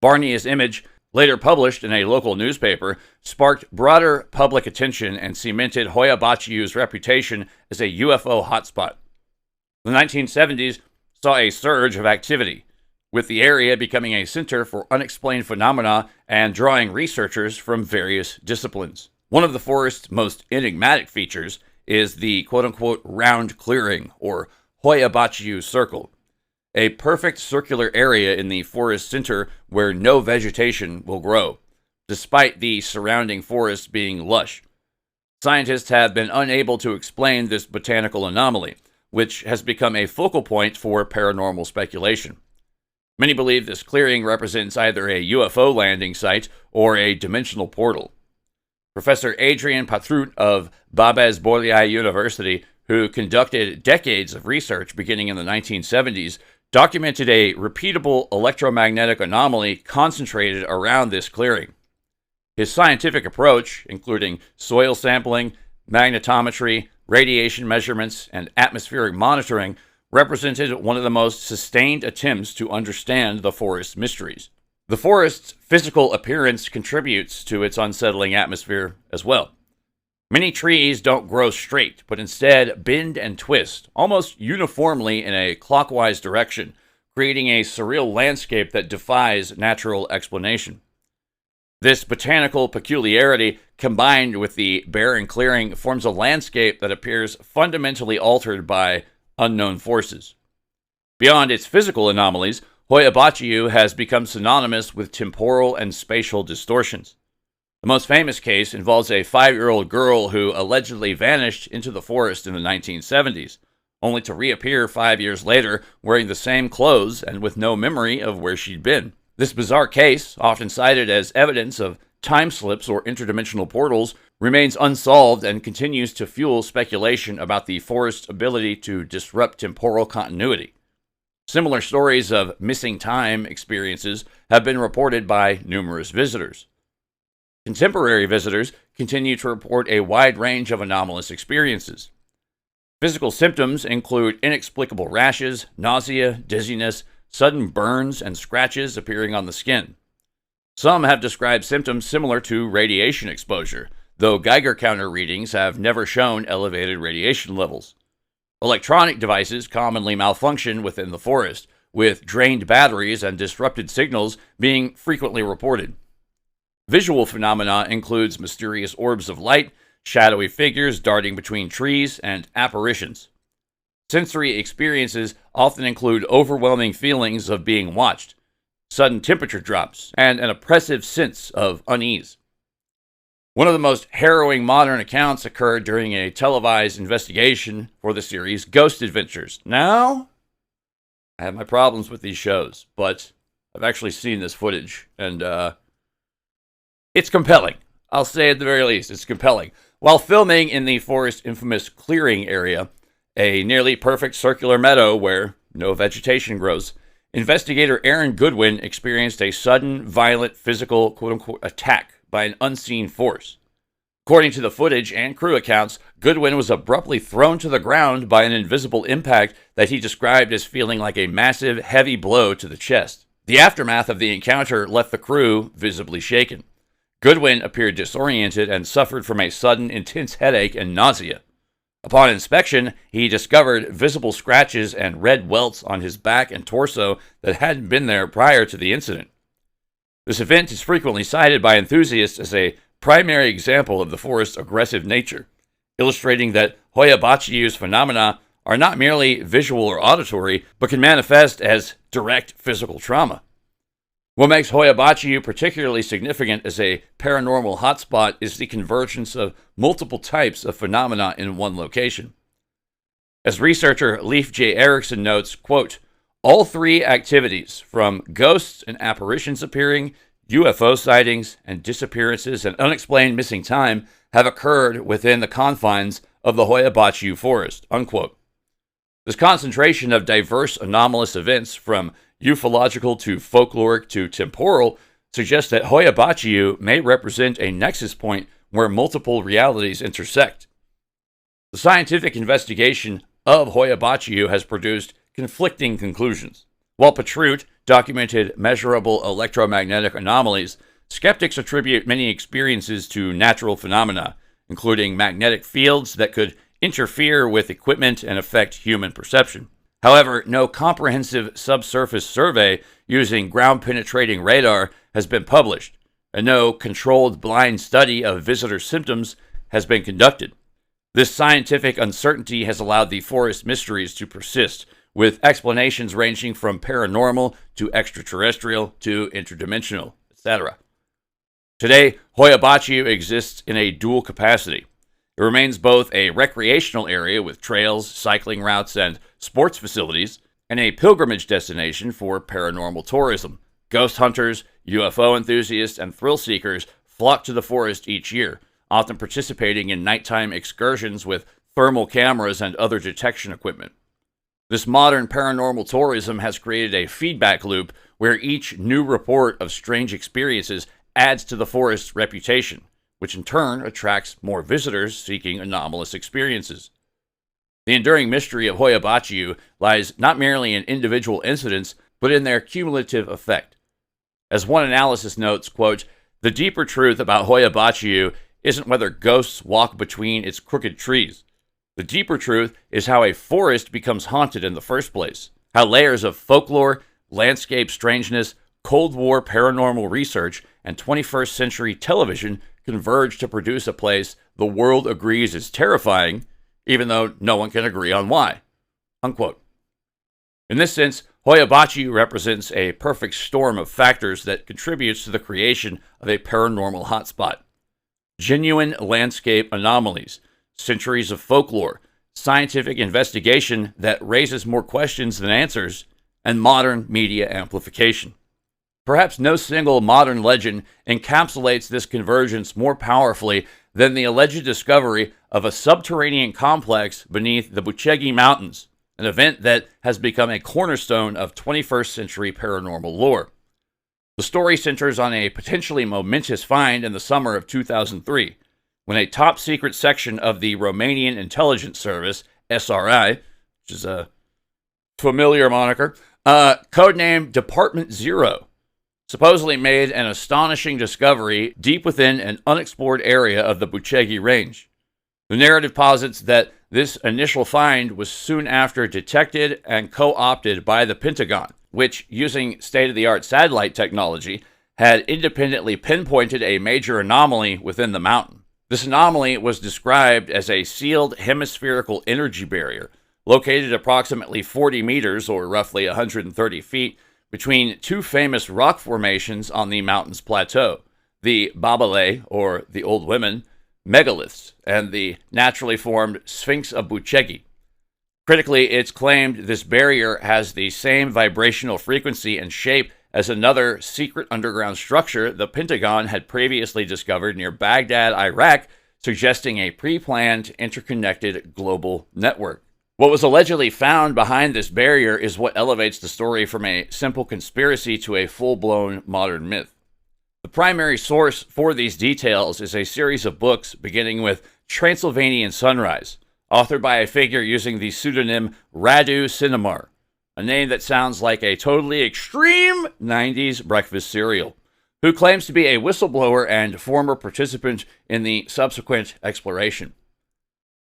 Barnia's image, later published in a local newspaper, sparked broader public attention and cemented Hoia-Baciu's reputation as a UFO hotspot. The 1970s saw a surge of activity, with the area becoming a center for unexplained phenomena and drawing researchers from various disciplines. One of the forest's most enigmatic features is the quote-unquote round clearing, or Hoia-Baciu circle, a perfect circular area in the forest center where no vegetation will grow, despite the surrounding forests being lush. Scientists have been unable to explain this botanical anomaly, which has become a focal point for paranormal speculation. Many believe this clearing represents either a UFO landing site or a dimensional portal. Professor Adrian Patrut of Babeș-Bolyai University, who conducted decades of research beginning in the 1970s, documented a repeatable electromagnetic anomaly concentrated around this clearing. His scientific approach, including soil sampling, magnetometry, radiation measurements, and atmospheric monitoring, represented one of the most sustained attempts to understand the forest's mysteries. The forest's physical appearance contributes to its unsettling atmosphere as well. Many trees don't grow straight, but instead bend and twist, almost uniformly in a clockwise direction, creating a surreal landscape that defies natural explanation. This botanical peculiarity, combined with the barren clearing, forms a landscape that appears fundamentally altered by unknown forces. Beyond its physical anomalies, Hoia-Baciu has become synonymous with temporal and spatial distortions. The most famous case involves a 5-year-old girl who allegedly vanished into the forest in the 1970s, only to reappear 5 years later wearing the same clothes and with no memory of where she'd been. This bizarre case, often cited as evidence of time slips or interdimensional portals, remains unsolved and continues to fuel speculation about the forest's ability to disrupt temporal continuity. Similar stories of missing time experiences have been reported by numerous visitors. Contemporary visitors continue to report a wide range of anomalous experiences. Physical symptoms include inexplicable rashes, nausea, dizziness, sudden burns, and scratches appearing on the skin. Some have described symptoms similar to radiation exposure, though Geiger counter readings have never shown elevated radiation levels. Electronic devices commonly malfunction within the forest, with drained batteries and disrupted signals being frequently reported. Visual phenomena includes mysterious orbs of light, shadowy figures darting between trees, and apparitions. Sensory experiences often include overwhelming feelings of being watched, sudden temperature drops, and an oppressive sense of unease. One of the most harrowing modern accounts occurred during a televised investigation for the series Ghost Adventures. Now, I have my problems with these shows, but I've actually seen this footage, and it's compelling. I'll say at the very least, it's compelling. While filming in the forest's infamous clearing area, a nearly perfect circular meadow where no vegetation grows, investigator Aaron Goodwin experienced a sudden, violent, physical, quote-unquote, attack by an unseen force. According to the footage and crew accounts, Goodwin was abruptly thrown to the ground by an invisible impact that he described as feeling like a massive, heavy blow to the chest. The aftermath of the encounter left the crew visibly shaken. Goodwin appeared disoriented and suffered from a sudden, intense headache and nausea. Upon inspection, he discovered visible scratches and red welts on his back and torso that hadn't been there prior to the incident. This event is frequently cited by enthusiasts as a primary example of the forest's aggressive nature, illustrating that Hoia-Baciu's phenomena are not merely visual or auditory, but can manifest as direct physical trauma. What makes Hoia-Baciu particularly significant as a paranormal hotspot is the convergence of multiple types of phenomena in one location. As researcher Leif J. Erickson notes, quote, all three activities, from ghosts and apparitions appearing, UFO sightings, and disappearances and unexplained missing time, have occurred within the confines of the Hoia-Baciu forest, unquote. This concentration of diverse anomalous events, from ufological to folkloric to temporal, suggests that Hoia Baciu may represent a nexus point where multiple realities intersect. The scientific investigation of Hoia Baciu has produced conflicting conclusions. While Petrut documented measurable electromagnetic anomalies, skeptics attribute many experiences to natural phenomena, including magnetic fields that could interfere with equipment and affect human perception. However, no comprehensive subsurface survey using ground-penetrating radar has been published, and no controlled blind study of visitor symptoms has been conducted. This scientific uncertainty has allowed the forest mysteries to persist, with explanations ranging from paranormal to extraterrestrial to interdimensional, etc. Today, Hoia Baciu exists in a dual capacity. It remains both a recreational area with trails, cycling routes, and sports facilities, and a pilgrimage destination for paranormal tourism. Ghost hunters, UFO enthusiasts, and thrill seekers flock to the forest each year, often participating in nighttime excursions with thermal cameras and other detection equipment. This modern paranormal tourism has created a feedback loop where each new report of strange experiences adds to the forest's reputation, which in turn attracts more visitors seeking anomalous experiences. The enduring mystery of Hoia Baciu lies not merely in individual incidents, but in their cumulative effect. As one analysis notes, quote, "The deeper truth about Hoia Baciu isn't whether ghosts walk between its crooked trees. The deeper truth is how a forest becomes haunted in the first place, how layers of folklore, landscape strangeness, Cold War paranormal research, and 21st century television converge to produce a place the world agrees is terrifying, even though no one can agree on why." Unquote. In this sense, Hoia Baciu represents a perfect storm of factors that contributes to the creation of a paranormal hotspot. Genuine landscape anomalies, centuries of folklore, scientific investigation that raises more questions than answers, and modern media amplification. Perhaps no single modern legend encapsulates this convergence more powerfully than the alleged discovery of a subterranean complex beneath the Bucegi Mountains, an event that has become a cornerstone of 21st century paranormal lore. The story centers on a potentially momentous find in the summer of 2003, when a top-secret section of the Romanian intelligence service, SRI, which is a familiar moniker, codenamed Department Zero, supposedly made an astonishing discovery deep within an unexplored area of the Bucegi Range. The narrative posits that this initial find was soon after detected and co-opted by the Pentagon, which, using state-of-the-art satellite technology, had independently pinpointed a major anomaly within the mountain. This anomaly was described as a sealed hemispherical energy barrier located approximately 40 meters, or roughly 130 feet, between two famous rock formations on the mountain's plateau, the Babele, or the Old Women, megaliths, and the naturally formed Sphinx of Bucegi. Critically, it's claimed this barrier has the same vibrational frequency and shape as another secret underground structure the Pentagon had previously discovered near Baghdad, Iraq, suggesting a pre-planned, interconnected global network. What was allegedly found behind this barrier is what elevates the story from a simple conspiracy to a full-blown modern myth. The primary source for these details is a series of books beginning with Transylvanian Sunrise, authored by a figure using the pseudonym Radu Cinemar, a name that sounds like a totally extreme 90s breakfast cereal, who claims to be a whistleblower and former participant in the subsequent exploration.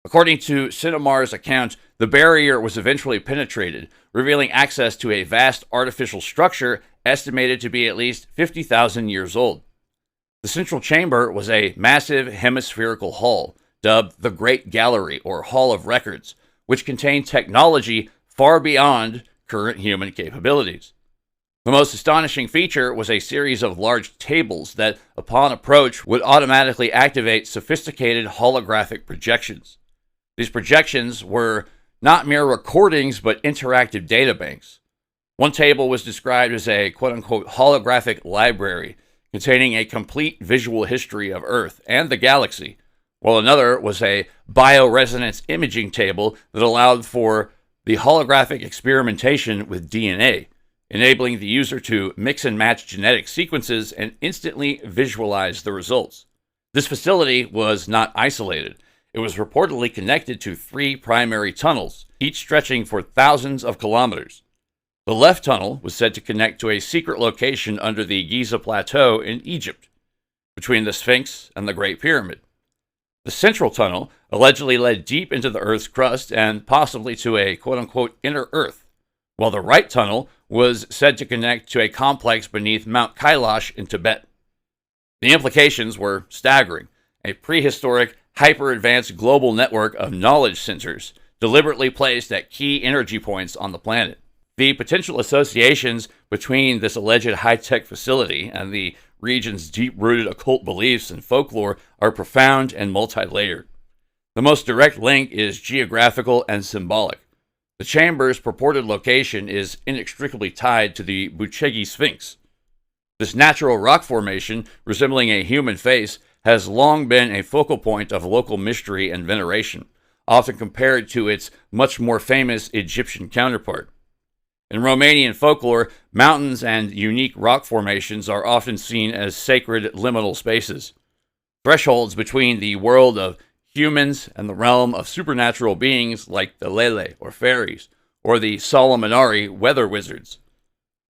According to Cinemar's account, the barrier was eventually penetrated, revealing access to a vast artificial structure estimated to be at least 50,000 years old. The central chamber was a massive hemispherical hall, dubbed the Great Gallery, or Hall of Records, which contained technology far beyond current human capabilities. The most astonishing feature was a series of large tables that, upon approach, would automatically activate sophisticated holographic projections. These projections were not mere recordings, but interactive databanks. One table was described as a quote-unquote holographic library, containing a complete visual history of Earth and the galaxy, while another was a bioresonance imaging table that allowed for the holographic experimentation with DNA, enabling the user to mix and match genetic sequences and instantly visualize the results. This facility was not isolated. It was reportedly connected to 3 primary tunnels, each stretching for thousands of kilometers. The left tunnel was said to connect to a secret location under the Giza Plateau in Egypt, between the Sphinx and the Great Pyramid. The central tunnel allegedly led deep into the Earth's crust and possibly to a quote-unquote inner Earth, while the right tunnel was said to connect to a complex beneath Mount Kailash in Tibet. The implications were staggering. A prehistoric, hyper-advanced global network of knowledge centers deliberately placed at key energy points on the planet. The potential associations between this alleged high-tech facility and the region's deep-rooted occult beliefs and folklore are profound and multi-layered. The most direct link is geographical and symbolic. The chamber's purported location is inextricably tied to the Bucegi Sphinx. This natural rock formation, resembling a human face, has long been a focal point of local mystery and veneration, often compared to its much more famous Egyptian counterpart. In Romanian folklore, mountains and unique rock formations are often seen as sacred liminal spaces, thresholds between the world of humans and the realm of supernatural beings like the Lele or fairies, or the Solomonari weather wizards.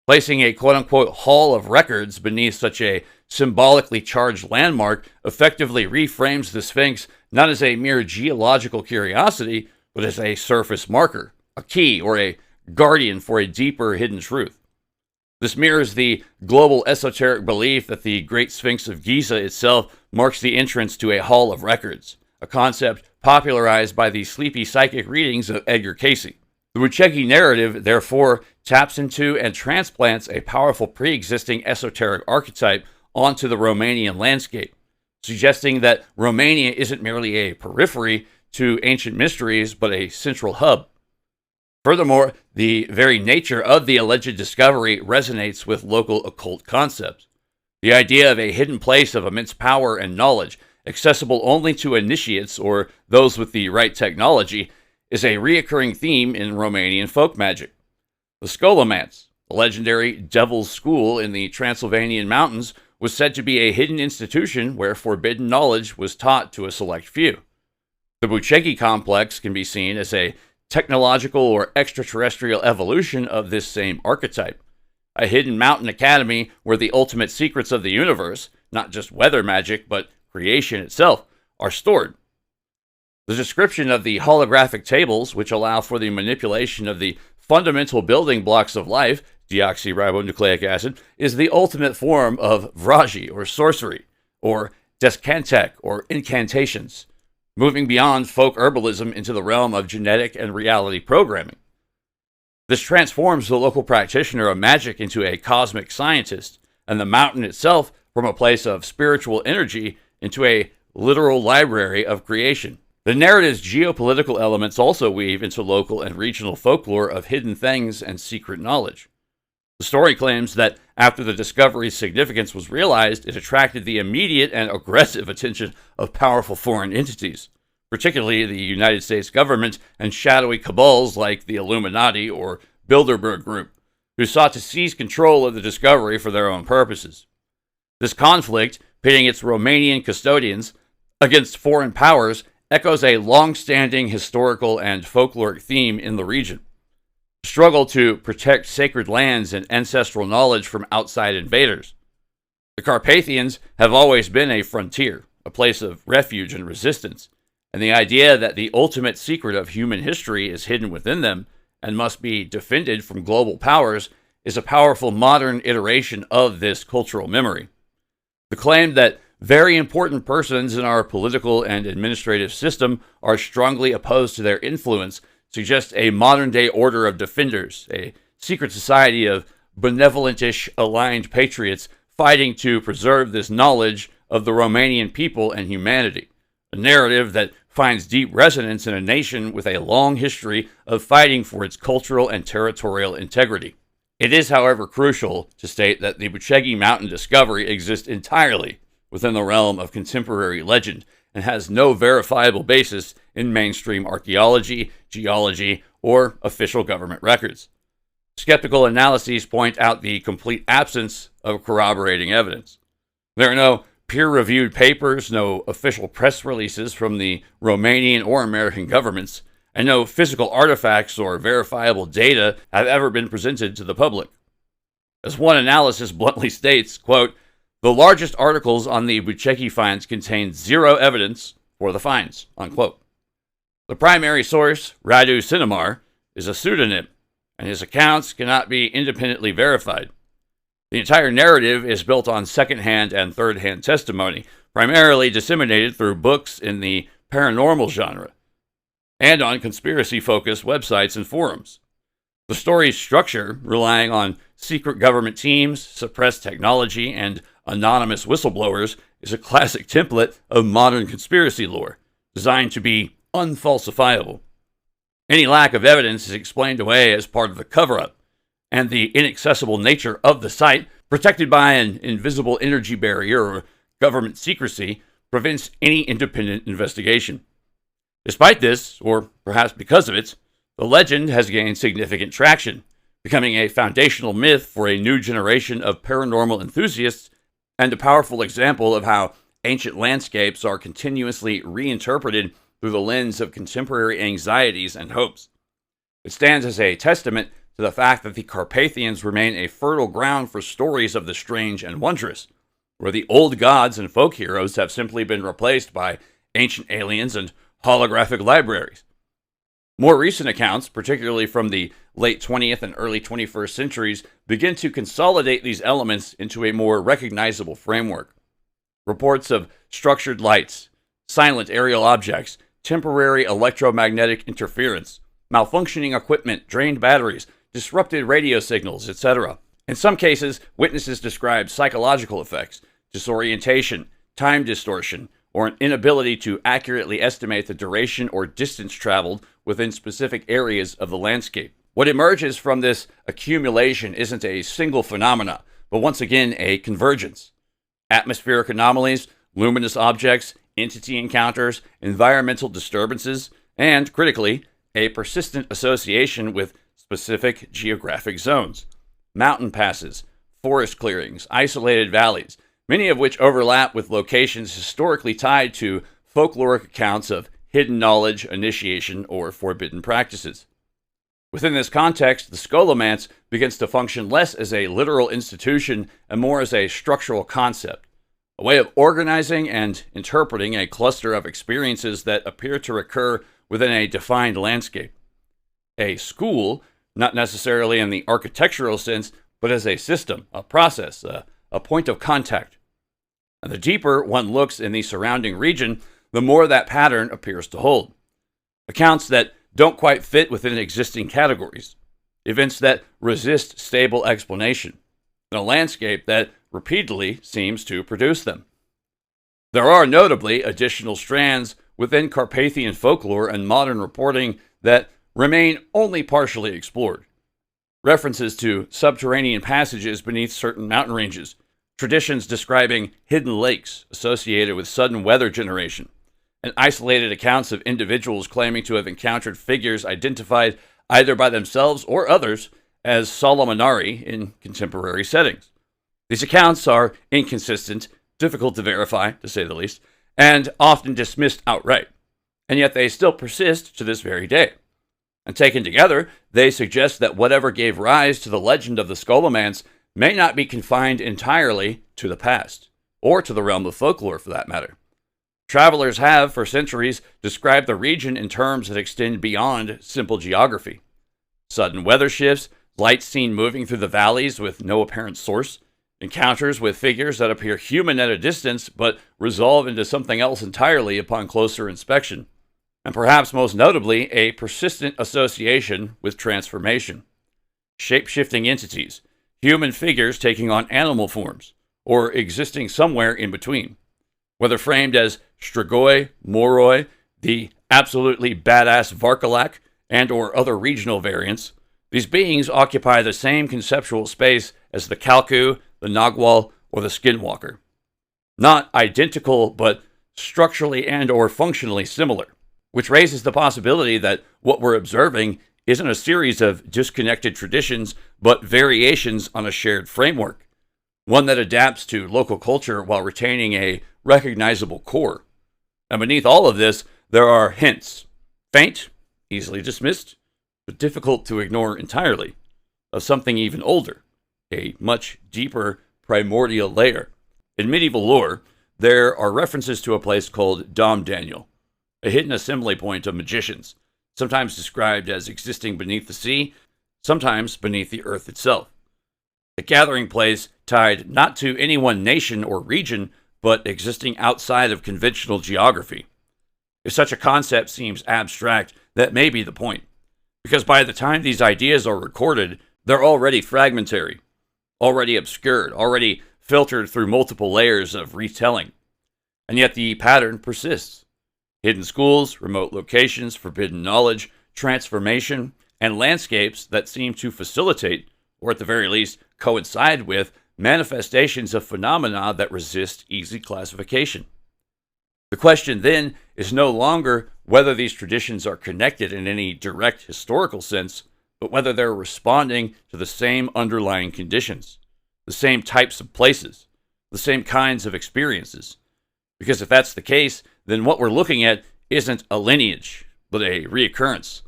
Placing a quote-unquote hall of records beneath such a symbolically charged landmark effectively reframes the Sphinx not as a mere geological curiosity, but as a surface marker, a key, or a guardian for a deeper hidden truth. This mirrors the global esoteric belief that the Great Sphinx of Giza itself marks the entrance to a hall of records, a concept popularized by the sleepy psychic readings of Edgar Cayce. The Bucegi narrative, therefore, taps into and transplants a powerful pre-existing esoteric archetype onto the Romanian landscape, suggesting that Romania isn't merely a periphery to ancient mysteries, but a central hub. Furthermore, the very nature of the alleged discovery resonates with local occult concepts. The idea of a hidden place of immense power and knowledge, accessible only to initiates or those with the right technology, is a recurring theme in Romanian folk magic. The Scholomance, a legendary devil's school in the Transylvanian mountains, was said to be a hidden institution where forbidden knowledge was taught to a select few. The Bucegi complex can be seen as a technological or extraterrestrial evolution of this same archetype, a hidden mountain academy where the ultimate secrets of the universe, not just weather magic, but creation itself, are stored. The description of the holographic tables, which allow for the manipulation of the fundamental building blocks of life, deoxyribonucleic acid, is the ultimate form of vraji, or sorcery, or descantek, or incantations, moving beyond folk herbalism into the realm of genetic and reality programming. This transforms the local practitioner of magic into a cosmic scientist, and the mountain itself from a place of spiritual energy into a literal library of creation. The narrative's geopolitical elements also weave into local and regional folklore of hidden things and secret knowledge. The story claims that after the discovery's significance was realized, it attracted the immediate and aggressive attention of powerful foreign entities, particularly the United States government and shadowy cabals like the Illuminati or Bilderberg Group, who sought to seize control of the discovery for their own purposes. This conflict, pitting its Romanian custodians against foreign powers, echoes a long-standing historical and folkloric theme in the region. The struggle to protect sacred lands and ancestral knowledge from outside invaders. The Carpathians have always been a frontier, a place of refuge and resistance, and the idea that the ultimate secret of human history is hidden within them and must be defended from global powers is a powerful modern iteration of this cultural memory. The claim that very important persons in our political and administrative system are strongly opposed to their influence suggests a modern-day order of defenders, a secret society of benevolent-ish aligned patriots fighting to preserve this knowledge of the Romanian people and humanity, a narrative that finds deep resonance in a nation with a long history of fighting for its cultural and territorial integrity. It is, however, crucial to state that the Bucegi Mountain discovery exists entirely within the realm of contemporary legend and has no verifiable basis in mainstream archaeology, geology, or official government records. Skeptical analyses point out the complete absence of corroborating evidence. There are no peer-reviewed papers, no official press releases from the Romanian or American governments, and no physical artifacts or verifiable data have ever been presented to the public. As one analysis bluntly states, quote, "The largest articles on the Bucecki finds contain zero evidence for the finds," unquote. The primary source, Radu Sinomar, is a pseudonym, and his accounts cannot be independently verified. The entire narrative is built on second-hand and third-hand testimony, primarily disseminated through books in the paranormal genre, and on conspiracy-focused websites and forums. The story's structure, relying on secret government teams, suppressed technology, and anonymous whistleblowers, is a classic template of modern conspiracy lore, designed to be unfalsifiable. Any lack of evidence is explained away as part of the cover-up, and the inaccessible nature of the site, protected by an invisible energy barrier or government secrecy, prevents any independent investigation. Despite this, or perhaps because of it, the legend has gained significant traction, becoming a foundational myth for a new generation of paranormal enthusiasts and a powerful example of how ancient landscapes are continuously reinterpreted through the lens of contemporary anxieties and hopes. It stands as a testament to the fact that the Carpathians remain a fertile ground for stories of the strange and wondrous, where the old gods and folk heroes have simply been replaced by ancient aliens and holographic libraries. More recent accounts, particularly from the late 20th and early 21st centuries, begin to consolidate these elements into a more recognizable framework. Reports of structured lights, silent aerial objects, temporary electromagnetic interference, malfunctioning equipment, drained batteries, disrupted radio signals, etc. In some cases, witnesses describe psychological effects, disorientation, time distortion, or an inability to accurately estimate the duration or distance traveled within specific areas of the landscape. What emerges from this accumulation isn't a single phenomena, but once again a convergence. Atmospheric anomalies, luminous objects, entity encounters, environmental disturbances, and, critically, a persistent association with specific geographic zones, mountain passes, forest clearings, isolated valleys, many of which overlap with locations historically tied to folkloric accounts of hidden knowledge, initiation, or forbidden practices. Within this context, the Scholomance begins to function less as a literal institution and more as a structural concept, a way of organizing and interpreting a cluster of experiences that appear to recur within a defined landscape. A school, not necessarily in the architectural sense, but as a system, a process, a point of contact. And the deeper one looks in the surrounding region, the more that pattern appears to hold. Accounts that don't quite fit within existing categories, events that resist stable explanation, and a landscape that repeatedly seems to produce them. There are notably additional strands within Carpathian folklore and modern reporting that remain only partially explored. References to subterranean passages beneath certain mountain ranges, traditions describing hidden lakes associated with sudden weather generation, and isolated accounts of individuals claiming to have encountered figures identified either by themselves or others as Solomonari in contemporary settings. These accounts are inconsistent, difficult to verify, to say the least, and often dismissed outright, and yet they still persist to this very day. And taken together, they suggest that whatever gave rise to the legend of the Scholomance may not be confined entirely to the past, or to the realm of folklore for that matter. Travelers have, for centuries, described the region in terms that extend beyond simple geography. Sudden weather shifts, lights seen moving through the valleys with no apparent source, encounters with figures that appear human at a distance but resolve into something else entirely upon closer inspection, and perhaps most notably, a persistent association with transformation. Shape-shifting entities, human figures taking on animal forms, or existing somewhere in between. Whether framed as Strigoi, Moroi, the absolutely badass Varkalak, and or other regional variants, these beings occupy the same conceptual space as the Kalku, the Nagual, or the Skinwalker. Not identical, but structurally and or functionally similar, which raises the possibility that what we're observing isn't a series of disconnected traditions, but variations on a shared framework, one that adapts to local culture while retaining a recognizable core. And beneath all of this, there are hints, faint, easily dismissed, but difficult to ignore entirely, of something even older, a much deeper primordial layer. In medieval lore, there are references to a place called Dom Daniel, a hidden assembly point of magicians, sometimes described as existing beneath the sea, sometimes beneath the earth itself. A gathering place tied not to any one nation or region, but existing outside of conventional geography. If such a concept seems abstract, that may be the point, because by the time these ideas are recorded, they're already fragmentary, already obscured, already filtered through multiple layers of retelling. And yet the pattern persists. Hidden schools, remote locations, forbidden knowledge, transformation, and landscapes that seem to facilitate, or at the very least coincide with, manifestations of phenomena that resist easy classification. The question then is no longer whether these traditions are connected in any direct historical sense, but whether they're responding to the same underlying conditions, the same types of places, the same kinds of experiences. Because if that's the case, then what we're looking at isn't a lineage, but a reoccurrence,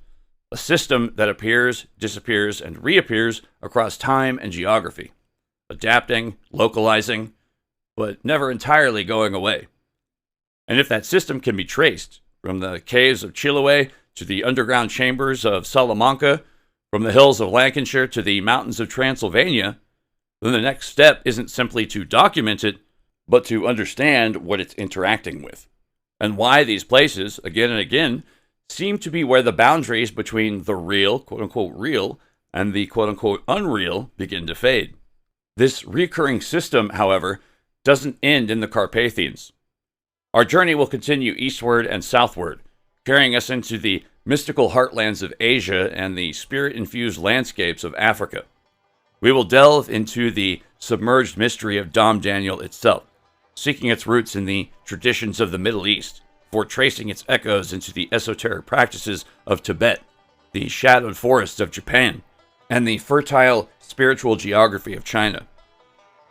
a system that appears, disappears, and reappears across time and geography, adapting, localizing, but never entirely going away. And if that system can be traced from the caves of Chiloé to the underground chambers of Salamanca, from the hills of Lancashire to the mountains of Transylvania, then the next step isn't simply to document it, but to understand what it's interacting with, and why these places, again and again, seem to be where the boundaries between the real, quote-unquote real, and the quote-unquote unreal begin to fade. This recurring system, however, doesn't end in the Carpathians. Our journey will continue eastward and southward, carrying us into the mystical heartlands of Asia and the spirit-infused landscapes of Africa. We will delve into the submerged mystery of Dom Daniel itself, seeking its roots in the traditions of the Middle East, for tracing its echoes into the esoteric practices of Tibet, the shadowed forests of Japan, and the fertile spiritual geography of China.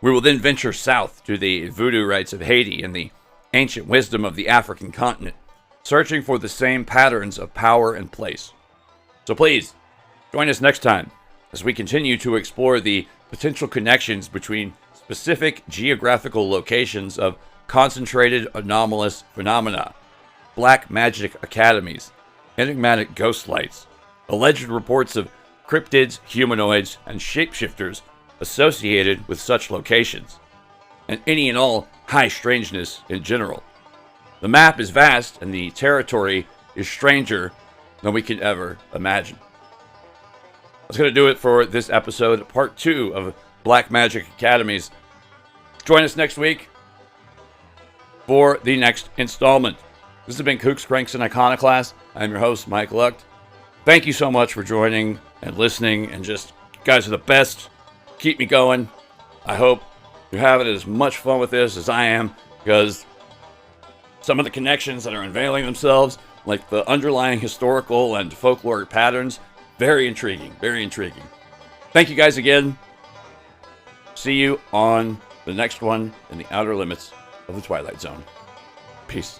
We will then venture south to the voodoo rites of Haiti and the ancient wisdom of the African continent, searching for the same patterns of power and place. So please, join us next time as we continue to explore the potential connections between specific geographical locations of concentrated anomalous phenomena, black magic academies, enigmatic ghost lights, alleged reports of cryptids, humanoids, and shapeshifters associated with such locations, and any and all high strangeness in general. The map is vast, and the territory is stranger than we can ever imagine. That's going to do it for this episode, part 2 of Black Magic Academies. Join us next week for the next installment. This has been Kooks, Cranks, and Iconoclast. I'm your host, Mike Lucht. Thank you so much for joining and listening, and just, you guys are the best. Keep me going. I hope you're having as much fun with this as I am, because some of the connections that are unveiling themselves, like the underlying historical and folkloric patterns, very intriguing, very intriguing. Thank you guys again. See you on the next one in the outer limits of the Twilight Zone. Peace.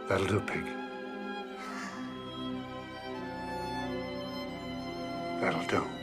That'll do, pig. That'll do.